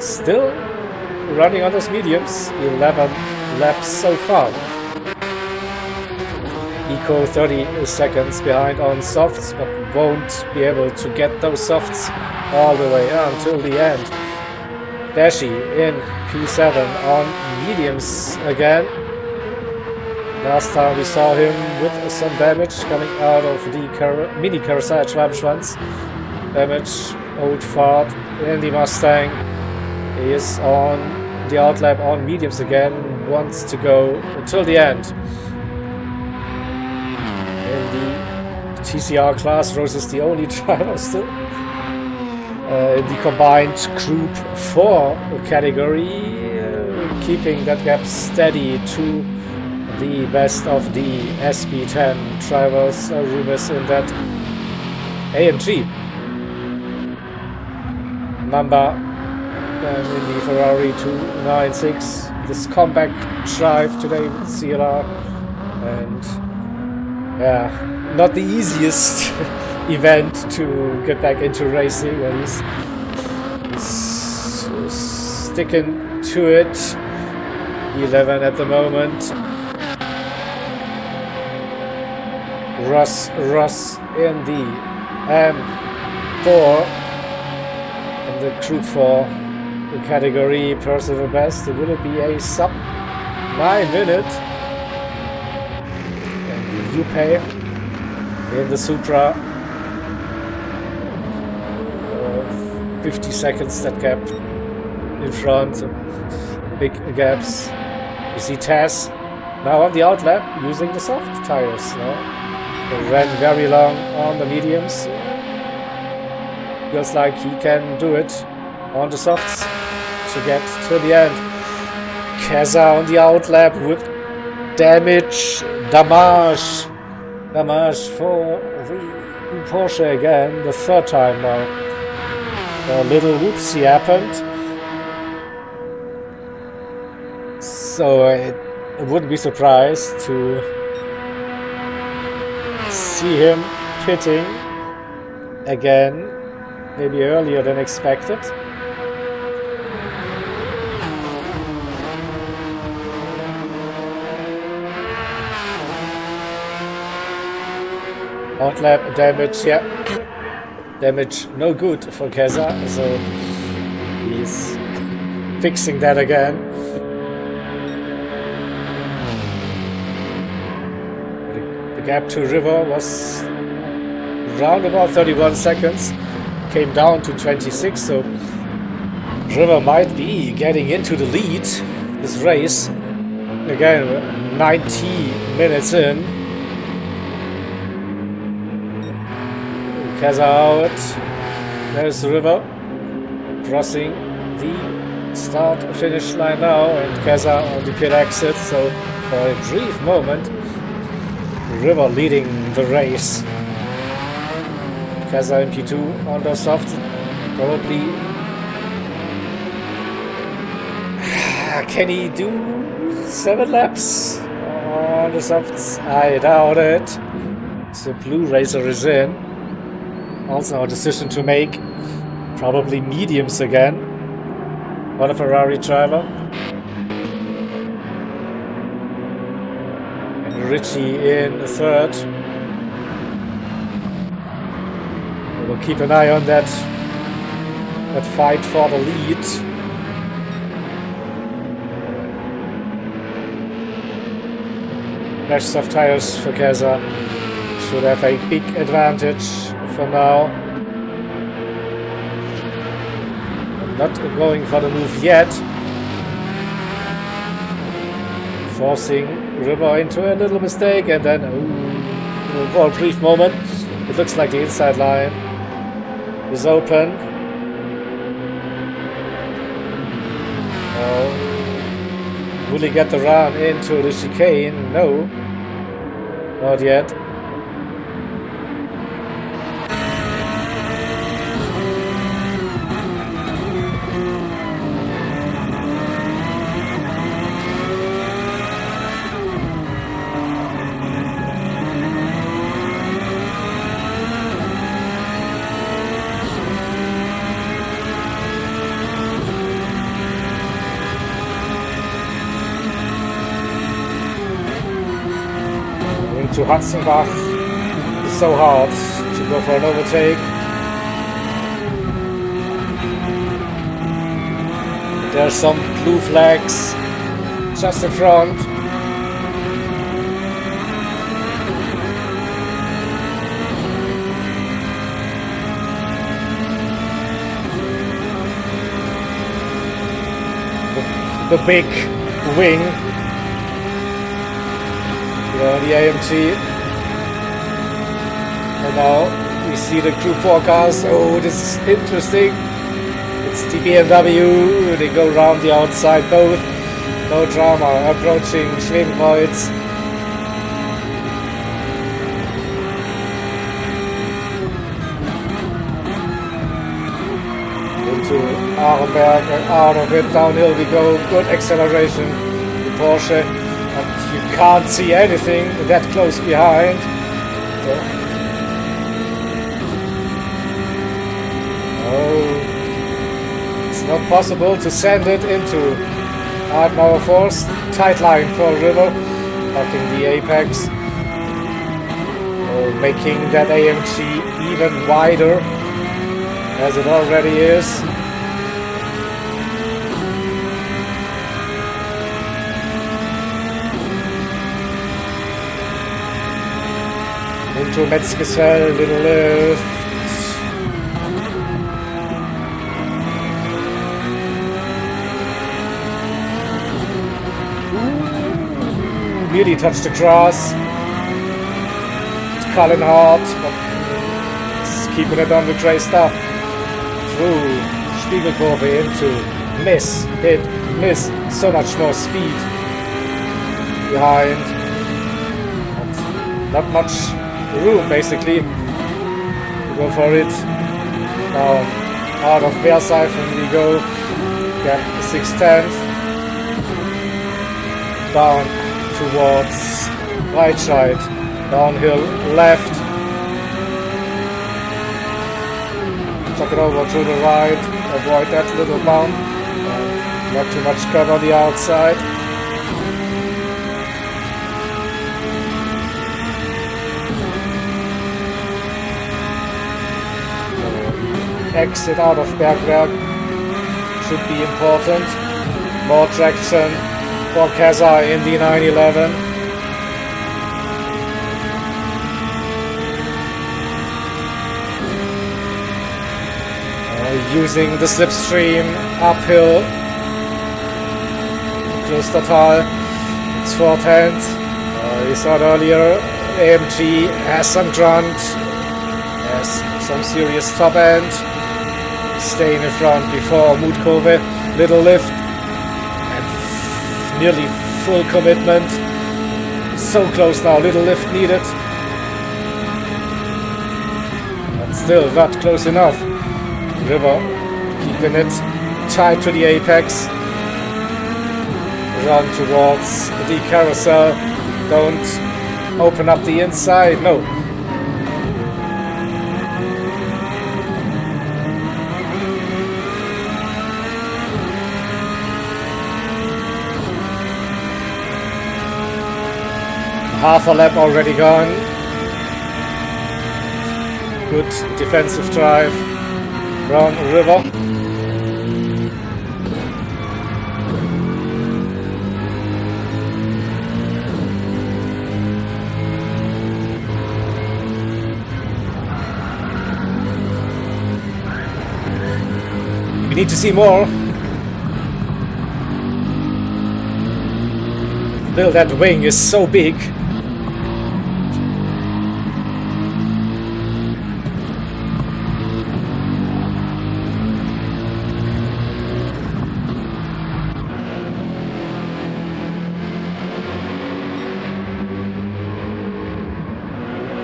S1: still running on those mediums, 11 laps so far. Eco 30 seconds behind on softs, but won't be able to get those softs all the way until the end. Dashi in P7 on mediums again. Last time we saw him with some damage coming out of the mini carousel Schwalbenschwanz. Damage, old fart in the Mustang. He is on the outlap on mediums again, wants to go until the end. In the TCR class, Rose is the only driver still. In the combined Group 4 category, keeping that gap steady to the best of the SB10 drivers, Rubens in that AMG. Mamba in the Ferrari 296, this comeback drive today with CLR, and yeah, not the easiest event to get back into racing, and he's sticking to it. 11 at the moment. Russ in the M4 in the Group 4 category, personal best. Will it be a sub 9 minute? And the Yuppie in the Supra, 50 seconds that gap in front, big gaps. You see Taz now on the outlap using the soft tires. They ran very long on the mediums. Feels like he can do it on the softs to get to the end. Kaza on the outlap with damage. Damage for the Porsche again, the third time now. A little whoopsie happened. So I wouldn't be surprised to see him pitting again, maybe earlier than expected. Outlap damage, yeah. Damage no good for Keza, so he's fixing that again. The gap to River was around about 31 seconds, came down to 26, so River might be getting into the lead this race. Again, 90 minutes in. Keza out. There's River crossing the start-finish line now, and Keza on the pit exit. So for a brief moment, River leading the race. Keza in P2 on the soft, probably. Can he do 7 laps on the softs? I doubt it. So Blue Racer is in. Also a decision to make. Probably mediums again. What a Ferrari driver. And Richie in third. We'll keep an eye on that fight for the lead. Fresh soft tires for Keza. Should have a big advantage for now. Not going for the move yet. Forcing River into a little mistake, and then for a brief moment it looks like the inside line is open. Will he get the run into the chicane? No, not yet. To Hatzenbach, it's so hard to go for an overtake. There's some blue flags just in front. The big wing. The AMG, and now we see the Gr.4 cars. Oh, this is interesting. It's the BMW. They go around the outside, both. No drama. Approaching Schwebenkreuz. Into Arenberg, and out of it, downhill we go. Good acceleration. The Porsche. You can't see anything that close behind. So. Oh, it's not possible to send it into Adenauer Force. Tight line for River, blocking the apex. Oh, making that AMG even wider, as it already is. Into Metzgesell, little lift. Nearly touched the grass. It's calling hard, but it's keeping it on the grey stuff. Through Spiegelkurve into miss, hit, miss. So much more speed behind. And not much room basically to go for it. Now out of Bearsiphon we go. Gap 6/10. Down towards right side, downhill left, tuck it over to the right, avoid that little bump, not too much curb on the outside. Exit out of Bergwerk should be important. More traction for Keza in the 911. Using the slipstream uphill. Klostertal, it's fourth hand. We saw it earlier. AMG has some grunt, has some serious top end. Staying in front before Mutkurve, little lift and nearly full commitment. So close now, little lift needed, but still not close enough. River keeping it tight to the apex. Run towards the carousel. Don't open up the inside, no. Half a lap already gone. Good defensive drive from River. We need to see more. Bill, that wing is so big.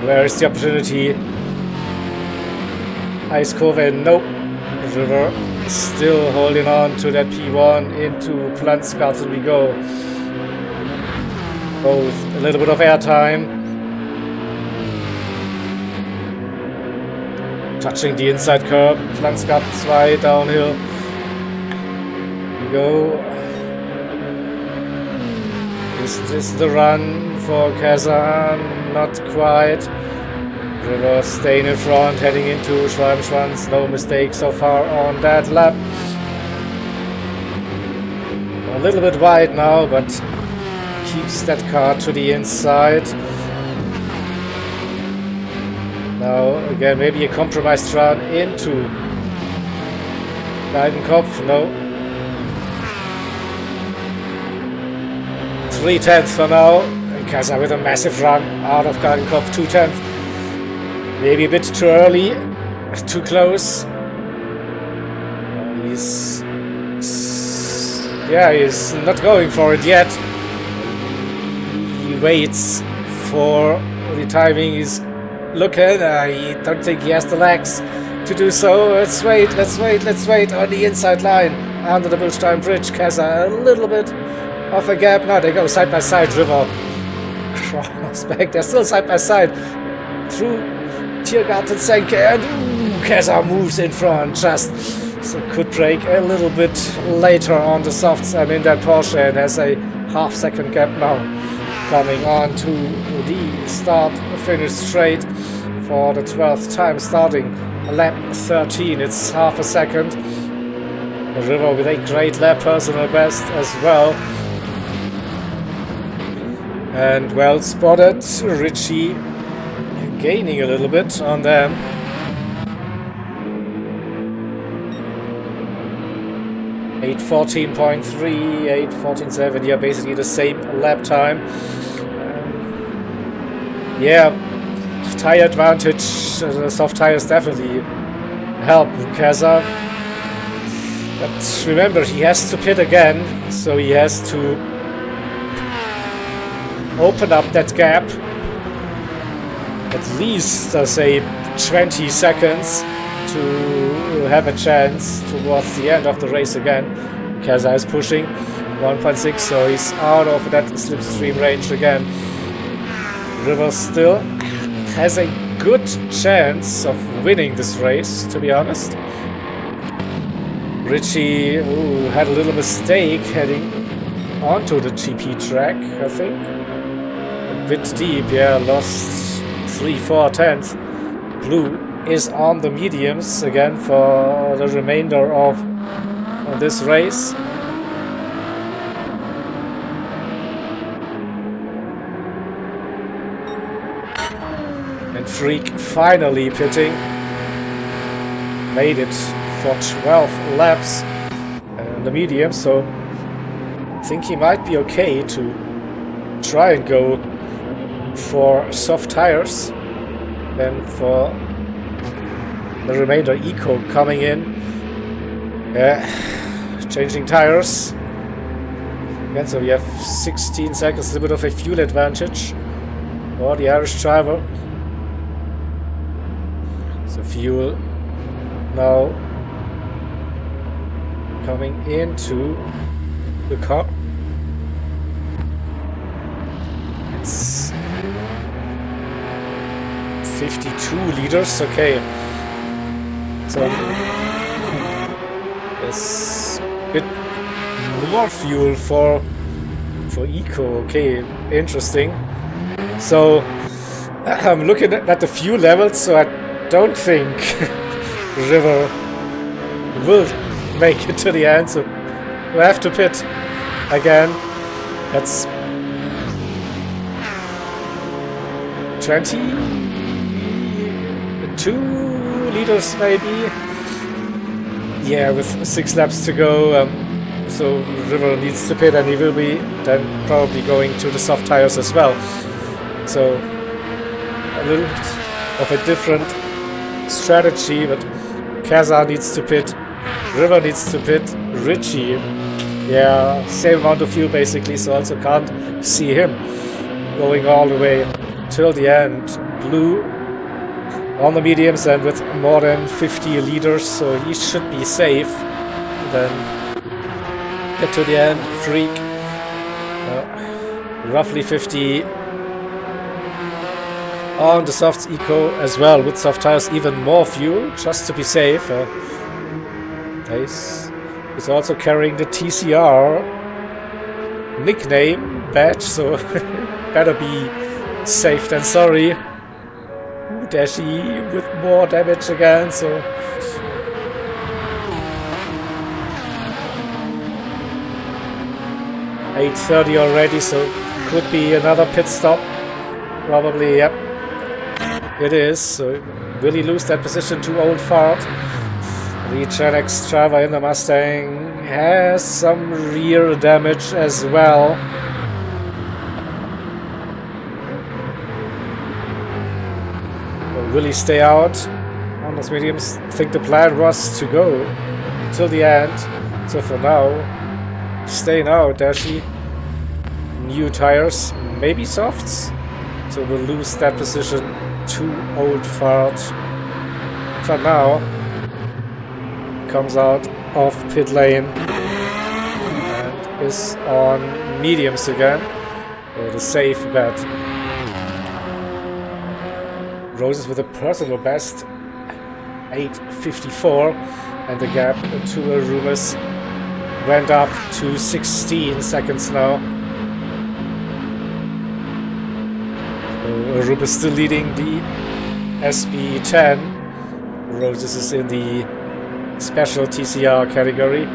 S1: Where is the opportunity? Ice Kurve, nope. River still holding on to that P1 into Planskart we go. Both a little bit of airtime. Touching the inside curb. Planskart 2 downhill. We go. Is this the run for Kazan? Not quite. River staying in front, heading into Schwalbenschwanz. No mistake so far on that lap. A little bit wide now, but keeps that car to the inside. Now again, maybe a compromised run into Leidenkopf. No. 3/10 for now. Kasa with a massive run out of Leidenkopf, 2/10. Maybe a bit too early, too close. He's not going for it yet. He waits for the timing. He's looking. I don't think he has the legs to do so. Let's wait on the inside line under the Bilstein Bridge. Kasa a little bit of a gap. Now they go side by side. River cross back. They're still side by side through Tiergarten Senke, and Kasa moves in front just so could brake a little bit later on the softs and in that Porsche, and has a half-second gap now coming on to the start-finish straight for the 12th time, starting lap 13. It's half a second. River with a great lap, personal best as well. And well spotted, Ritchie gaining a little bit on them. .3, 8:14.7, yeah, basically the same lap time. Yeah, tire advantage, soft tires definitely help Kasa. But remember, he has to pit again, so he has to open up that gap. At least, say, 20 seconds to have a chance towards the end of the race again. Kasa is pushing. 1.6, so he's out of that slipstream range again. River still has a good chance of winning this race, to be honest. Richie had a little mistake heading onto the GP track, I think. A bit deep, yeah, lost 3/4 tenths. Blue is on the mediums again for the remainder of this race. And Freak finally pitting. Made it for 12 laps in the medium, so I think he might be okay to try and go for soft tires. Then for the remainder, Eco coming in, changing tires. Again, so we have 16 seconds, a little bit of a fuel advantage for the Irish driver. So fuel now coming into the car. It's 52 liters, okay. So there's a bit more fuel for Eco, okay, interesting. So I'm looking at the fuel levels, so I don't think River will make it to the end, so we have to pit again. That's 22 liters maybe. Yeah, with 6 laps to go, so River needs to pit, and he will be then probably going to the soft tires as well. So a little bit of a different strategy, but Kaza needs to pit, River needs to pit, Richie, yeah, same amount of fuel basically, so also can't see him going all the way till the end. Blue on the mediums and with more than 50 liters, so he should be safe. Then get to the end. Freak, roughly 50 on the softs. Eco as well with soft tires, even more fuel just to be safe. He's also carrying the TCR nickname badge, so better be safe than sorry. Dashi with more damage again, so 8:30 already, so could be another pit stop. Probably, yep. It is, so will he lose that position to Old Fart? The Gen X driver in the Mustang has some rear damage as well. Will he stay out on those mediums? I think the plan was to go till the end. So for now, staying out, Dashi. New tires, maybe softs. So we'll lose that position to Old Fart. For now, comes out of pit lane and is on mediums again. The safe bet. Roses with a personal best 8:54, and the gap to Arumas went up to 16 seconds now. Arumas still leading the SB10. Roses is in the special TCR category.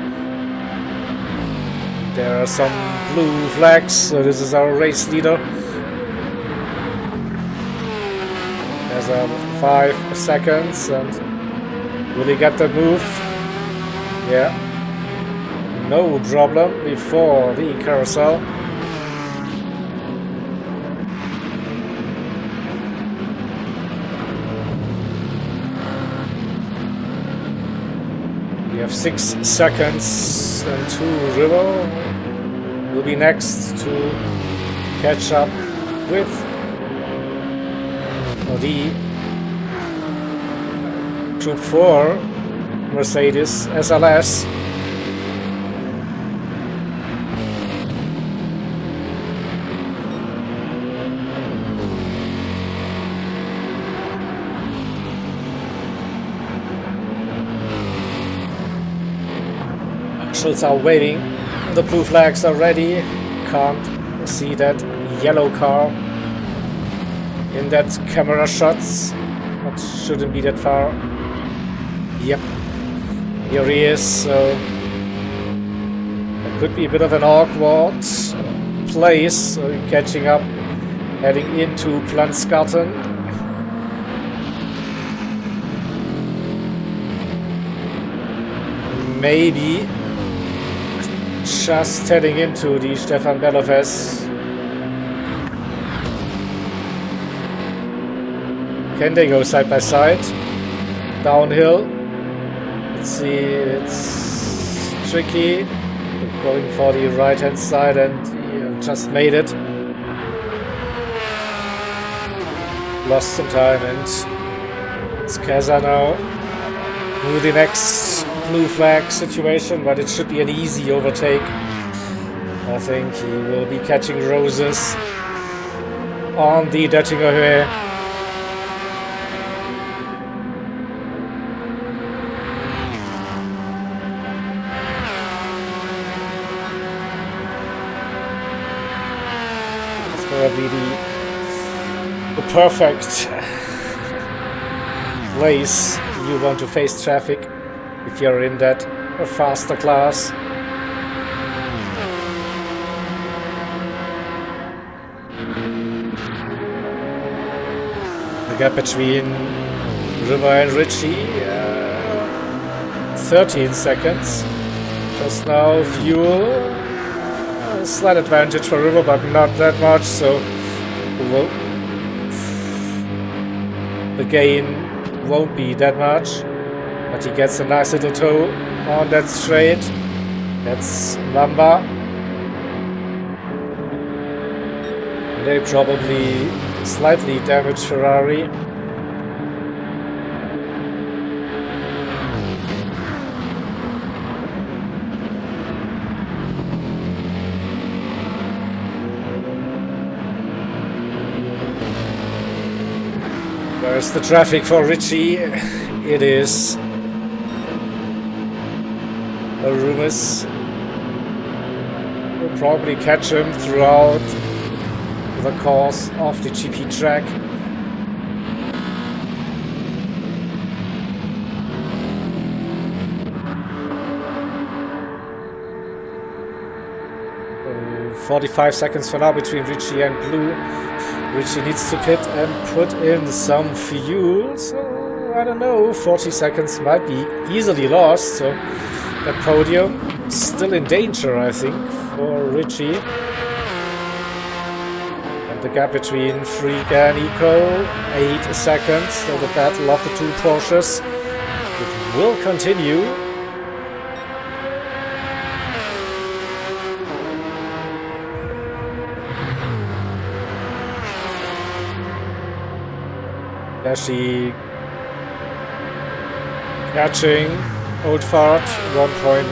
S1: There are some blue flags, so this is our race leader. 5 seconds, and will he get the move? Yeah, no problem before the carousel. We have 6 seconds, and 2 River will be next to catch up with the Gr.4 Mercedes SLS. marshals are waiting. The blue flags are ready. Can't see that yellow car in that camera shots, but shouldn't be that far. Yep, here he is. So it could be a bit of an awkward place. So catching up, heading into Planskatten. Maybe just heading into the Stefan Bellofes. Can they go side by side? Downhill. Let's see, it's tricky. We're going for the right hand side and just made it. Lost some time and it's Keza now. Who the next blue flag situation, but it should be an easy overtake. I think he will be catching roses on the Döttinger Höhe. It's probably the perfect place you want to face traffic if you're in that faster class. The gap between River and Ritchie, 13 seconds. Just now fuel, slight advantage for River, but not that much, so the gain won't be that much. But he gets a nice little toe on that straight. That's Mamba. And they probably slightly damaged Ferrari. Where's the traffic for Ritchie? It is Rumus. Will probably catch him throughout the course of the GP track. Uh, 45 seconds for now between Ritchie and Blue. Ritchie needs to pit and put in some fuel, so I don't know, 40 seconds might be easily lost, so that podium still in danger, I think, for Ritchie. And the gap between Freak and Eco, 8 seconds, so the battle of the two Porsches, it will continue. Dashi catching Old Fart 1.1.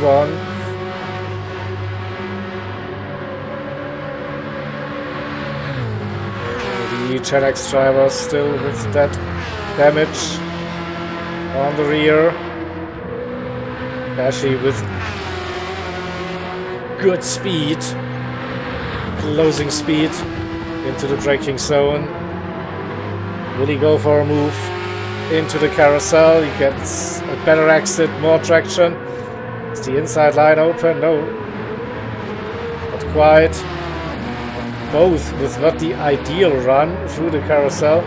S1: The Gen X driver still with that damage on the rear. Dashi with good speed, closing speed into the braking zone. Will he go for a move into the carousel? He gets a better exit, more traction. Is the inside line open? No. Not quite. Both with not the ideal run through the carousel.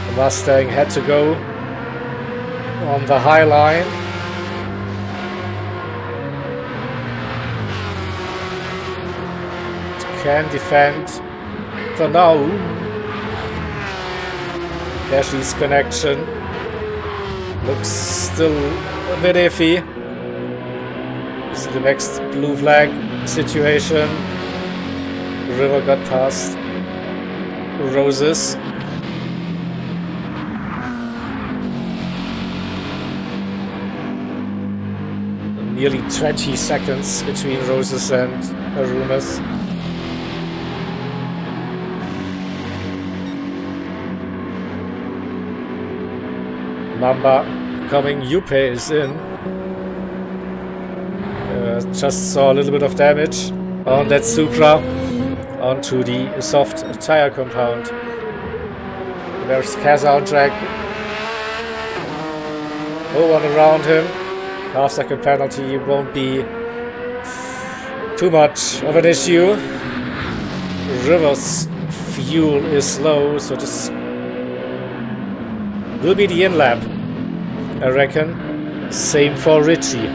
S1: The Mustang had to go on the high line. It can defend for now. Dashi's connection looks still a bit iffy. This is the next blue flag situation. River got past Roses. Nearly 20 seconds between Roses and Arumas. Mamba coming, Yupe is in. I just saw a little bit of damage on that Supra onto the soft tire compound. There's Kazza on track. No one around him. Half-second penalty won't be too much of an issue. River's fuel is low, so this will be the in-lap, I reckon. Same for Richie.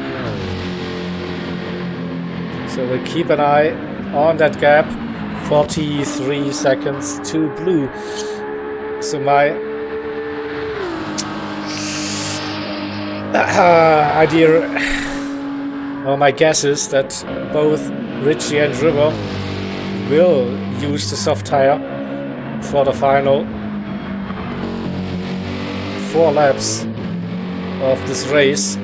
S1: So we'll keep an eye on that gap. 43 seconds to blue. So my idea, or my guess is that both Richie and River will use the soft tire for the final 4 laps of this race.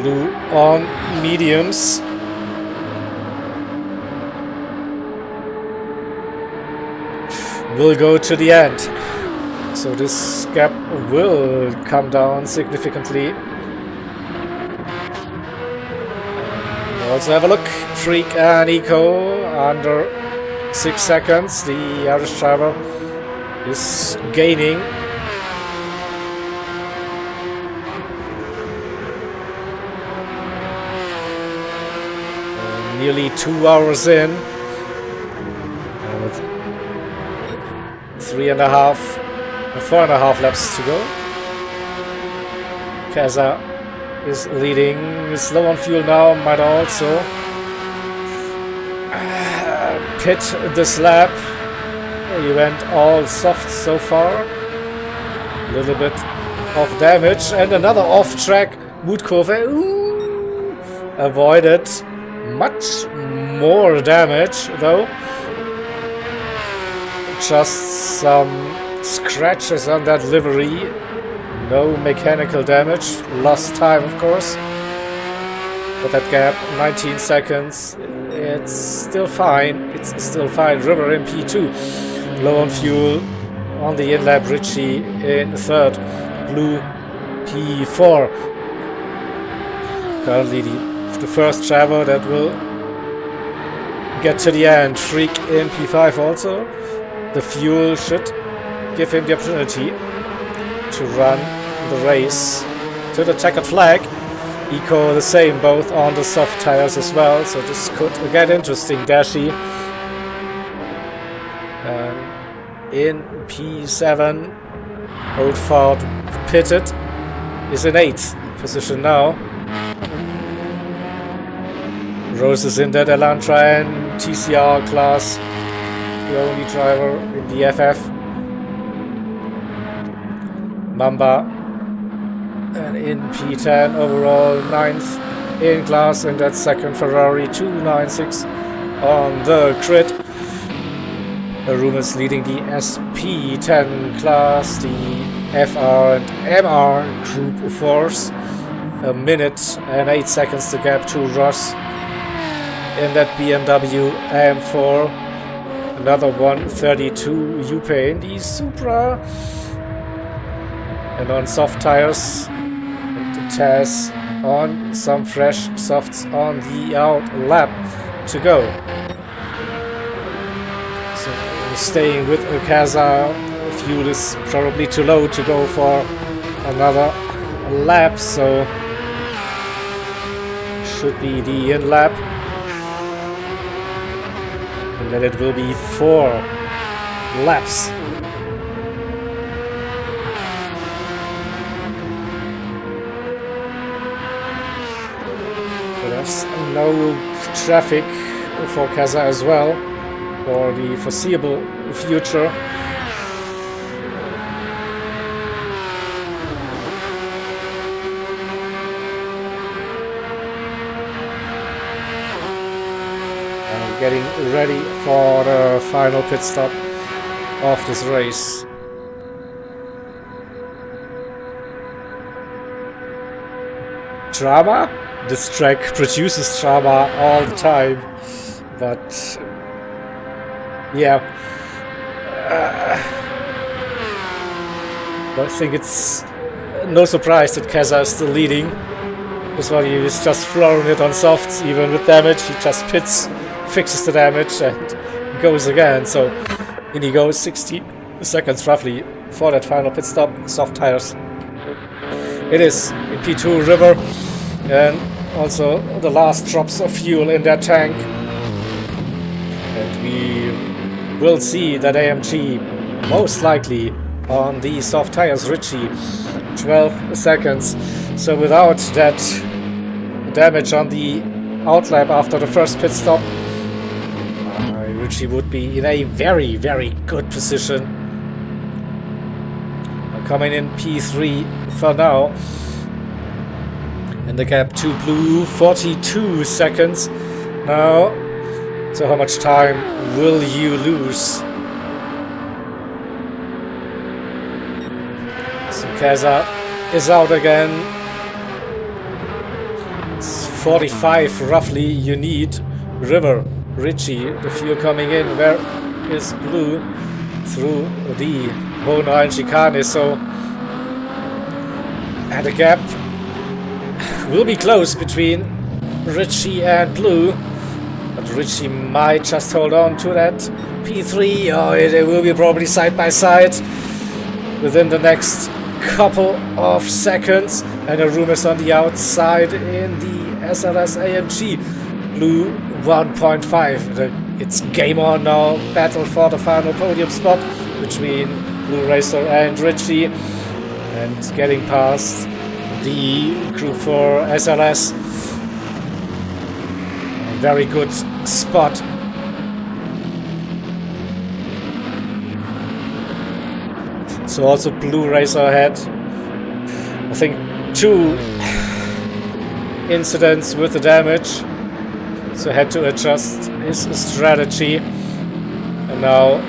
S1: Blue on mediums. Will go to the end. So this gap will come down significantly. Also have a look. Freak and Eco under 6 seconds. The Irish driver is gaining. Nearly 2 hours in. 4.5 laps to go. Kazza is leading. Is low on fuel now. Might also pit this lap. He went all soft so far. A little bit of damage and another off-track wood curve. Ooh, avoided much more damage though. Just some scratches on that livery. No mechanical damage. Lost time, of course. But that gap, 19 seconds. It's still fine. It's still fine. River in P2. Low on fuel on the in-lap. Richie in third. Blue P4. Currently the first driver that will get to the end. Freak in P5 also. The fuel should give him the opportunity to run the race to the checkered flag. Eco the same, both on the soft tires as well, so this could get interesting. Dashi in P7. Oldford pitted, is in 8th position now. Rose is in that Elantra and TCR class. The only driver in the FF. Mamba and in P10 overall 9th in class in that second Ferrari 296 on the grid. Arun is leading the SP10 class, the FR and MR Group 4s. 1 minute and 8 seconds to gap to Ross in that BMW AM4. Another 132 Jupe in the Supra. And on soft tires, and Taz on some fresh softs on the out lap to go. So staying with Kazza, fuel is probably too low to go for another lap, so should be the in lap. And then it will be 4 laps. But there's no traffic for Kazza as well for the foreseeable future. Getting ready for the final pit stop of this race. Drama? This track produces drama all the time, but yeah, I think it's no surprise that Keza is still leading. This one, he's just throwing it on softs, even with damage. He just pits, fixes the damage, and goes again. So in he goes, 60 seconds roughly for that final pit stop. Soft tires. It is in P2 River, and also the last drops of fuel in that tank. And we will see that AMG most likely on the soft tires. Richie, 12 seconds. So without that damage on the outlap after the first pit stop, Richie would be in a very, very good position. Coming in P3 for now. And the gap to blue, 42 seconds. Now, so how much time will you lose? So Keza is out again. It's 45 roughly you need. River, Richie, the fuel coming in. Where is blue? Through the Hohenrhein chicane. So, and the gap will be close between Richie and blue. But Richie might just hold on to that P3. Oh, it will be probably side by side within the next couple of seconds. And the room is on the outside in the SLS AMG. Blue 1.5. It's game on now. Battle for the final podium spot between Blue Racer and Richie. And getting past the Gr.4 SLS. A very good spot. So also Blue Racer had, I think, 2 incidents with the damage. So had to adjust his strategy. And now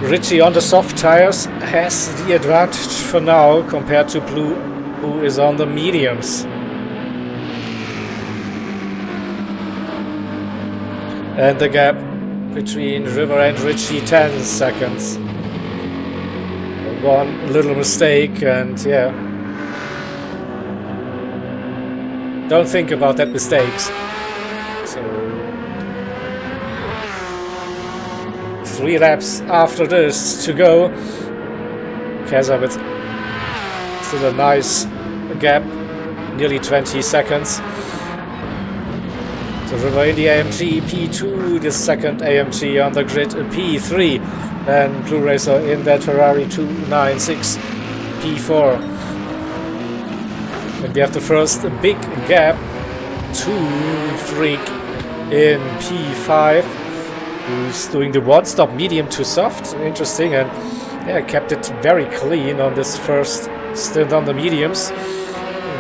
S1: Richie on the soft tires has the advantage for now compared to Blue, who is on the mediums. And the gap between River and Richie, 10 seconds. One little mistake, and yeah. Don't think about that mistakes. So 3 laps after this to go. Keza with still a nice gap, nearly 20 seconds. So River in the AMG P2, the second AMG on the grid P3, and Blue Racer in that Ferrari 296 P4. And we have the first big gap to Freak in P5, who's doing the one-stop medium to soft. Interesting, and yeah, kept it very clean on this first stint on the mediums.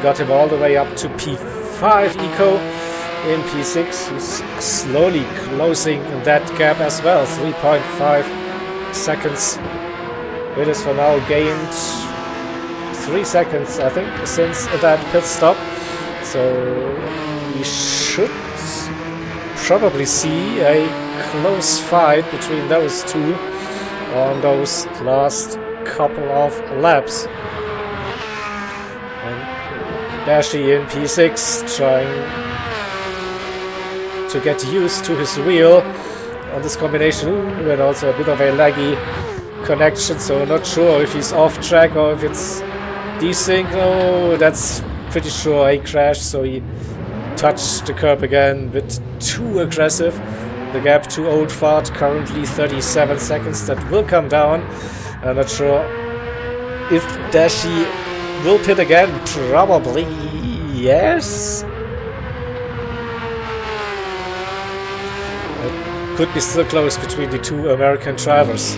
S1: Got him all the way up to P5 Eco. In P6, he's slowly closing that gap as well. 3.5 seconds. It is for now gained 3 seconds, I think, since that pit stop. So we should probably see a close fight between those two on those last couple of laps. And Dashi in P6 trying to get used to his wheel on this combination. Ooh, and also a bit of a laggy connection, so not sure if he's off track or if it's desync. Oh, that's pretty sure a crash, so he touched the curb again, a bit too aggressive. The gap to Old Fart, currently 37 seconds. That will come down. I'm not sure if Dashi will pit again. Probably yes. Could be still close between the two American drivers.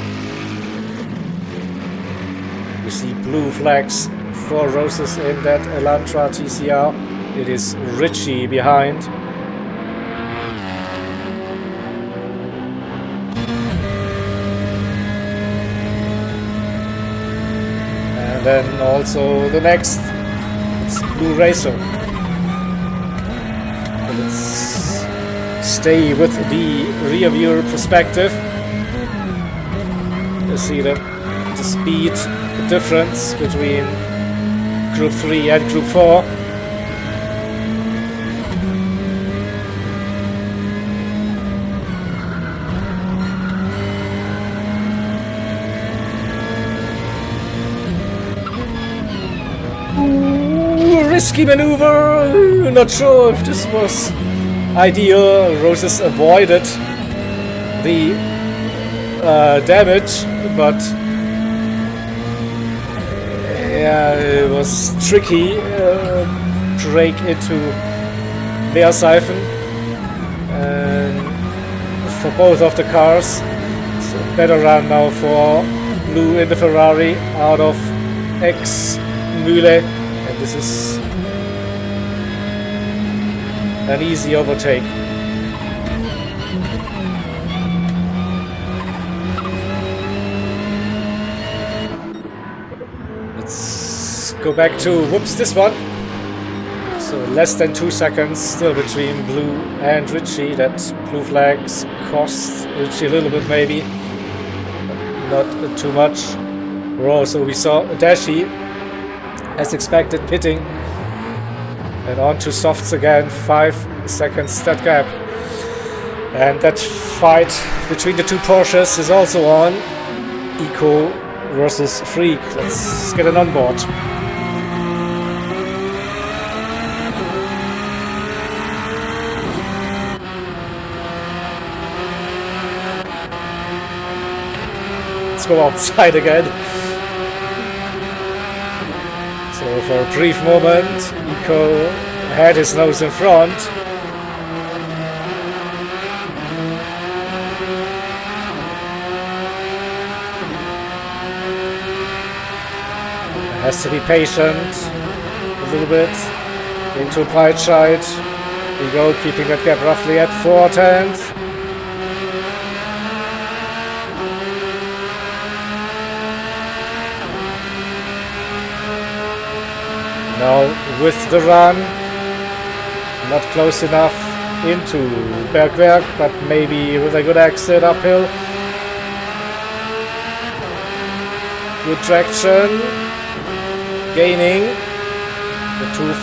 S1: We see blue flags, 4 roses in that Elantra TCR. It is Richie behind. And then also the next, it's Blue Racer. And it's stay with the rear view perspective. You see the speed difference between Gr.3 and Gr.4. Risky maneuver. Not sure if this was ideal. Roses avoided the damage, but yeah, it was tricky. Break into Leersiphon for both of the cars. So better run now for Blue in the Ferrari out of X Mühle, and this is an easy overtake. Let's go back to this one. So less than 2 seconds still between Blue and Richie. That blue flags cost Richie a little bit maybe, but not too much. So we saw Dashi as expected pitting and on to softs again. 5 seconds that gap, and that fight between the two Porsches is also on. Eco versus Freak. Let's get an onboard. Let's go outside again. So for a brief moment, Eco had his nose in front. Has to be patient a little bit into right side. We go, keeping that gap roughly at 4/10. Now with the run, not close enough into Bergwerk, but maybe with a good exit uphill. Good traction. Gaining the two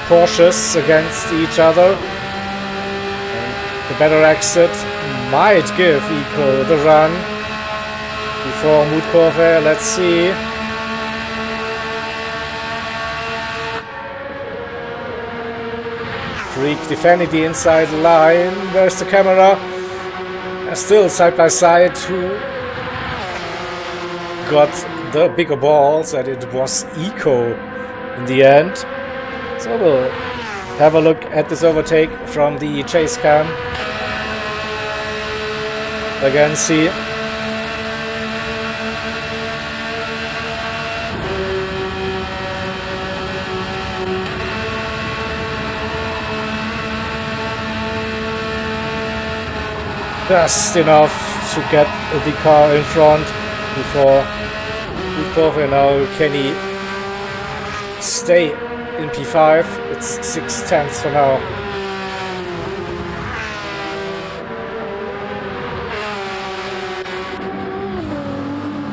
S1: Porsches against each other. And the better exit might give Eco the run before Mutkurve. Let's see. Freak defending the inside line. Where's the camera? Still side by side. Who got the bigger balls, and it was Eco in the end. So we'll have a look at this overtake from the chase cam. Again, see. Just enough to get the car in front before Mutkurve. Now can he stay in P5? It's 6/10 for now.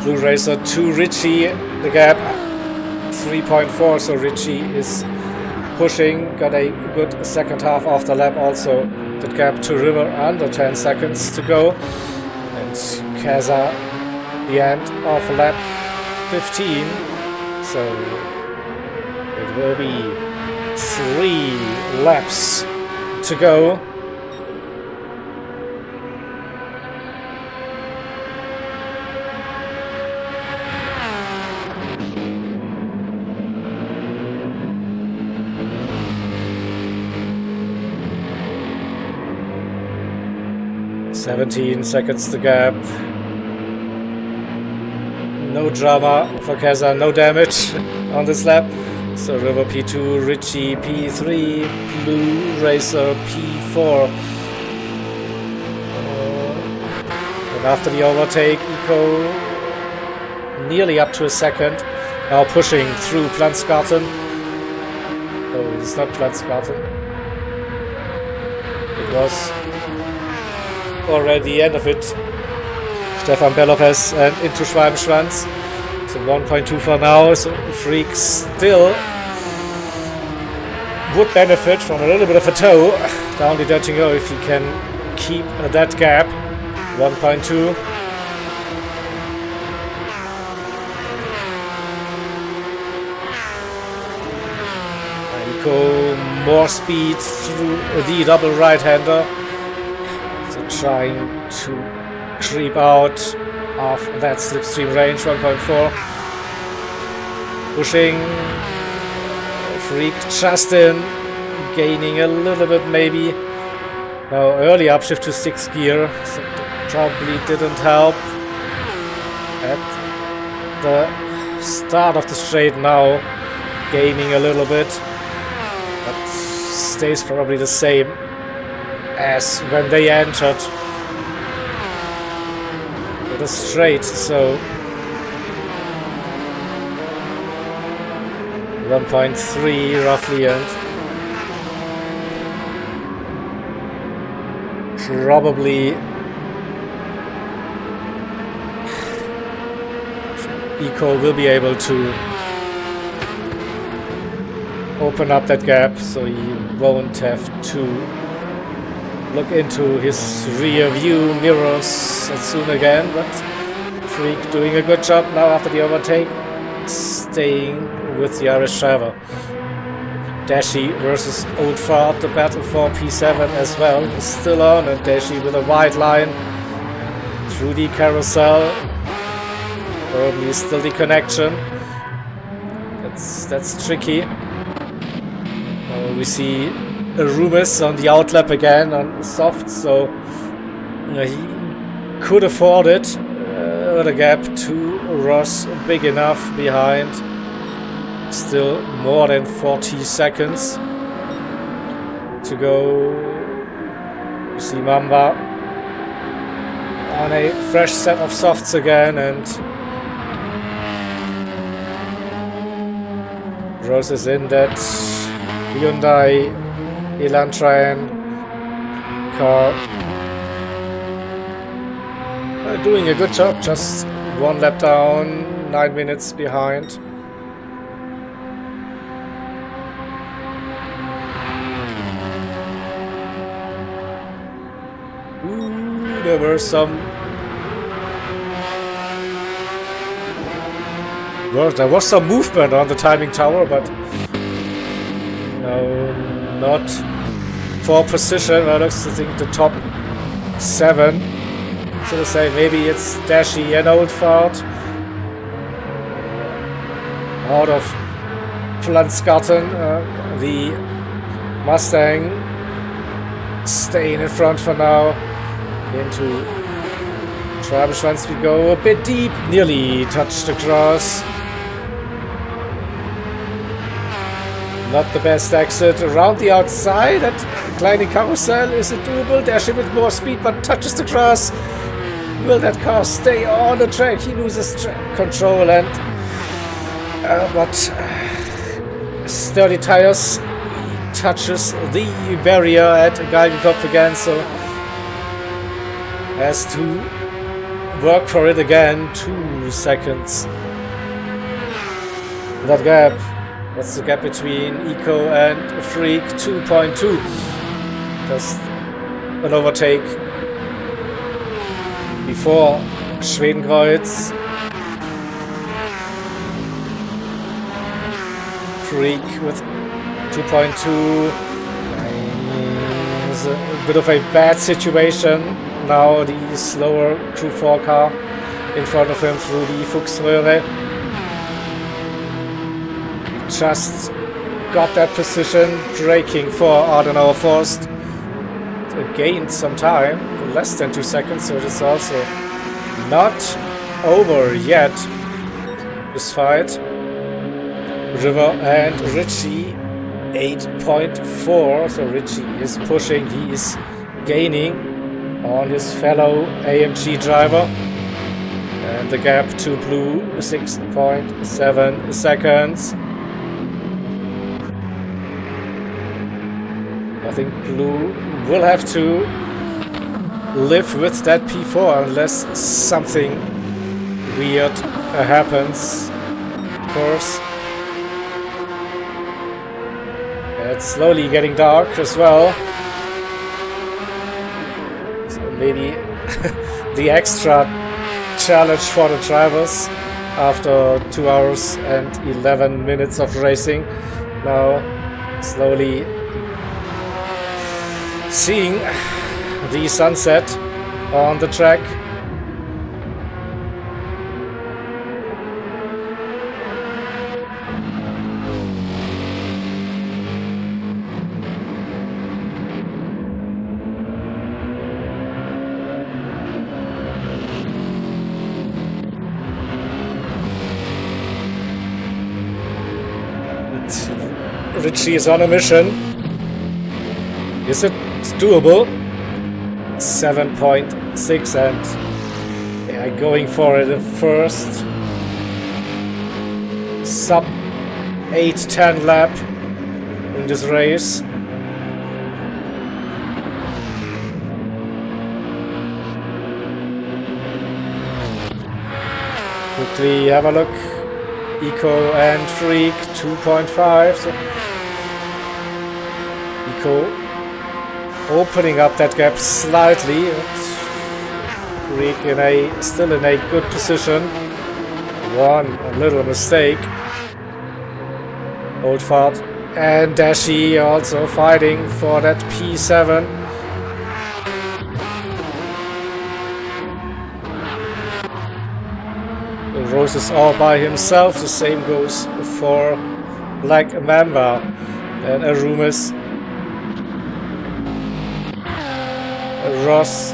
S1: Blue Racer to Richie, the gap 3.4, so Richie is pushing. Got a good second half after lap also. The gap to River under 10 seconds to go, and Keza the end of lap 15, so it will be 3 laps to go. "17 seconds to gap." No drama for Keza, no damage on this lap. So River P2, Richie P3, Blue Racer P4. And after the overtake, Eco nearly up to a second. Now pushing through Plansgarten. No, it's not Plansgarten. It was already the end of it. Stefan Bellopes and into Schwalbenschwanz. So 1.2 for now. So Freak still would benefit from a little bit of a tow down the dirty go if he can keep that gap. 1.2. Go more speed through the double right-hander. So trying to creep out of that slipstream range. 1.4. Pushing. Freak Justin gaining a little bit maybe. Now early upshift to 6th gear, so probably didn't help. At the start of the straight now, gaining a little bit, but stays probably the same as when they entered the straight. So 1.3 roughly, and probably Eco will be able to open up that gap, so he won't have to look into his rear view mirrors as soon again. But Freak doing a good job now after the overtake, staying with the Irish driver. Dashi versus Old Fart, the battle for P7 as well is still on, and Dashi with a wide line through the carousel. Probably still the connection. That's tricky. We see Rumis on the outlap again on soft, so he could afford it. The gap to Ross big enough behind. Still more than 40 seconds to go. You see Mamba on a fresh set of softs again, and Ross is in that Hyundai Elantra car. Doing a good job, just one lap down, 9 minutes behind. There were there was some movement on the timing tower, but no, not for precision. I think the top 7. So to say, maybe it's Dashi and Old Fart out of Flansgarten. The Mustang staying in front for now. Into Schwabisch once we go a bit deep, nearly touched the cross. Not the best exit around the outside. That climbing carousel, is it doable? Dashi with more speed but touches the grass. Will that car stay on the track? He loses control, and but sturdy tires, touches the barrier at Galgenkopf again, so has to work for it again. 2 seconds. That gap, that's the gap between Eco and Freak, 2.2. Just an overtake before Schwedenkreuz. Freak with 2.2. It's a bit of a bad situation. Now the slower Gr.4 car in front of him through the Fuchsröhre. Just got that position, braking for Adenauer Forst. Gained some time, less than 2 seconds, so it's also not over yet, this fight. River and Ritchie 8.4, so Ritchie is pushing, he is gaining on his fellow AMG driver, and the gap to Blue 6.7 seconds. I think Blue will have to live with that P4 unless something weird happens, of course. At slowly getting dark as well. So maybe the extra challenge for the drivers after 2 hours and 11 minutes of racing. Now slowly seeing the sunset on the track. Richie is on a mission. Is it doable? 7.6 and yeah, going for it at first. Sub 8:10 lap in this race. Quickly have a look. Eco and Freak 2.5. So Eco opening up that gap slightly. Freak still in a good position. One little mistake. Old Fart and Dashi also fighting for that P7. Rose is all by himself. The same goes for Black Mamba and Arumis. Ross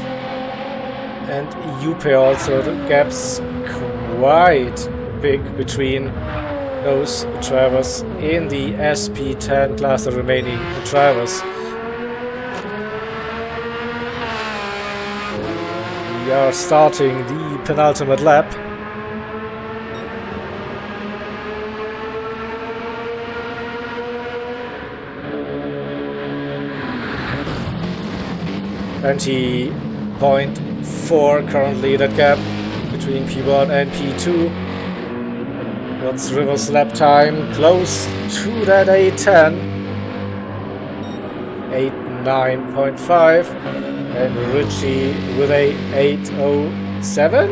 S1: and Yupe also. The gap's quite big between those drivers in the SP10 class, the remaining drivers. We are starting the penultimate lap. .4 currently that gap between P1 and P2. What's River's lap time? Close to that 8:10. 8:09.5. And Richie with a 8:07?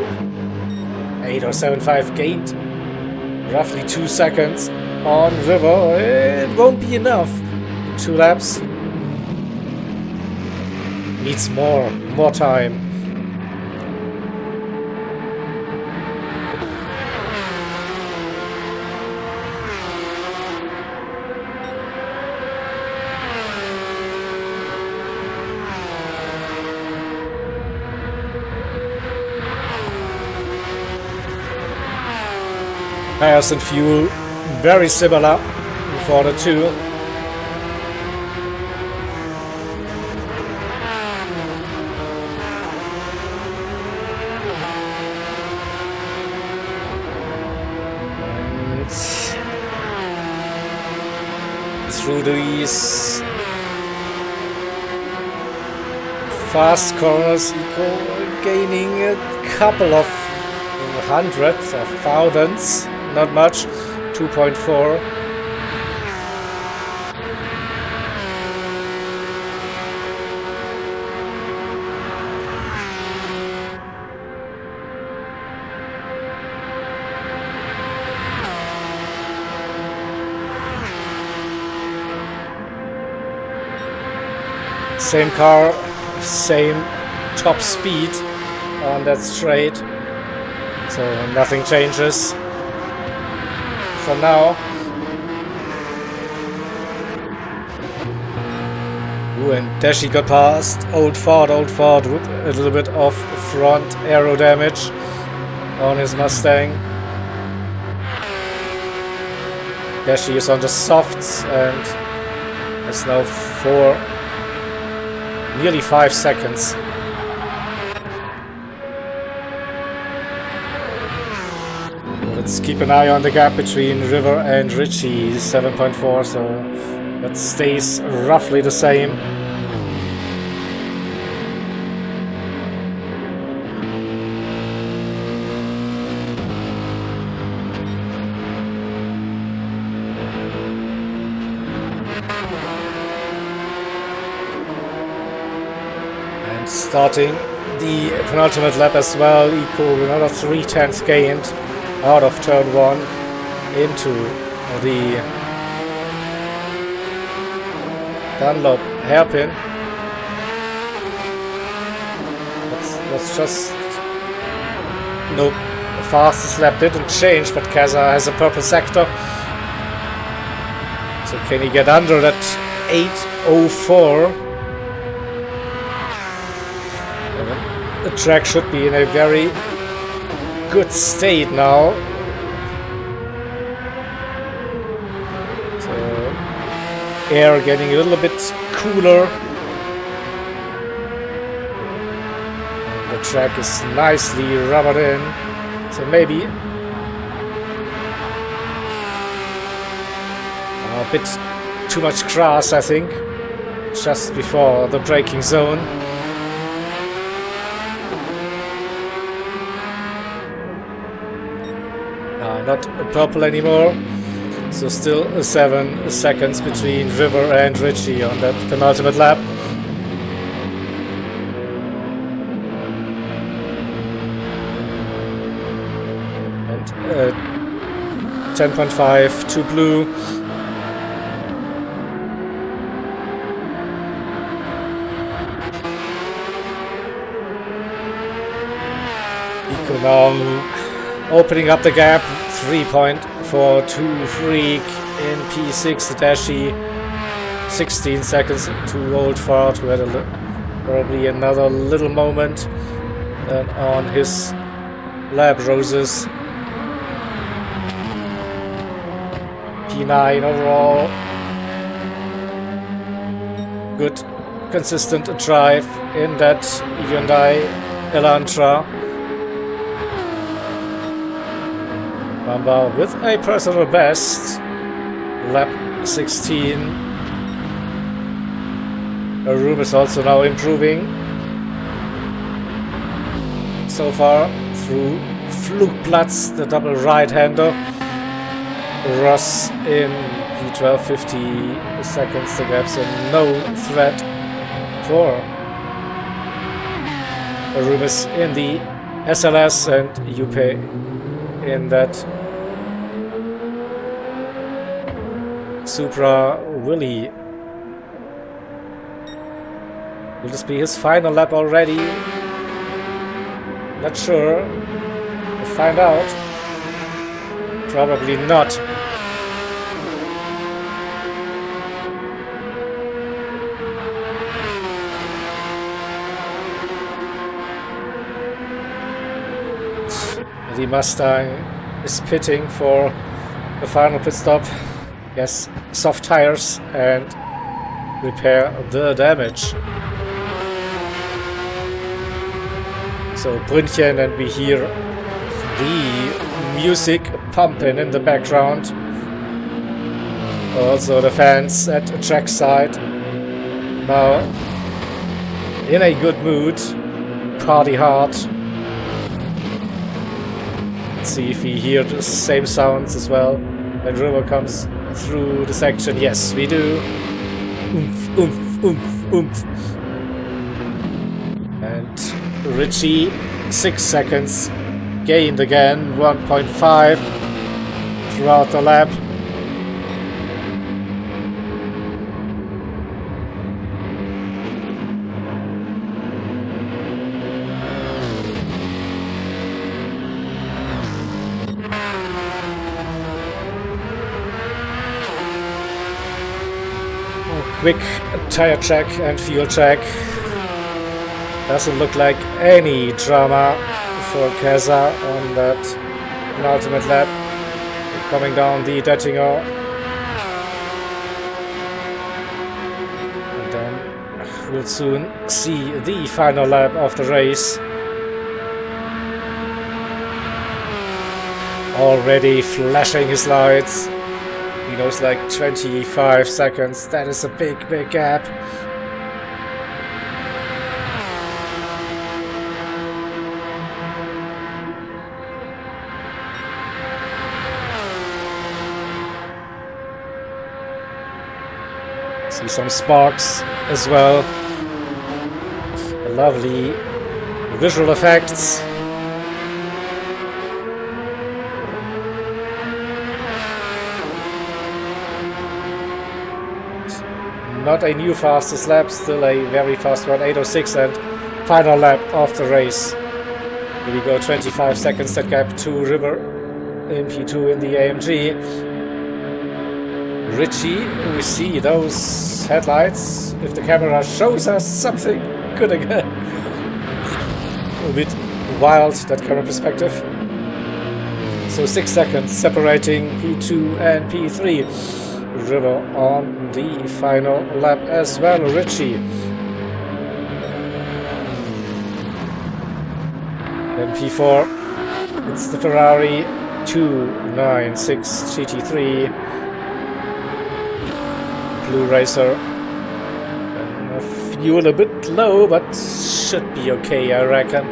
S1: 8:07.5 gained roughly 2 seconds on River. It won't be enough. 2 laps. Needs more time. Tires and fuel very similar for the two. Through these fast corners, Eco gaining a couple of hundreds of thousands, not much, 2.4. Same car, same top speed on that straight, so nothing changes for now. Ooh, and Dashi got past Old Ford with a little bit of front aero damage on his Mustang. Dashi is on the softs and has now nearly 5 seconds. Let's keep an eye on the gap between River and Richie, 7.4, so that stays roughly the same. Starting the penultimate lap as well, equal another 3/10 gained out of turn 1 into the Dunlop hairpin. Let's just... Nope, the fastest lap didn't change, but Kaza has a purple sector. So can he get under that 8:04? The track should be in a very good state now. So air getting a little bit cooler. The track is nicely rubbered in. So maybe a bit too much grass, I think, just before the braking zone. Not purple anymore, so still 7 seconds between River and Richie on that penultimate lap. And 10.5 to blue. Eco now opening up the gap. 3.42 Freak in P6, the Dashi 16 seconds to Old Fart, who had probably another little moment on his lap roses. P9 overall. Good consistent drive in that Hyundai Elantra. Mamba with a personal best, lap 16. Room is also now improving so far through Flugplatz, the double right-hander. Ross in the 12:50 seconds, the gap's a no threat for Rubis in the SLS and Yupe in that Supra Willy. Will this be his final lap already? Not sure. We'll find out. Probably not. The Mustang is pitting for the final pit stop. Yes, soft tires and repair the damage. So Brünnchen, and we hear the music pumping in the background. Also the fans at trackside now in a good mood, party hard. Let's see if we hear the same sounds as well when River comes through the section. Yes, we do. Oomph, oomph, oomph, oomph. And Richie, 6 seconds gained again, 1.5 throughout the lap. Quick tire check and fuel check. Doesn't look like any drama for Kaza on that penultimate lap. Coming down the Dettinger. And then we'll soon see the final lap of the race. Already flashing his lights. He knows like 25 seconds. That is a big, big gap. See some sparks as well. Lovely visual effects. Not a new fastest lap, still a very fast one, 8:06, and final lap of the race. Here we go, 25 seconds that gap to River in P2 in the AMG. Richie, we see those headlights. If the camera shows us something good again. A bit wild, that camera perspective. So 6 seconds separating P2 and P3. River on the final lap as well, Richie. Then P4, it's the Ferrari 296 GT3 Blue Racer. Fuel a bit low, but should be okay, I reckon.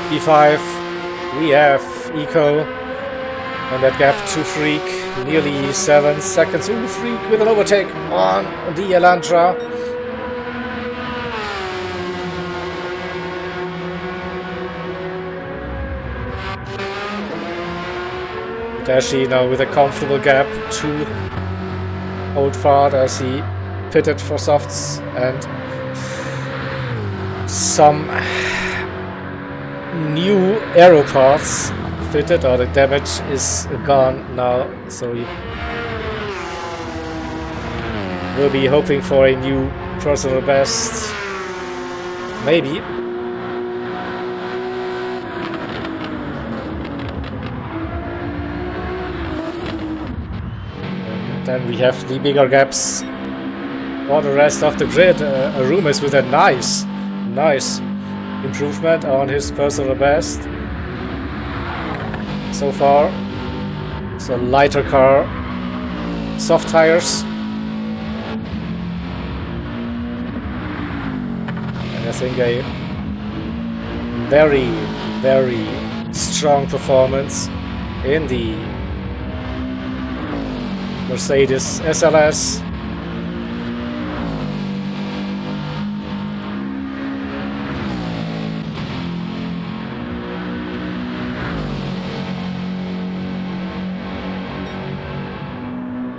S1: P5, we have Eco, and that gap to Freak, nearly 7 seconds. Ooh, Freak with an overtake on the Elantra. Dashi now with a comfortable gap to Old Fart as he pitted for softs, and some new aero parts fitted, or the damage is gone now, so he will be hoping for a new personal best, maybe. Then we have the bigger gaps for the rest of the grid. Arumis with a nice improvement on his personal best so far. It's a lighter car, soft tires, and I think a very strong performance in the Mercedes SLS.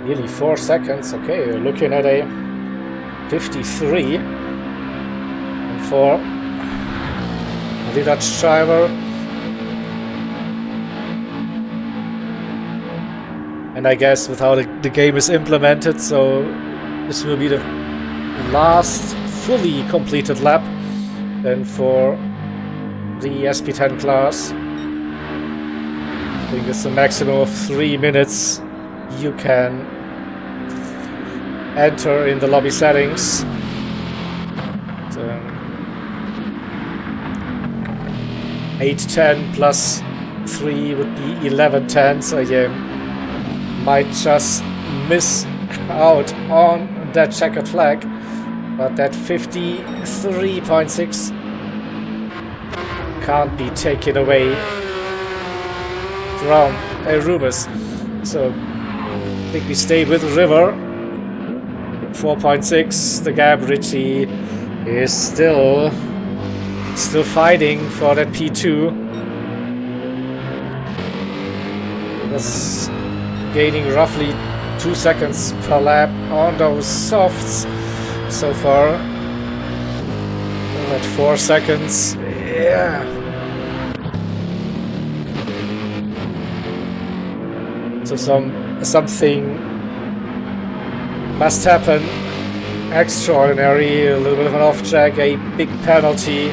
S1: Nearly 4 seconds. Okay, we're looking at a 53. And for the Dutch driver. And I guess with how the game is implemented, so this will be the last fully completed lap then for the SP10 class. I think it's a maximum of 3 minutes you can enter in the lobby settings. 8:10 plus 3 would be 11:10, so yeah, might just miss out on that checkered flag, but that 53.6 can't be taken away from Arumis. So I think we stay with River. 4.6, the gap. Richie is still fighting for that P2. That's gaining roughly 2 seconds per lap on those softs so far. At 4 seconds, yeah. So something must happen extraordinary. A little bit of an off track, a big penalty.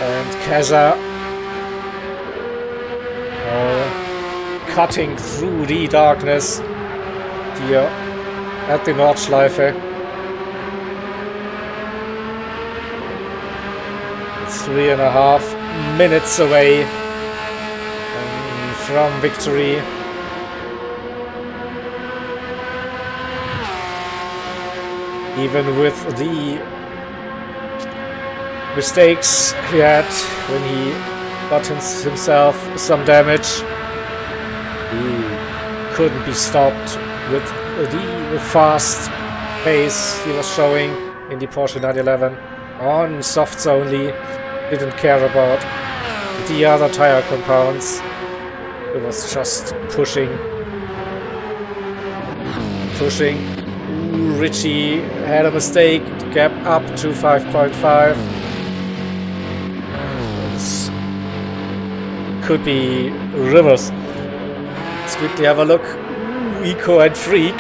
S1: And Keza cutting through the darkness here at the Nordschleife. 3.5 minutes away from victory. even with the mistakes he had when he got himself some damage. He couldn't be stopped with the fast pace he was showing in the Porsche 911 on softs only. Didn't care about the other tire compounds. It was just pushing. Richie had a mistake. The gap up to 5.5. This could be Rivers. Let's quickly have a look. Eco and Freak.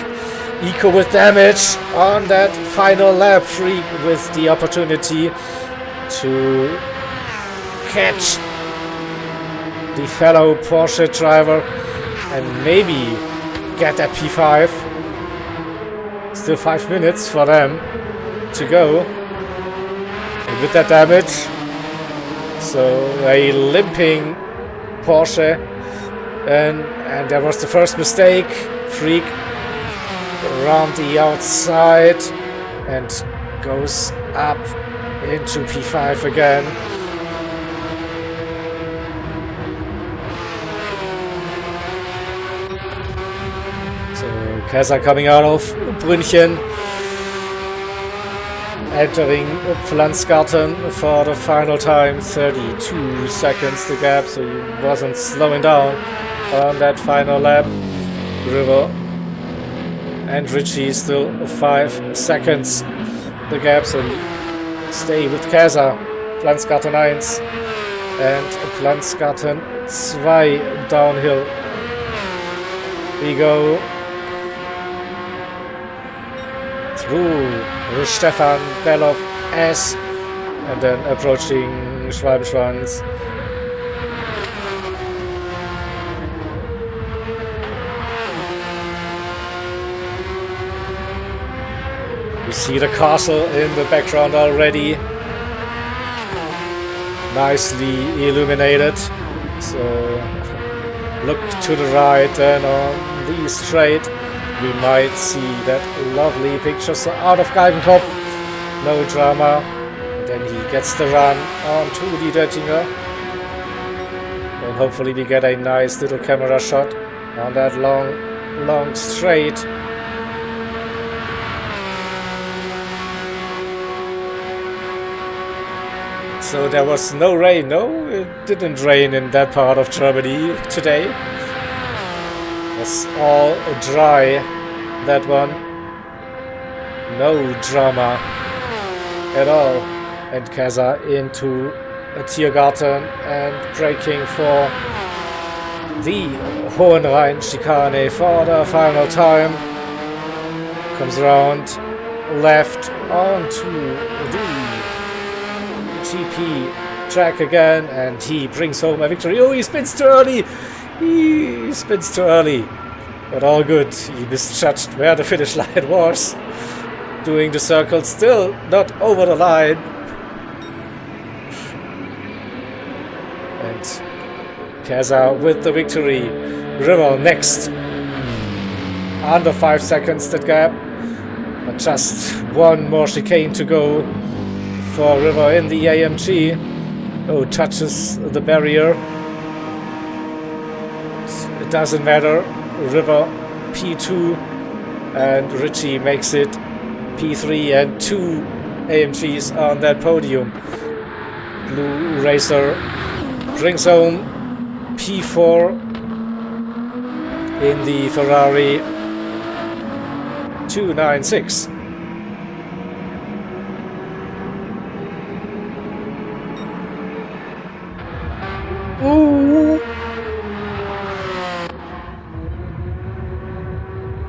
S1: Eco with damage on that final lap. Freak with the opportunity to catch the fellow Porsche driver and maybe get that P5. Still 5 minutes for them to go. And with that damage, so a limping Porsche, and there was the first mistake. Freak around the outside and goes up into P5 again. Kaiser coming out of Brünchen, entering Pflanzgarten for the final time, 32 seconds the gap, so he wasn't slowing down on that final lap. River and Richie still 5 seconds the gap, so stay with Kaiser. Pflanzgarten 1 and Pflanzgarten 2 downhill. We go through Stefan Belov S and then approaching Schwalbenschwanz. We see the castle in the background already, nicely illuminated. So look to the right and on the straight. We might see that lovely picture. So out of Galgenkopf, no drama. And then he gets the run onto the Döttinger. And hopefully we get a nice little camera shot on that long straight. So there was no rain. No, it didn't rain in that part of Germany today. It's all dry, that one. No drama at all. And Kaiser into a Tiergarten and braking for the Hohenrhein chicane for the final time. Comes around left onto the GP track again, and he brings home a victory. Oh, he spins too early! He spins too early, but all good. He misjudged where the finish line was. Doing the circle, still not over the line. And Kaiser with the victory. River next. Under 5 seconds that gap. But just one more chicane to go for River in the AMG. Oh, touches the barrier. It doesn't matter. River P2 and Richie makes it P3 and 2 AMGs on that podium. Blue Racer brings home P4 in the Ferrari 296. Ooh.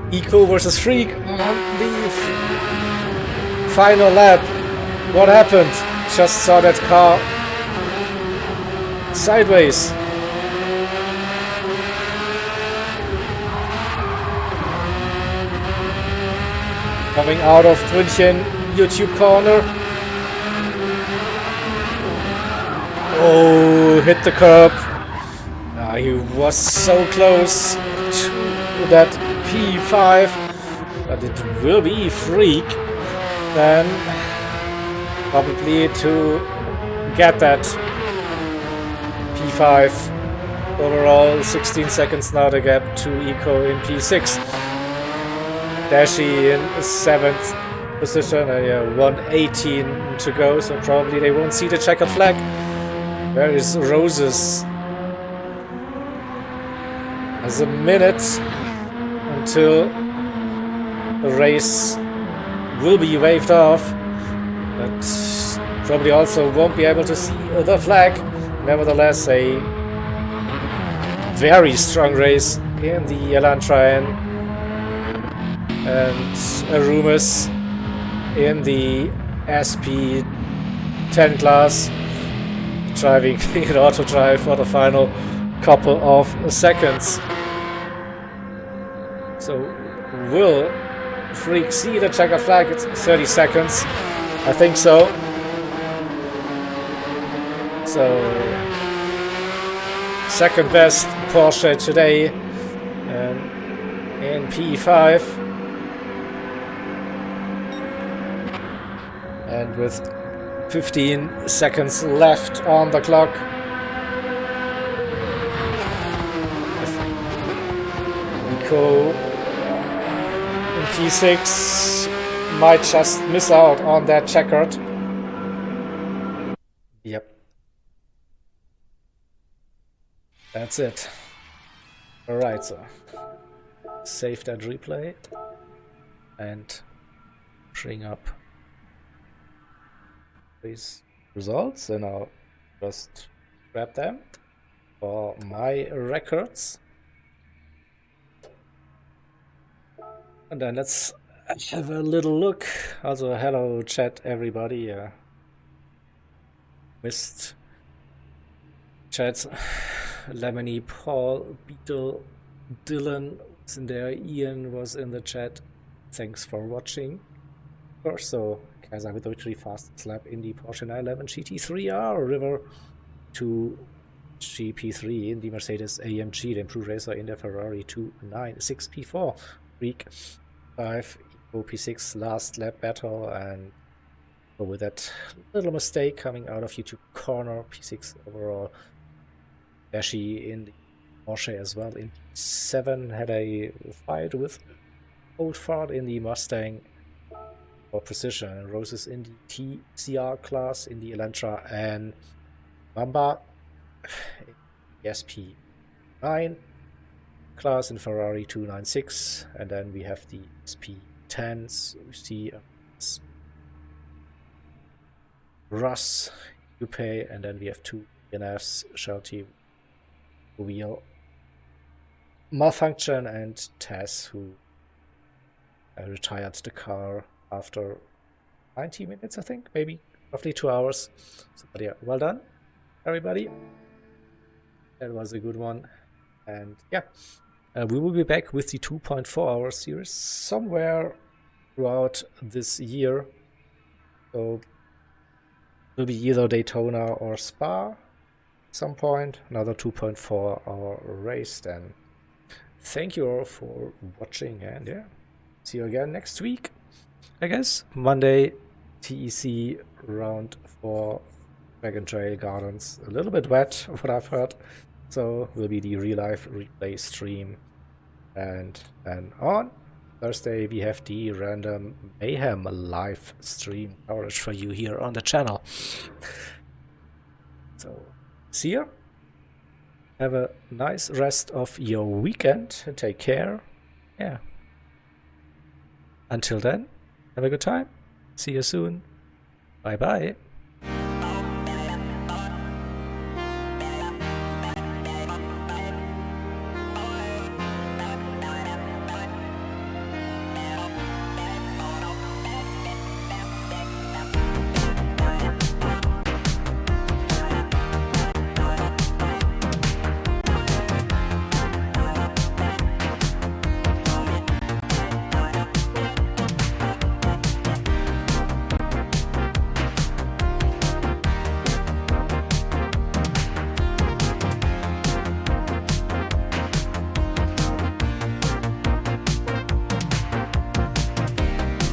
S1: Eco versus Freak on the final lap. What happened? Just saw that car sideways. Coming out of Brünchen, YouTube corner. Oh, hit the curb. He was so close to that P5, but it will be Freak then probably to get that P5 overall. 16 seconds now the gap to Eco in P6. Dashi in 7th position, and yeah, 1:18 to go, so probably they won't see the checkered flag. Where is Roses? There's a minute until the race will be waved off, but probably also won't be able to see the flag. Nevertheless, a very strong race in the Elantra and Arumus in the SP10 class, driving in auto drive for the final couple of seconds. So will Freak see the checkered flag? It's 30 seconds. I think so. So second best Porsche today in P5. And with 15 seconds left on the clock, Nico in P6 might just miss out on that checkered. Yep. That's it. Alright, so save that replay and bring up these results, and I'll just grab them for my records. And then let's have a little look. Also, hello chat everybody. Missed chats. Lemony, Paul, Beetle, Dylan was in there, Ian was in the chat. Thanks for watching. So Kaiser with the victory, fastest lap in the Porsche 911 GT3R, River to GP3 in the Mercedes AMG, the improved racer in the Ferrari 296 P4, Freak 5, Eco P6 last lap battle, and with that little mistake coming out of YouTube corner, P6 overall. Dashi in the Porsche as well in P7 had a fight with Old Fart in the Mustang for precision, and Roses in the TCR class in the Elantra, and Mamba in the SP9 class in Ferrari 296, and then we have the SP10s. We see Russ, Upe, and then we have two DNFs, Shelty wheel malfunction, and Tess, who retired the car after 90 minutes, I think, maybe roughly 2 hours. So, but yeah, well done everybody, that was a good one. And yeah, we will be back with the 2.4 hour series somewhere throughout this year. So it will be either Daytona or Spa at some point, another 2.4 hour race. Then thank you all for watching, and yeah, see you again next week, I guess. Monday, TEC round 4, Dragon Trail Gardens. A little bit wet, what I've heard. So will be the real life replay stream. And then on Thursday we have the Random Mayhem live stream coverage for you here on the channel. So see you. Have a nice rest of your weekend. Take care. Yeah. Until then, have a good time. See you soon. Bye bye.